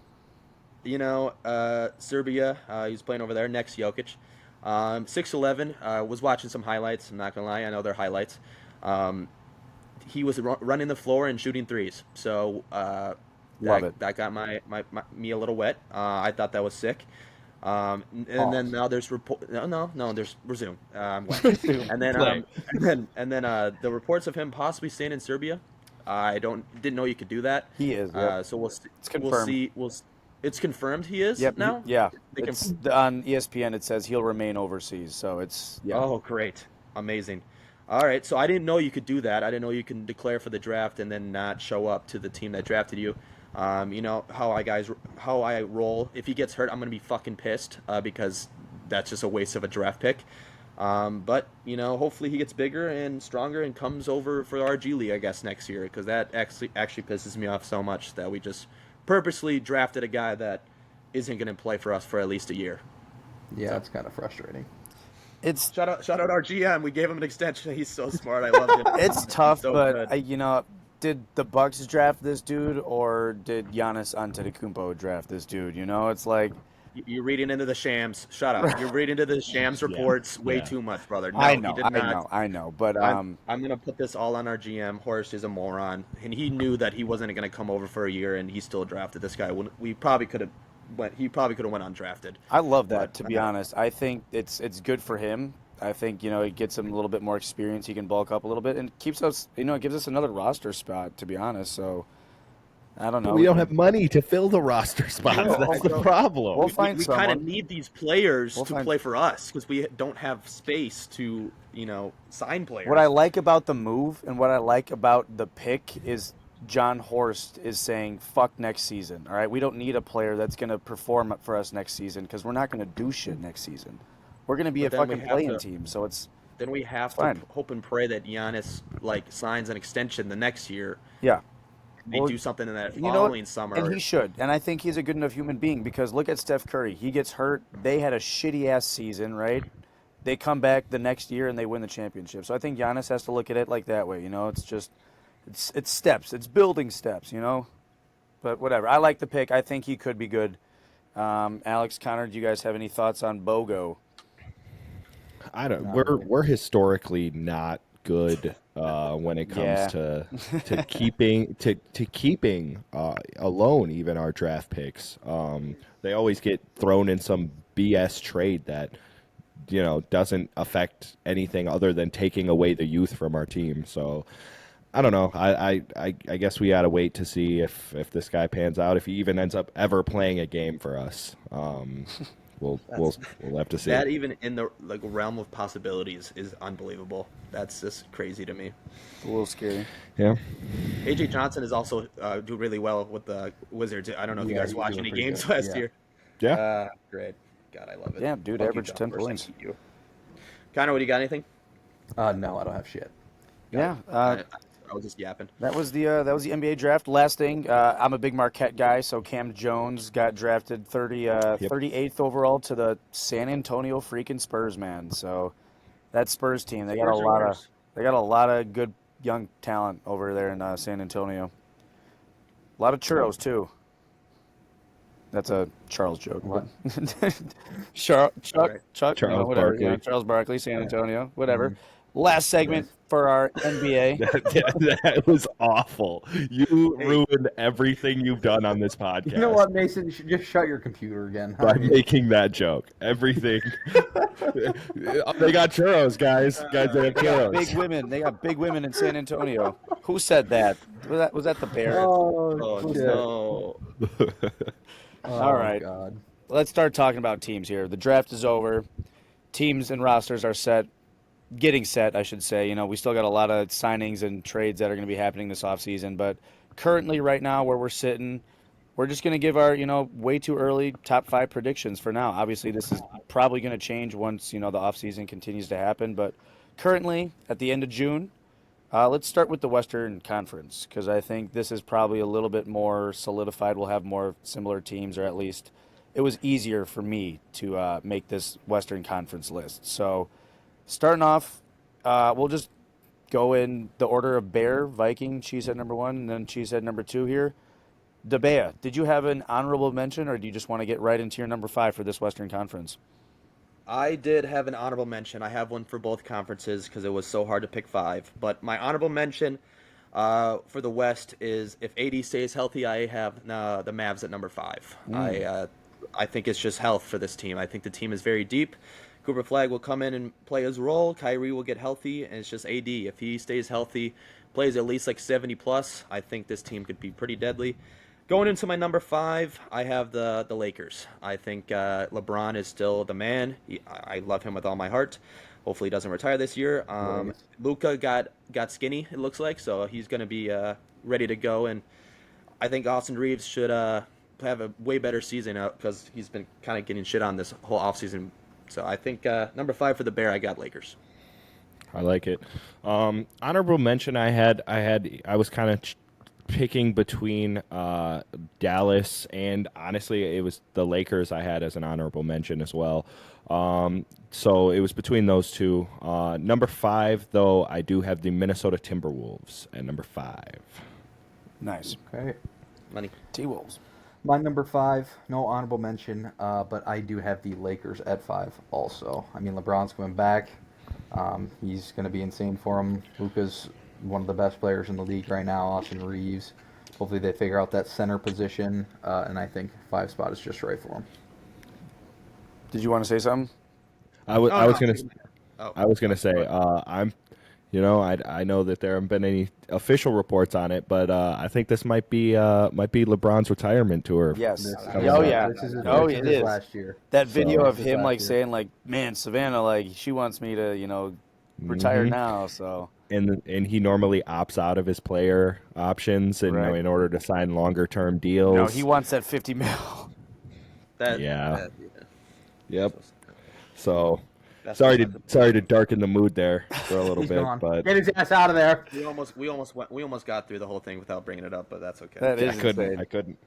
Speaker 3: Serbia. He's playing over there next to Jokic. 6'11". Was watching some highlights. I'm not gonna lie. I know they're highlights. He was running the floor and shooting threes. So
Speaker 2: Love it.
Speaker 3: that got me a little wet. I thought that was sick. And then now there's report. No. There's resume. And then the reports of him possibly staying in Serbia. I didn't know you could do that.
Speaker 2: He is. Yep.
Speaker 3: So we'll see.
Speaker 2: It's
Speaker 3: We'll
Speaker 2: confirmed.
Speaker 3: see. It's confirmed he is
Speaker 2: Yep.
Speaker 3: now.
Speaker 2: Yeah.
Speaker 3: They can-
Speaker 2: It's on ESPN. It says he'll remain overseas. So it's yeah.
Speaker 3: Oh, great, amazing. All right, so I didn't know you could do that. I didn't know you can declare for the draft and then not show up to the team that drafted you. You know how I roll. If he gets hurt, I'm gonna be fucking pissed because that's just a waste of a draft pick. But hopefully he gets bigger and stronger and comes over for our G League, I guess, next year because that actually pisses me off so much that we just purposely drafted a guy that isn't gonna play for us for at least a year.
Speaker 1: Yeah, it's kind of frustrating.
Speaker 2: It's
Speaker 3: Shout out our GM. We gave him an extension. He's so smart. I love him.
Speaker 2: it's tough,
Speaker 3: So
Speaker 2: but
Speaker 3: good.
Speaker 2: did the Bucks draft this dude or did Giannis Antetokounmpo draft this dude? It's like
Speaker 3: You're reading into the shams. Shut up. You're reading into the shams reports way
Speaker 4: Yeah.
Speaker 3: too much, brother. No,
Speaker 2: I
Speaker 3: he
Speaker 2: know,
Speaker 3: did
Speaker 2: I
Speaker 3: not.
Speaker 2: know, I know, but
Speaker 3: I'm gonna put this all on our GM. Horst is a moron, and he knew that he wasn't gonna come over for a year, and he still drafted this guy. We probably could have went. He probably could have went undrafted.
Speaker 2: I love that.
Speaker 3: But-
Speaker 2: To be honest, I think it's good for him. I think it gets him a little bit more experience. He can bulk up a little bit and keeps us. It gives us another roster spot. To be honest, so I don't know.
Speaker 4: We don't have money to fill the roster spots. That's the problem.
Speaker 2: We'll find
Speaker 3: we kind of
Speaker 2: someone.
Speaker 3: need these players
Speaker 2: We'll
Speaker 3: to
Speaker 2: find-
Speaker 3: play for us because we don't have space to sign players.
Speaker 2: What I like about the move and what I like about the pick is John Horst is saying, fuck next season. All right, we don't need a player that's going to perform for us next season because we're not going to do shit next season. We're going to be
Speaker 3: But
Speaker 2: a
Speaker 3: then we
Speaker 2: fucking
Speaker 3: have
Speaker 2: playing
Speaker 3: to-
Speaker 2: team. So it's
Speaker 3: Then we have to
Speaker 2: Fine.
Speaker 3: hope and pray that Giannis signs an extension the next year.
Speaker 2: yeah.
Speaker 3: They
Speaker 2: Well,
Speaker 3: do something in that
Speaker 2: You know
Speaker 3: following
Speaker 2: what?
Speaker 3: summer.
Speaker 2: And he should. And I think he's a good enough human being because look at Steph Curry. He gets hurt. They had a shitty ass season, right? They come back the next year and they win the championship. So I think Giannis has to look at it like that way. It's just it's steps. It's building steps. But whatever. I like the pick. I think he could be good. Alex, Connor, do you guys have any thoughts on Bogo?
Speaker 4: I don't.
Speaker 1: Not
Speaker 4: We're
Speaker 1: really.
Speaker 4: we're historically not good when it comes
Speaker 2: Yeah.
Speaker 4: to keeping alone even our draft picks. They always get thrown in some BS trade that doesn't affect anything other than taking away the youth from our team. So I don't know. I guess we gotta wait to see if this guy pans out. If he even ends up ever playing a game for us, we'll have to see.
Speaker 3: That even in the realm of possibilities is unbelievable. That's just crazy to me.
Speaker 2: A little scary.
Speaker 4: Yeah.
Speaker 3: AJ Johnson is also doing really well with the Wizards. I don't know if you
Speaker 1: Yeah,
Speaker 3: guys
Speaker 1: he's
Speaker 3: watched
Speaker 1: doing
Speaker 3: any
Speaker 1: pretty
Speaker 3: games
Speaker 1: good.
Speaker 3: last
Speaker 1: Yeah.
Speaker 3: year.
Speaker 4: Yeah.
Speaker 3: Great. God, I love it.
Speaker 2: Yeah, dude,
Speaker 3: Lucky
Speaker 2: averaged 10
Speaker 3: Jumpers,
Speaker 2: points.
Speaker 3: thank you. Connor, what do you got? Anything?
Speaker 1: No, I don't have shit.
Speaker 2: Yeah.
Speaker 3: I was just yapping.
Speaker 2: That was the NBA draft. Last thing, I'm a big Marquette guy, so Cam Jones got drafted 38th overall to the San Antonio freaking Spurs, man. So that Spurs team, they got
Speaker 3: Spurs are winners.
Speaker 2: a lot of good young talent over there in San Antonio. A lot of churros too. That's a Charles joke.
Speaker 1: What?
Speaker 2: Chuck,
Speaker 3: Right.
Speaker 2: Chuck, whatever.
Speaker 4: Barkley.
Speaker 2: Charles Barkley, San Antonio, whatever.
Speaker 1: Mhm.
Speaker 2: Last segment
Speaker 1: Yes.
Speaker 2: for our NBA.
Speaker 4: That was awful. You
Speaker 3: Hey.
Speaker 4: ruined everything you've done on this podcast.
Speaker 1: You know what, Mason? You should just shut your computer again.
Speaker 4: By
Speaker 1: I mean,
Speaker 4: making that joke. Everything. They got churros, guys. Guys, they have
Speaker 2: They got big
Speaker 4: churros.
Speaker 2: women. They got big women in San Antonio. Who said that? Was that the Bear?
Speaker 1: oh,
Speaker 3: Oh
Speaker 1: shit.
Speaker 3: no.
Speaker 1: Oh,
Speaker 2: All right.
Speaker 1: God.
Speaker 2: Let's start talking about teams here. The draft is over. Teams and rosters are set. Getting set, I should say. We still got a lot of signings and trades that are going to be happening this offseason. But currently, right now, where we're sitting, we're just going to give our, way too early top 5 predictions for now. Obviously, this is probably going to change once, the offseason continues to happen. But currently, at the end of June, let's start with the Western Conference because I think this is probably a little bit more solidified. We'll have more similar teams, or at least it was easier for me to make this Western Conference list. So starting off, we'll just go in the order of Bear, Viking, Cheesehead number 1, and then Cheesehead number 2 here. The Bear, did you have an honorable mention, or do you just want to get right into your number 5 for this Western Conference?
Speaker 3: I did have an honorable mention. I have one for both conferences because it was so hard to pick 5. But my honorable mention for the West is if AD stays healthy, I have the Mavs at number 5. I think it's just health for this team. I think the team is very deep. Cooper Flag will come in and play his role. Kyrie will get healthy, and it's just AD. If he stays healthy, plays at least like 70 plus, I think this team could be pretty deadly. Going into my number 5, I have the Lakers. I think LeBron is still the man. I love him with all my heart. Hopefully he doesn't retire this year. Luka got skinny, it looks like, so he's going to be ready to go. And I think Austin Reeves should have a way better season because he's been kind of getting shit on this whole offseason. So I think number 5 for the Bear, I got Lakers.
Speaker 4: I like it. Honorable mention I was kind of picking between Dallas and honestly it was the Lakers I had as an honorable mention as well. So it was between those two. Number 5 though, I do have the Minnesota Timberwolves at number 5.
Speaker 2: Nice.
Speaker 1: Okay.
Speaker 3: Money.
Speaker 2: T-Wolves.
Speaker 1: My number 5, no honorable mention, but I do have the Lakers at 5 also. I mean, LeBron's coming back. He's going to be insane for him. Luka's one of the best players in the league right now, Austin Reeves. Hopefully they figure out that center position, and I think 5 spot is just right for him.
Speaker 2: Did you want to say something?
Speaker 4: I was gonna say
Speaker 3: Oh.
Speaker 4: I know that there haven't been any official reports on it, but I think this might be LeBron's retirement tour.
Speaker 2: Yes.
Speaker 1: This-
Speaker 2: Oh, yeah.
Speaker 1: This is his,
Speaker 2: Oh,
Speaker 1: this
Speaker 2: it
Speaker 1: is his
Speaker 2: is.
Speaker 1: last year.
Speaker 2: That video of
Speaker 1: This is
Speaker 2: him
Speaker 1: last year.
Speaker 2: saying man, Savannah, she wants me to, retire
Speaker 4: Mhm.
Speaker 2: now. So
Speaker 4: And he normally opts out of his player options, and
Speaker 2: Right.
Speaker 4: in order to sign longer term deals.
Speaker 2: no, he wants that 50 mil.
Speaker 4: Yeah.
Speaker 3: Yeah.
Speaker 4: Yep. So
Speaker 3: That's
Speaker 4: sorry
Speaker 3: not the-
Speaker 4: to darken the mood there for a little
Speaker 1: He's
Speaker 4: bit,
Speaker 1: gone.
Speaker 4: but
Speaker 1: Get his ass out of there.
Speaker 3: We almost got through the whole thing without bringing it up, but that's okay.
Speaker 2: That
Speaker 4: I
Speaker 2: is
Speaker 4: couldn't.
Speaker 2: insane.
Speaker 4: I couldn't.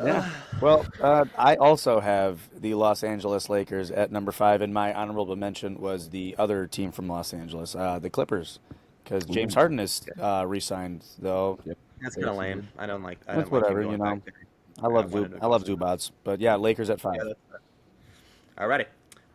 Speaker 2: Yeah. Well, I also have the Los Angeles Lakers at number 5, and my honorable mention was the other team from Los Angeles, the Clippers, because James Harden is re-signed, though.
Speaker 4: Yep.
Speaker 3: That's kind of lame. I don't like. I
Speaker 2: That's
Speaker 3: don't like him
Speaker 2: whatever,
Speaker 3: going back there.
Speaker 2: I love
Speaker 3: wanted to
Speaker 2: I love
Speaker 3: go-
Speaker 2: Zubats, but yeah, Lakers at 5.
Speaker 3: Yeah, that's Alrighty.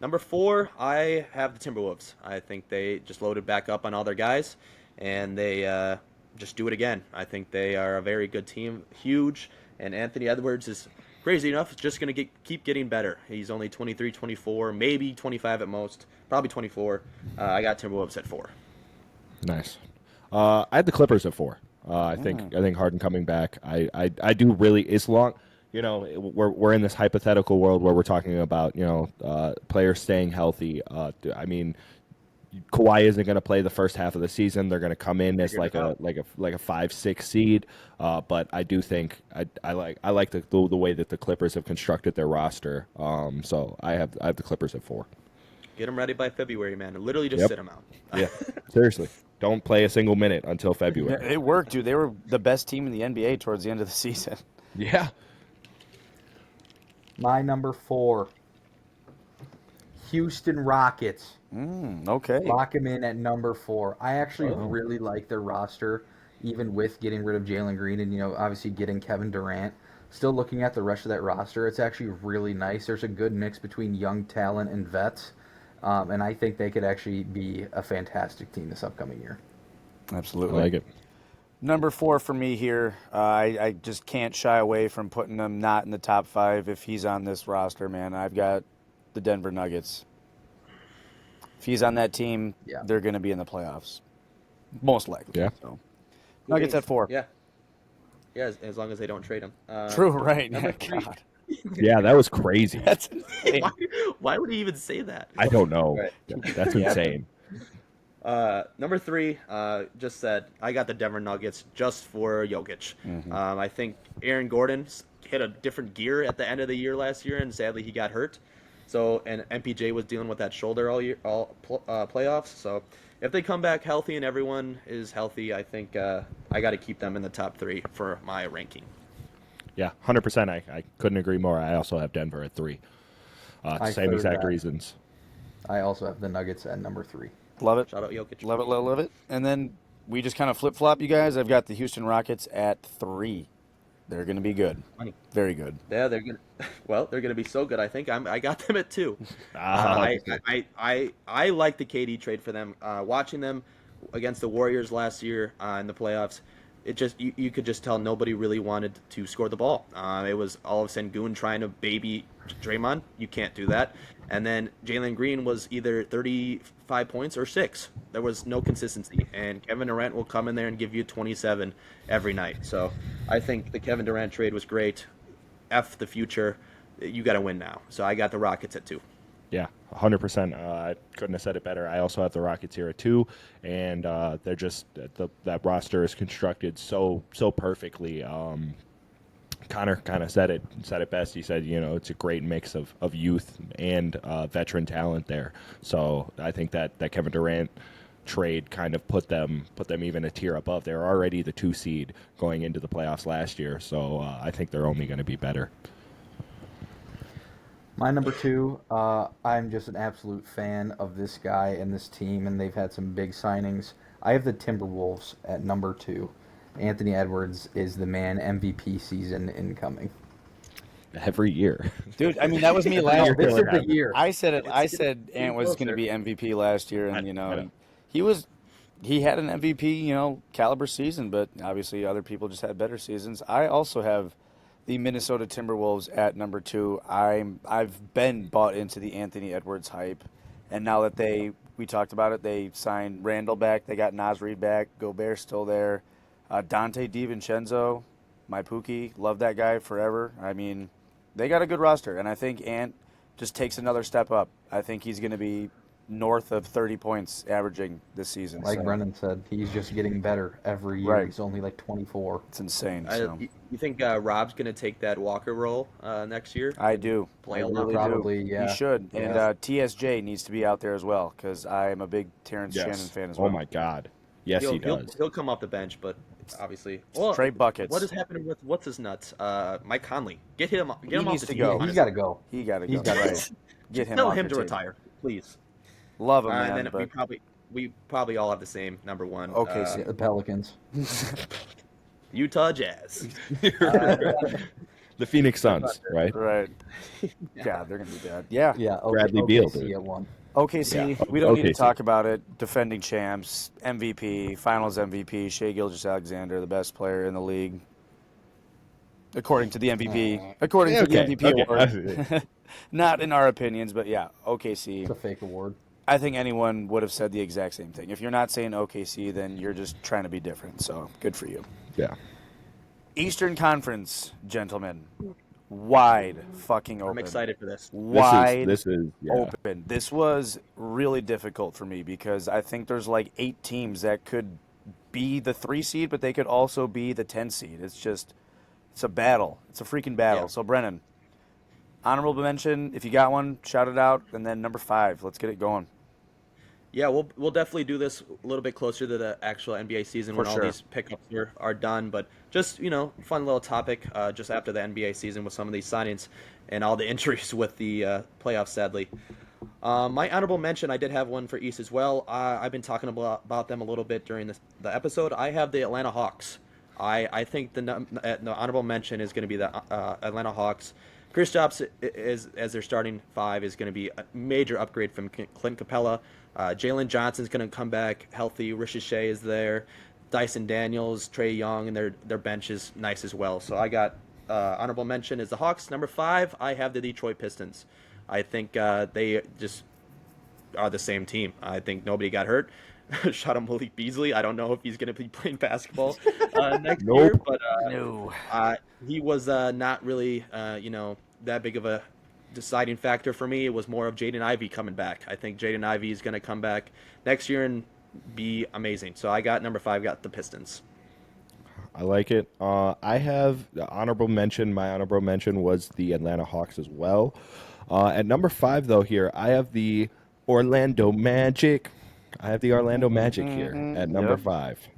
Speaker 3: Number 4, I have the Timberwolves. I think they just loaded back up on all their guys. and they just do it again. I think they are a very good team, huge, and Anthony Edwards is crazy enough, just going to keep getting better. He's only 23, 24, maybe 25 at most, probably 24. I got Timberwolves at 4.
Speaker 4: Nice. I had the Clippers at 4. I think Harden coming back. I do really, as long, we're in this hypothetical world where we're talking about players staying healthy. I mean, Kawhi isn't going to play the first half of the season. They're going to come in as like a 5-6 seed. But I do think I like the way that the Clippers have constructed their roster. So I have the Clippers at 4.
Speaker 3: Get them ready by February, man. Literally just sit them out.
Speaker 4: Yeah, seriously. Don't play a single minute until February.
Speaker 2: It worked, dude. They were the best team in the NBA towards the end of the season.
Speaker 4: Yeah.
Speaker 1: My number 4, Houston Rockets.
Speaker 2: Okay.
Speaker 1: Lock him in at number 4. I actually really like their roster, even with getting rid of Jalen Green and obviously getting Kevin Durant. Still looking at the rest of that roster, it's actually really nice. There's a good mix between young talent and vets. And I think they could actually be a fantastic team this upcoming year.
Speaker 2: Absolutely.
Speaker 4: I like it.
Speaker 2: Number 4 for me here. I just can't shy away from putting him not in the top 5 if he's on this roster, man. I've got the Denver Nuggets. If he's on that team, they're going to be in the playoffs. Most likely.
Speaker 4: Yeah.
Speaker 2: So. Nuggets at 4.
Speaker 3: Yeah. Yeah, as long as they don't trade him.
Speaker 2: True, right. God.
Speaker 4: Yeah, that was crazy.
Speaker 2: That's insane.
Speaker 3: Why would he even say that?
Speaker 4: I don't know.
Speaker 3: Right.
Speaker 4: That's insane.
Speaker 3: Number 3, just said I got the Denver Nuggets just for Jokic. I think Aaron Gordon hit a different gear at the end of the year last year, and sadly he got hurt. So and MPJ was dealing with that shoulder all playoffs. So if they come back healthy and everyone is healthy, I think I got to keep them in the top 3 for my ranking.
Speaker 4: Yeah, 100%. I couldn't agree more. I also have Denver at 3. Same exact reasons.
Speaker 1: I also have the Nuggets at number 3.
Speaker 2: Love it.
Speaker 3: Shout out Jokic.
Speaker 2: Love it, love it. And then we just kind of flip-flop, you guys. I've got the Houston Rockets at 3. They're going to be good.
Speaker 3: Funny.
Speaker 2: Very good.
Speaker 3: Yeah, they're gonna. Well, they're gonna be so good. I think I got them at 2. I like the KD trade for them. Watching them against the Warriors last year in the playoffs, it just you could just tell nobody really wanted to score the ball. It was all of Sengun trying to baby Draymond. You can't do that. And then Jalen Green was either 35 points or 6. There was no consistency. And Kevin Durant will come in there and give you 27 every night. So I think the Kevin Durant trade was great. F the future. You got to win now. So I got the Rockets at 2.
Speaker 4: Yeah, 100%. I couldn't have said it better. I also have the Rockets here at 2, and they're just that roster is constructed so perfectly. Connor kind of said it best. He said, it's a great mix of youth and veteran talent there. So I think that Kevin Durant trade kind of put them even a tier above. They're already the 2 seed going into the playoffs last year. So I think they're only going to be better.
Speaker 1: My number 2, I'm just an absolute fan of this guy and this team, and they've had some big signings. I have the Timberwolves at number 2. Anthony Edwards is the man. MVP season incoming.
Speaker 4: Every year.
Speaker 2: Dude, I mean, that was me last year.
Speaker 1: This is the year.
Speaker 2: I said it. I said Ant was going to be MVP last year, and he had an MVP caliber season, but obviously other people just had better seasons. I also have the Minnesota Timberwolves at number 2. I've been bought into the Anthony Edwards hype, and now that we talked about it, they signed Randall back, they got Naz Reid back, Gobert's still there, Dante DiVincenzo, my Pookie, love that guy forever. I mean, they got a good roster, and I think Ant just takes another step up. I think he's going to be north of 30 points averaging this season.
Speaker 1: Like Brendan said, he's just getting better every year.
Speaker 2: Right.
Speaker 1: He's only like 24.
Speaker 2: It's insane.
Speaker 3: You think Rob's going to take that Walker role next year?
Speaker 2: I do.
Speaker 3: Play a
Speaker 2: I
Speaker 3: lot.
Speaker 2: really
Speaker 1: Probably,
Speaker 2: do.
Speaker 1: yeah.
Speaker 2: He should.
Speaker 1: Yeah.
Speaker 2: And TSJ needs to be out there as well because I am a big Terrence Shannon fan as well.
Speaker 4: Oh, my God. Yes, he does.
Speaker 3: He'll come off the bench, but obviously.
Speaker 2: Straight buckets.
Speaker 3: What is happening with what's his nuts? Mike Conley. Get him off
Speaker 2: needs
Speaker 3: the
Speaker 2: to go.
Speaker 3: team.
Speaker 1: He's got to go.
Speaker 2: He got to go.
Speaker 1: He's gotta
Speaker 2: Right. Get him
Speaker 3: Tell
Speaker 2: off
Speaker 3: him
Speaker 2: the
Speaker 3: to
Speaker 2: team.
Speaker 3: retire, please.
Speaker 2: Love him, man.
Speaker 3: And then
Speaker 2: but...
Speaker 3: we probably all have the same number 1.
Speaker 2: Okay,
Speaker 1: The Pelicans.
Speaker 3: Utah Jazz.
Speaker 4: The Phoenix Suns, right?
Speaker 2: Right. God, they're going to be bad. Yeah.
Speaker 1: Yeah.
Speaker 4: Bradley Beal, dude.
Speaker 1: at 1.
Speaker 2: OKC,
Speaker 4: Yeah,
Speaker 2: we don't need to
Speaker 4: OKC.
Speaker 2: talk about it. Defending champs, MVP, Finals MVP, Shea Gilgeous-Alexander, the best player in the league, according to the MVP. According to the
Speaker 4: Okay,
Speaker 2: MVP
Speaker 4: okay.
Speaker 2: award, not in our opinions, but yeah,
Speaker 1: It's
Speaker 2: OKC.
Speaker 1: a fake award.
Speaker 2: I think anyone would have said the exact same thing. If you're not saying OKC, then you're just trying to be different. So good for you.
Speaker 4: Yeah.
Speaker 2: Eastern Conference, gentlemen, wide fucking open.
Speaker 3: I'm excited for this.
Speaker 2: Wide
Speaker 4: This is yeah.
Speaker 2: open. This was really difficult for me because I think there's like 8 teams that could be the 3 seed, but they could also be the 10 seed. It's a battle. It's a freaking battle.
Speaker 3: Yeah.
Speaker 2: So Brennan, honorable mention, if you got one, shout it out. And then number 5, let's get it going.
Speaker 3: Yeah, we'll definitely do this a little bit closer to the actual NBA season when
Speaker 2: For
Speaker 3: all
Speaker 2: sure.
Speaker 3: these pickups are done. But just fun little topic just after the NBA season with some of these signings and all the injuries with the playoffs. Sadly, my honorable mention, I did have one for East as well. I've been talking about them a little bit during the episode. I have the Atlanta Hawks. I think the honorable mention is going to be the Atlanta Hawks. Kristaps is as their starting 5 is going to be a major upgrade from Clint Capella. Jalen Johnson's going to come back healthy. Ricochet is there. Dyson Daniels, Trey Young, and their bench is nice as well. So I got honorable mention is the Hawks. Number 5, I have the Detroit Pistons. I think they just are the same team. I think nobody got hurt. Shot him Malik Beasley. I don't know if he's going to be playing basketball next year, but
Speaker 2: No.
Speaker 3: he was not really, that big of a deciding factor for me. It was more of Jaden Ivey coming back. I think Jaden Ivey is going to come back next year and be amazing. So I got number 5, got the Pistons.
Speaker 4: I like it. I have the honorable mention. My honorable mention was the Atlanta Hawks as well. At number 5, though, here I have the Orlando Magic. I have the Orlando Magic here at number
Speaker 2: Yep.
Speaker 4: 5.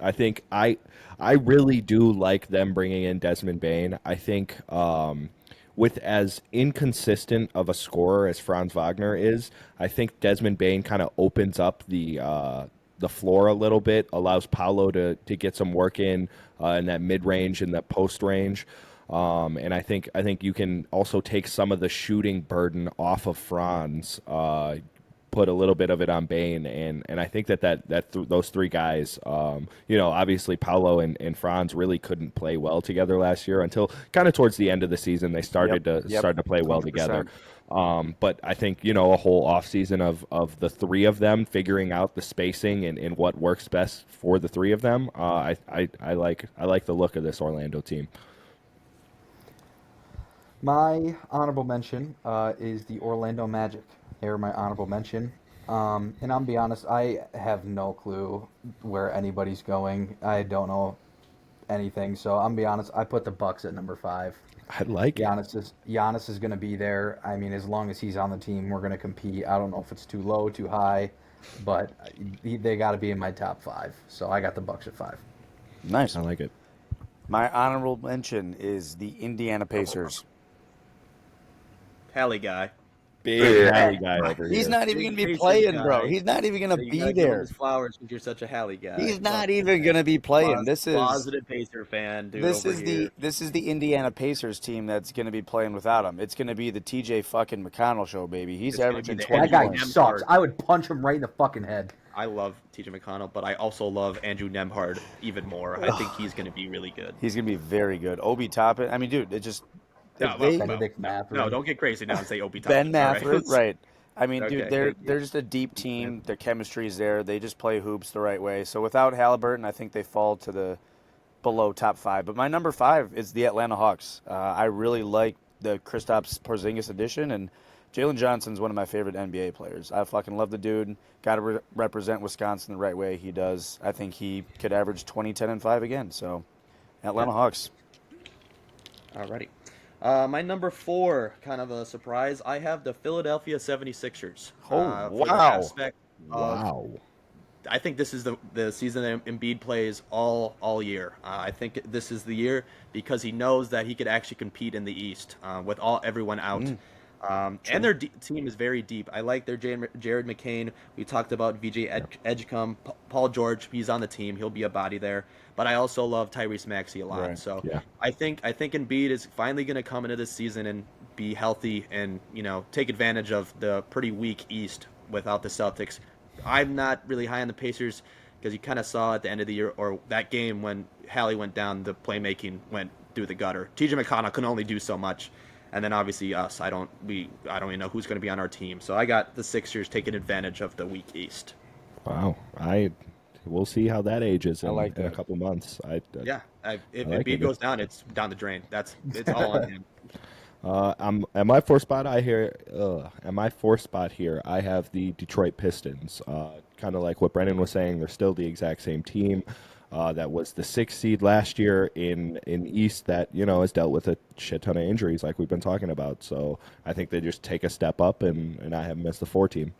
Speaker 4: I think I really do like them bringing in Desmond Bain. I think with as inconsistent of a scorer as Franz Wagner is, I think Desmond Bain kind of opens up the floor a little bit, allows Paolo to get some work in that mid range and that post range. And I think you can also take some of the shooting burden off of Franz, put a little bit of it on Bain, and I think those 3 guys, obviously Paolo and Franz really couldn't play well together last year until kind of towards the end of the season they started to play well
Speaker 2: 100%.
Speaker 4: together. But I think a whole offseason of the 3 of them figuring out the spacing and what works best for the 3 of them. I like the look of this Orlando team.
Speaker 1: My honorable mention is the Orlando Magic. They're my honorable mention. And I'll be honest, I have no clue where anybody's going. I don't know anything. So I'm be honest, I put the Bucks at number 5.
Speaker 4: I like it.
Speaker 1: Giannis is going to be there. I mean, as long as he's on the team, we're going to compete. I don't know if it's too low, too high, but they got to be in my top 5. So I got the Bucks at 5.
Speaker 2: Nice.
Speaker 4: I like it.
Speaker 2: My honorable mention is the Indiana Pacers.
Speaker 3: Hallie guy.
Speaker 4: Big Hallie guy over here.
Speaker 2: He's not even going to be
Speaker 3: Pacers
Speaker 2: playing,
Speaker 3: guy.
Speaker 2: bro. He's not even going to
Speaker 3: You
Speaker 2: be
Speaker 3: gotta give him
Speaker 2: there.
Speaker 3: his flowers because you're such a Hallie guy.
Speaker 2: He's not even going to be playing. This is
Speaker 3: positive Pacer fan, dude.
Speaker 2: this
Speaker 3: over
Speaker 2: is
Speaker 3: here.
Speaker 2: the Indiana Pacers team that's going to be playing without him. It's going to be the TJ fucking McConnell show, baby. He's
Speaker 3: It's gonna
Speaker 2: averaging
Speaker 3: be the
Speaker 2: 20
Speaker 1: That guy
Speaker 2: points.
Speaker 1: sucks. I would punch him right in the fucking head.
Speaker 3: I love TJ McConnell, but I also love Andrew Nemhard even more. I think he's going to be really good.
Speaker 2: He's going to be very good. Obi Toppin. I mean, dude, it just
Speaker 3: No,
Speaker 2: they-
Speaker 1: Benedict Mathurin.
Speaker 3: No, don't get crazy now and say Obi
Speaker 2: Ben
Speaker 3: Toppin.
Speaker 2: Mathurin, right? I mean,
Speaker 3: Okay,
Speaker 2: dude, they're
Speaker 3: thank you.
Speaker 2: they're just a deep team. Their chemistry is there. They just play hoops the right way. So without Halliburton, I think they fall to the below top 5. But my number 5 is the Atlanta Hawks. I really like the Kristaps Porzingis addition, and Jalen Johnson's one of my favorite NBA players. I fucking love the dude. Got to represent Wisconsin the right way he does. I think he could average 20, 10, and 5 again. So Atlanta Hawks.
Speaker 3: Alrighty. My number 4, kind of a surprise. I have the Philadelphia 76ers.
Speaker 2: Oh,
Speaker 3: For the
Speaker 2: wow.
Speaker 3: aspect of, I think this is the season that Embiid plays all year. I think this is the year because he knows that he could actually compete in the East with everyone out. And their team is very deep. I like their Jared McCain. We talked about VJ Edgecombe, Paul George. He's on the team. He'll be a body there. But I also love Tyrese Maxey a lot.
Speaker 2: Right.
Speaker 3: So
Speaker 4: Yeah.
Speaker 3: I think Embiid is finally going to come into this season and be healthy and take advantage of the pretty weak East without the Celtics. I'm not really high on the Pacers because you kind of saw at the end of the year or that game when Hallie went down, the playmaking went through the gutter. TJ McConnell can only do so much, and then obviously us. I don't even know who's going to be on our team. So I got the Sixers taking advantage of the weak East.
Speaker 4: Wow. We'll see how that ages
Speaker 2: I like
Speaker 4: in a
Speaker 2: that.
Speaker 4: couple months.
Speaker 3: Yeah, if
Speaker 4: like
Speaker 3: Embiid
Speaker 4: it.
Speaker 3: goes down, it's down the drain. It's all on him.
Speaker 4: I'm at my fourth spot. At my fourth spot here, I have the Detroit Pistons. Kind of like what Brennan was saying, they're still the exact same team. That was the sixth seed last year in East that has dealt with a shit ton of injuries like we've been talking about. So I think they just take a step up, and I haven't missed the 4 team.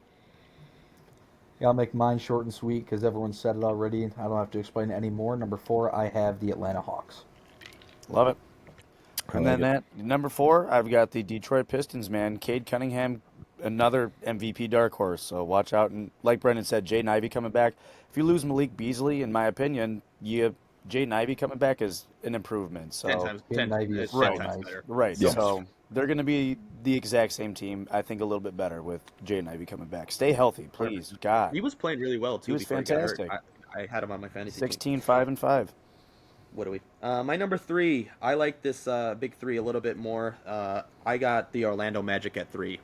Speaker 1: Yeah, I'll make mine short and sweet because everyone said it already. I don't have to explain it anymore. Number 4, I have the Atlanta Hawks.
Speaker 2: Love it.
Speaker 4: I
Speaker 2: And
Speaker 4: like
Speaker 2: then at number 4, I've got the Detroit Pistons, man. Cade Cunningham, another MVP dark horse. So watch out. And like Brendan said, Jaden Ivey coming back. If you lose Malik Beasley, in my opinion, Jaden Ivey coming back is an improvement.
Speaker 3: Ten
Speaker 2: So
Speaker 3: times,
Speaker 1: Jaden Ivey is
Speaker 3: it's
Speaker 1: so
Speaker 3: 10 times
Speaker 1: nice.
Speaker 3: better.
Speaker 2: right.
Speaker 4: Yeah.
Speaker 2: So they're going to be the exact same team. I think a little bit better with Jaden Ivey coming back. Stay healthy, please. God,
Speaker 3: He was playing really well too
Speaker 2: was
Speaker 3: before he got hurt.
Speaker 2: fantastic.
Speaker 3: I had him on my fantasy team.
Speaker 2: 16, 5, and 5.
Speaker 3: What do we? My number 3. I like this big 3 a little bit more. I got the Orlando Magic at 3.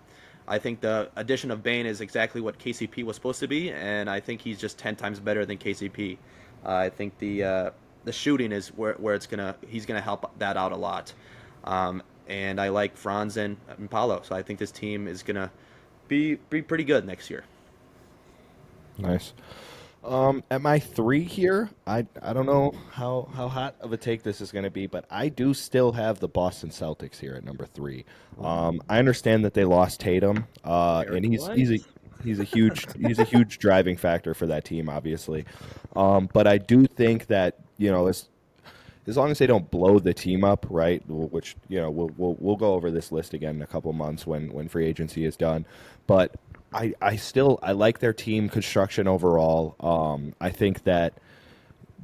Speaker 3: I think the addition of Bane is exactly what KCP was supposed to be, and I think he's just 10 times better than KCP. I think the shooting is where he's gonna help that out a lot. And I like Franz and Paulo, so I think this team is gonna be pretty good next year.
Speaker 4: Nice. At my 3 here, I don't know how hot of a take this is going to be, but I do still have the Boston Celtics here at number 3. I understand that they lost Tatum, and he's a huge driving factor for that team, obviously. But I do think that as long as they don't blow the team up, right? Which we'll go over this list again in a couple months when free agency is done, but. I like their team construction overall. I think that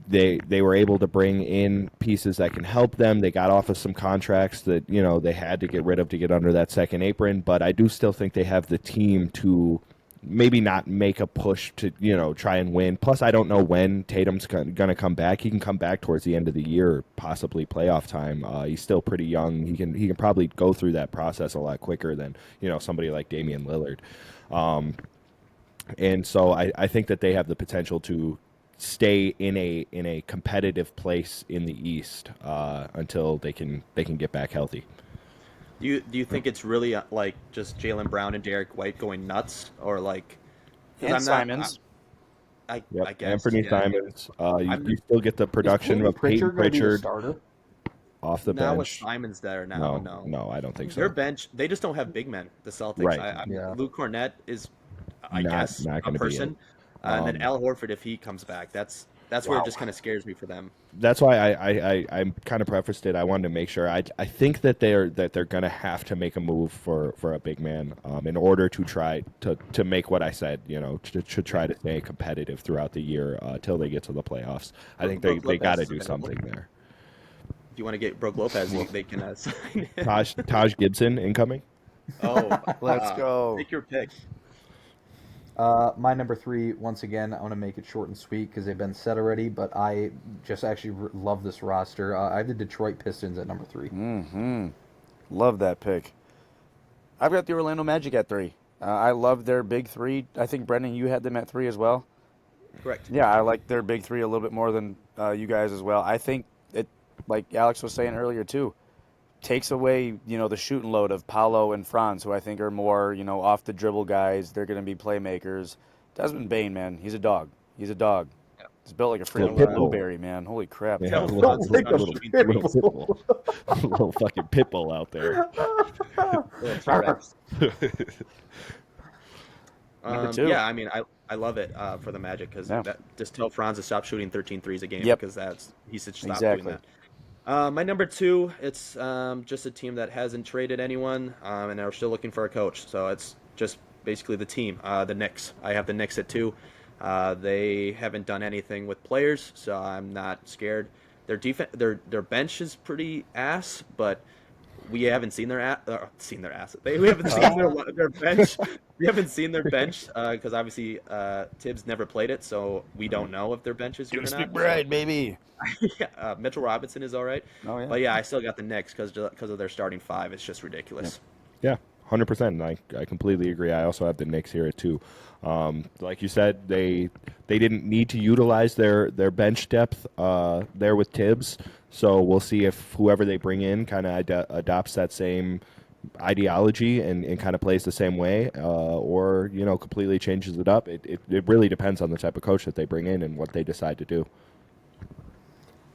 Speaker 4: they were able to bring in pieces that can help them. They got off of some contracts that they had to get rid of to get under that second apron, but I do still think they have the team to maybe not make a push to try and win. Plus, I don't know when Tatum's going to come back. He can come back towards the end of the year, possibly playoff time. He's still pretty young. He can probably go through that process a lot quicker than somebody like Damian Lillard. And so I think that they have the potential to stay in a competitive place in the East until they can get back healthy.
Speaker 3: Do you think it's really like just Jaylen Brown and Derek White going nuts, or like? 'Cause
Speaker 2: And
Speaker 3: I'm not.
Speaker 2: Simons.
Speaker 4: Yep.
Speaker 3: I guess
Speaker 4: Anthony
Speaker 3: yeah.
Speaker 4: Simons. You still get the production of Peyton
Speaker 1: Pritchard going to be the
Speaker 4: Pritchard
Speaker 1: starter?
Speaker 4: off the
Speaker 3: Now with
Speaker 4: bench.
Speaker 3: Simons there now, no.
Speaker 4: No, I don't think
Speaker 3: Their
Speaker 4: so.
Speaker 3: bench, they just don't have big men. The Celtics.
Speaker 4: Right.
Speaker 1: Yeah.
Speaker 3: Luke Cornett is, I
Speaker 4: Not
Speaker 3: guess,
Speaker 4: not
Speaker 3: a
Speaker 4: going to be it.
Speaker 3: person, and then Al Horford if he comes back. That's where it just kind of scares me for them.
Speaker 4: That's why I kind of prefaced it. I wanted to make sure. I think that they're going to have to make a move for a big man in order to try to make what I said. To try to stay competitive throughout the year till they get to the playoffs. I think
Speaker 3: Brook
Speaker 4: they got to
Speaker 3: Lopez
Speaker 4: do
Speaker 3: is
Speaker 4: something
Speaker 3: available.
Speaker 4: there.
Speaker 3: If you want to get Brook Lopez, they can sign him.
Speaker 4: Taj Gibson incoming.
Speaker 3: Oh,
Speaker 2: Let's go.
Speaker 3: Take your pick.
Speaker 1: My number 3, once again, I want to make it short and sweet because they've been said already, but I just actually love this roster. I have the Detroit Pistons at number 3.
Speaker 2: Mm-hmm. Love that pick. I've got the Orlando Magic at 3. I love their big 3. I think, Brendan, you had them at 3 as well.
Speaker 3: Correct.
Speaker 2: Yeah, I like their big 3 a little bit more than you guys as well. I think it, like Alex was saying earlier too, takes away the shooting load of Paolo and Franz, who I think are more off the dribble guys. They're going to be playmakers. Desmond Bane, man, he's a dog. He's a dog.
Speaker 3: Yeah.
Speaker 2: He's built like a freaking
Speaker 4: Little pitbull.
Speaker 2: blueberry, man. Holy crap.
Speaker 4: Yeah,
Speaker 3: Tell
Speaker 4: little
Speaker 3: Franz to stop
Speaker 4: little
Speaker 3: shooting
Speaker 4: pitbull, little fucking pitbull out there.
Speaker 2: Number 2.
Speaker 3: Yeah, I mean, I love it for the Magic because
Speaker 2: Yeah.
Speaker 3: just tell Franz to stop shooting 13 threes a game
Speaker 2: Yep.
Speaker 3: because he should stop
Speaker 2: Exactly.
Speaker 3: doing that. My number 2, it's just a team that hasn't traded anyone and are still looking for a coach. So it's just basically the team, the Knicks. I have the Knicks at 2. They haven't done anything with players, so I'm not scared. Their bench is pretty ass, but we haven't seen their ass. We haven't seen their bench. We haven't seen their bench because obviously Tibbs never played it, so we don't know if their bench is good or not.
Speaker 2: Right, baby.
Speaker 3: Yeah, Mitchell Robinson is all right.
Speaker 2: Oh, yeah.
Speaker 3: But yeah, I still got the Knicks because of their starting five. It's just ridiculous.
Speaker 4: Yeah, 100%. I completely agree. I also have the Knicks here too. Like you said, they didn't need to utilize their bench depth there with Tibbs. So we'll see if whoever they bring in kind of adopts that same ideology and kind of plays the same way, or completely changes it up. It really depends on the type of coach that they bring in and what they decide to do.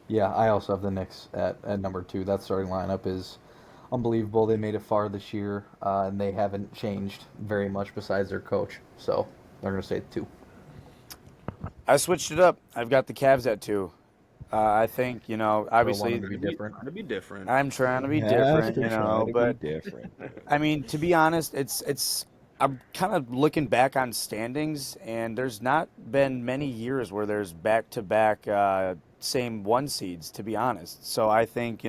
Speaker 1: Yeah, I also have the Knicks at number 2. That starting lineup is unbelievable. They made it far this year, and they haven't changed very much besides their coach. So they're going to stay at 2.
Speaker 2: I switched it up. I've got the Cavs at 2. I think, obviously
Speaker 1: wanting to be different.
Speaker 3: Trying to be different.
Speaker 2: I'm trying to be
Speaker 4: Has
Speaker 2: different,
Speaker 4: to try to
Speaker 2: but
Speaker 4: be different.
Speaker 2: I mean, to be honest, I'm kind of looking back on standings, and there's not been many years where there's back-to-back same 1 seeds, to be honest. So I think,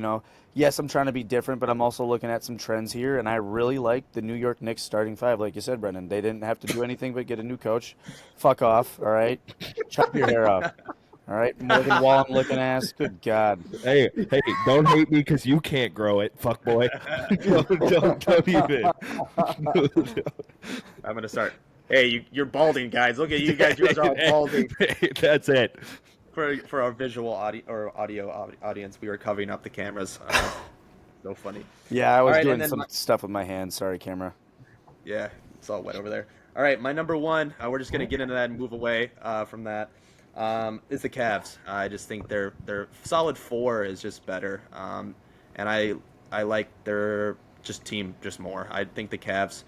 Speaker 2: yes, I'm trying to be different, but I'm also looking at some trends here, and I really like the New York Knicks starting 5. Like you said, Brendan, they didn't have to do anything but get a new coach. Fuck off, all right? Chop your hair off. All right, Morgan Wallen looking ass. Good God.
Speaker 4: Hey, don't hate me because you can't grow it, fuck boy. don't even.
Speaker 3: I'm gonna start. Hey, you're balding, guys. Look at you guys. You guys are all balding.
Speaker 4: That's it.
Speaker 3: For our visual audio audience, we were covering up the cameras. So funny.
Speaker 2: Yeah, I was
Speaker 3: All right,
Speaker 2: doing some stuff with my hands. Sorry, camera.
Speaker 3: Yeah, it's all wet over there. All right, my number 1. We're just gonna get into that and move away from that. Is the Cavs. I just think their solid 4 is just better, and I like their team more. I think the Cavs.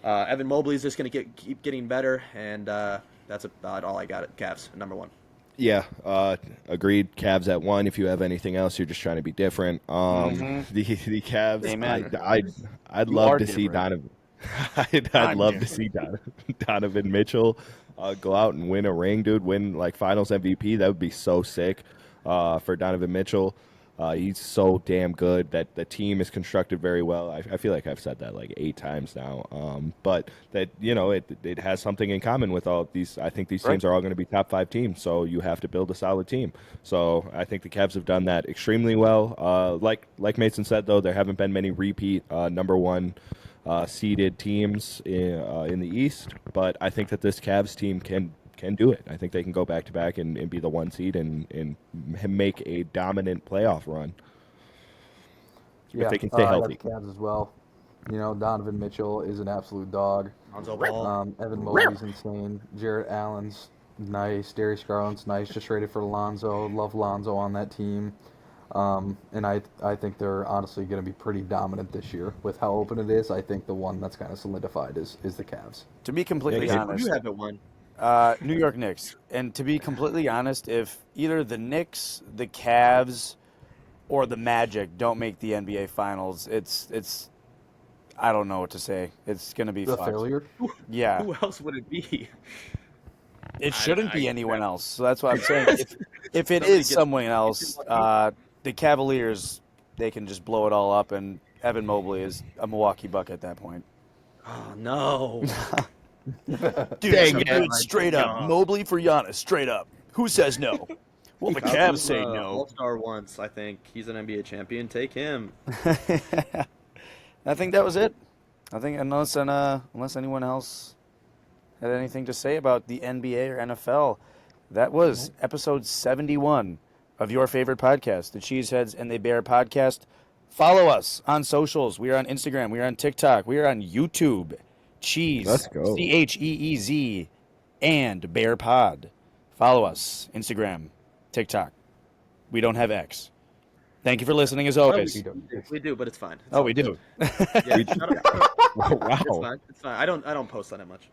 Speaker 3: Evan Mobley is just gonna keep getting better, and that's about all I got at Cavs number 1.
Speaker 4: Yeah, agreed. Cavs at 1. If you have anything else, you're just trying to be different. The Cavs.
Speaker 2: Amen.
Speaker 4: I'd
Speaker 2: You
Speaker 4: love
Speaker 2: are
Speaker 4: to see
Speaker 2: different.
Speaker 4: Donovan. I'd love to see Donovan Mitchell go out and win a ring, dude. Win like Finals MVP. That would be so sick for Donovan Mitchell. He's so damn good. That the team is constructed very well. I feel like I've said that like 8 times now. But that it has something in common with all these. I think these teams are all going to be top 5 teams. So you have to build a solid team. So I think the Cavs have done that extremely well. Like Mason said, though, there haven't been many repeat number 1 seeded teams in the East. But I think that this Cavs team can do it. I think they can go back to back and be the 1 seed and make a dominant playoff run.
Speaker 1: Yeah,
Speaker 4: if they can stay healthy.
Speaker 1: I got the Cavs as well. Donovan Mitchell is an absolute dog.
Speaker 3: Lonzo Ball.
Speaker 1: Evan Mobley's insane. Jarrett Allen's nice. Darius Garland's nice. Just traded for Lonzo. Love Lonzo on that team. And I think they're honestly going to be pretty dominant this year with how open it is. I think the one that's kind of solidified is the Cavs.
Speaker 2: To be completely honest,
Speaker 3: You have it 1.
Speaker 2: New York Knicks. And to be completely honest, if either the Knicks, the Cavs, or the Magic don't make the NBA Finals, it's I don't know what to say. It's going to be
Speaker 1: The
Speaker 2: fucked.
Speaker 1: failure?
Speaker 2: Yeah.
Speaker 3: Who else would it be?
Speaker 2: It shouldn't be anyone else. So that's what I'm saying. If it is someone else, the Cavaliers, they can just blow it all up, and Evan Mobley is a Milwaukee Buck at that point.
Speaker 3: Oh no.
Speaker 2: Dude, straight up. Mobley for Giannis, straight up. Who says no? Well, the Cavs say no.
Speaker 3: All-Star once, I think. He's an NBA champion. Take him.
Speaker 2: I think that was it. I think unless anyone else had anything to say about the NBA or NFL, that was episode 71 of your favorite podcast, the Cheeseheads and the Bear podcast. Follow us on socials. We are on Instagram. We are on TikTok. We are on YouTube. Cheese.
Speaker 4: Let's go.
Speaker 2: CHEEZ and Bear Pod. Follow us. Instagram, TikTok. We don't have X. Thank you for listening as always.
Speaker 3: We do, but it's fine.
Speaker 2: We do.
Speaker 3: Yeah,
Speaker 4: Wow.
Speaker 3: It's fine. It's fine. I don't post on it much.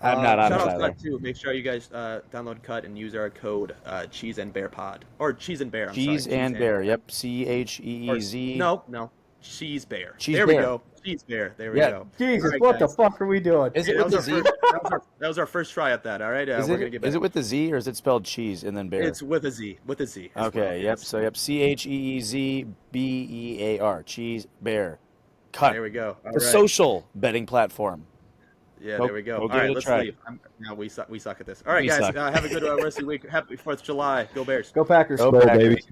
Speaker 2: I'm not on
Speaker 3: shout
Speaker 2: it
Speaker 3: out
Speaker 2: either.
Speaker 3: Cut too. Make sure you guys download Cut and use our code Cheese and Bear Pod or Cheese and Bear. I'm
Speaker 2: Cheese
Speaker 3: sorry.
Speaker 2: and Bear. Yep. CHEEZ.
Speaker 3: No. Cheese Bear.
Speaker 2: Cheese
Speaker 3: there
Speaker 2: Bear.
Speaker 3: we go. Cheese Bear. There we
Speaker 2: Yeah.
Speaker 3: go.
Speaker 1: Jesus,
Speaker 3: All right,
Speaker 1: what the
Speaker 3: guys.
Speaker 1: fuck are we doing?
Speaker 2: Is it
Speaker 3: That
Speaker 2: with
Speaker 3: was,
Speaker 2: the
Speaker 3: our
Speaker 2: Z?
Speaker 3: first, that was our first try at that. All right,
Speaker 2: Is
Speaker 3: we're gonna get back.
Speaker 2: it with the Z or is it spelled cheese and then bear?
Speaker 3: It's with a Z. With a Z. as
Speaker 2: Okay,
Speaker 3: well,
Speaker 2: yep.
Speaker 3: yes.
Speaker 2: So yep, CheezeBear, Cheese Bear. Cut.
Speaker 3: There we go. All
Speaker 2: The
Speaker 3: right.
Speaker 2: social betting platform.
Speaker 3: Yeah,
Speaker 2: Go-
Speaker 3: there we go.
Speaker 2: go
Speaker 3: All
Speaker 2: give it
Speaker 3: right,
Speaker 2: a
Speaker 3: let's
Speaker 2: try.
Speaker 3: leave. Now we suck at this. All right,
Speaker 2: We
Speaker 3: guys.
Speaker 2: suck.
Speaker 3: Have a good rest of the week. Happy 4th of July. Go Bears.
Speaker 1: Go Packers.
Speaker 2: Go
Speaker 4: Go,
Speaker 2: Packers.
Speaker 4: baby.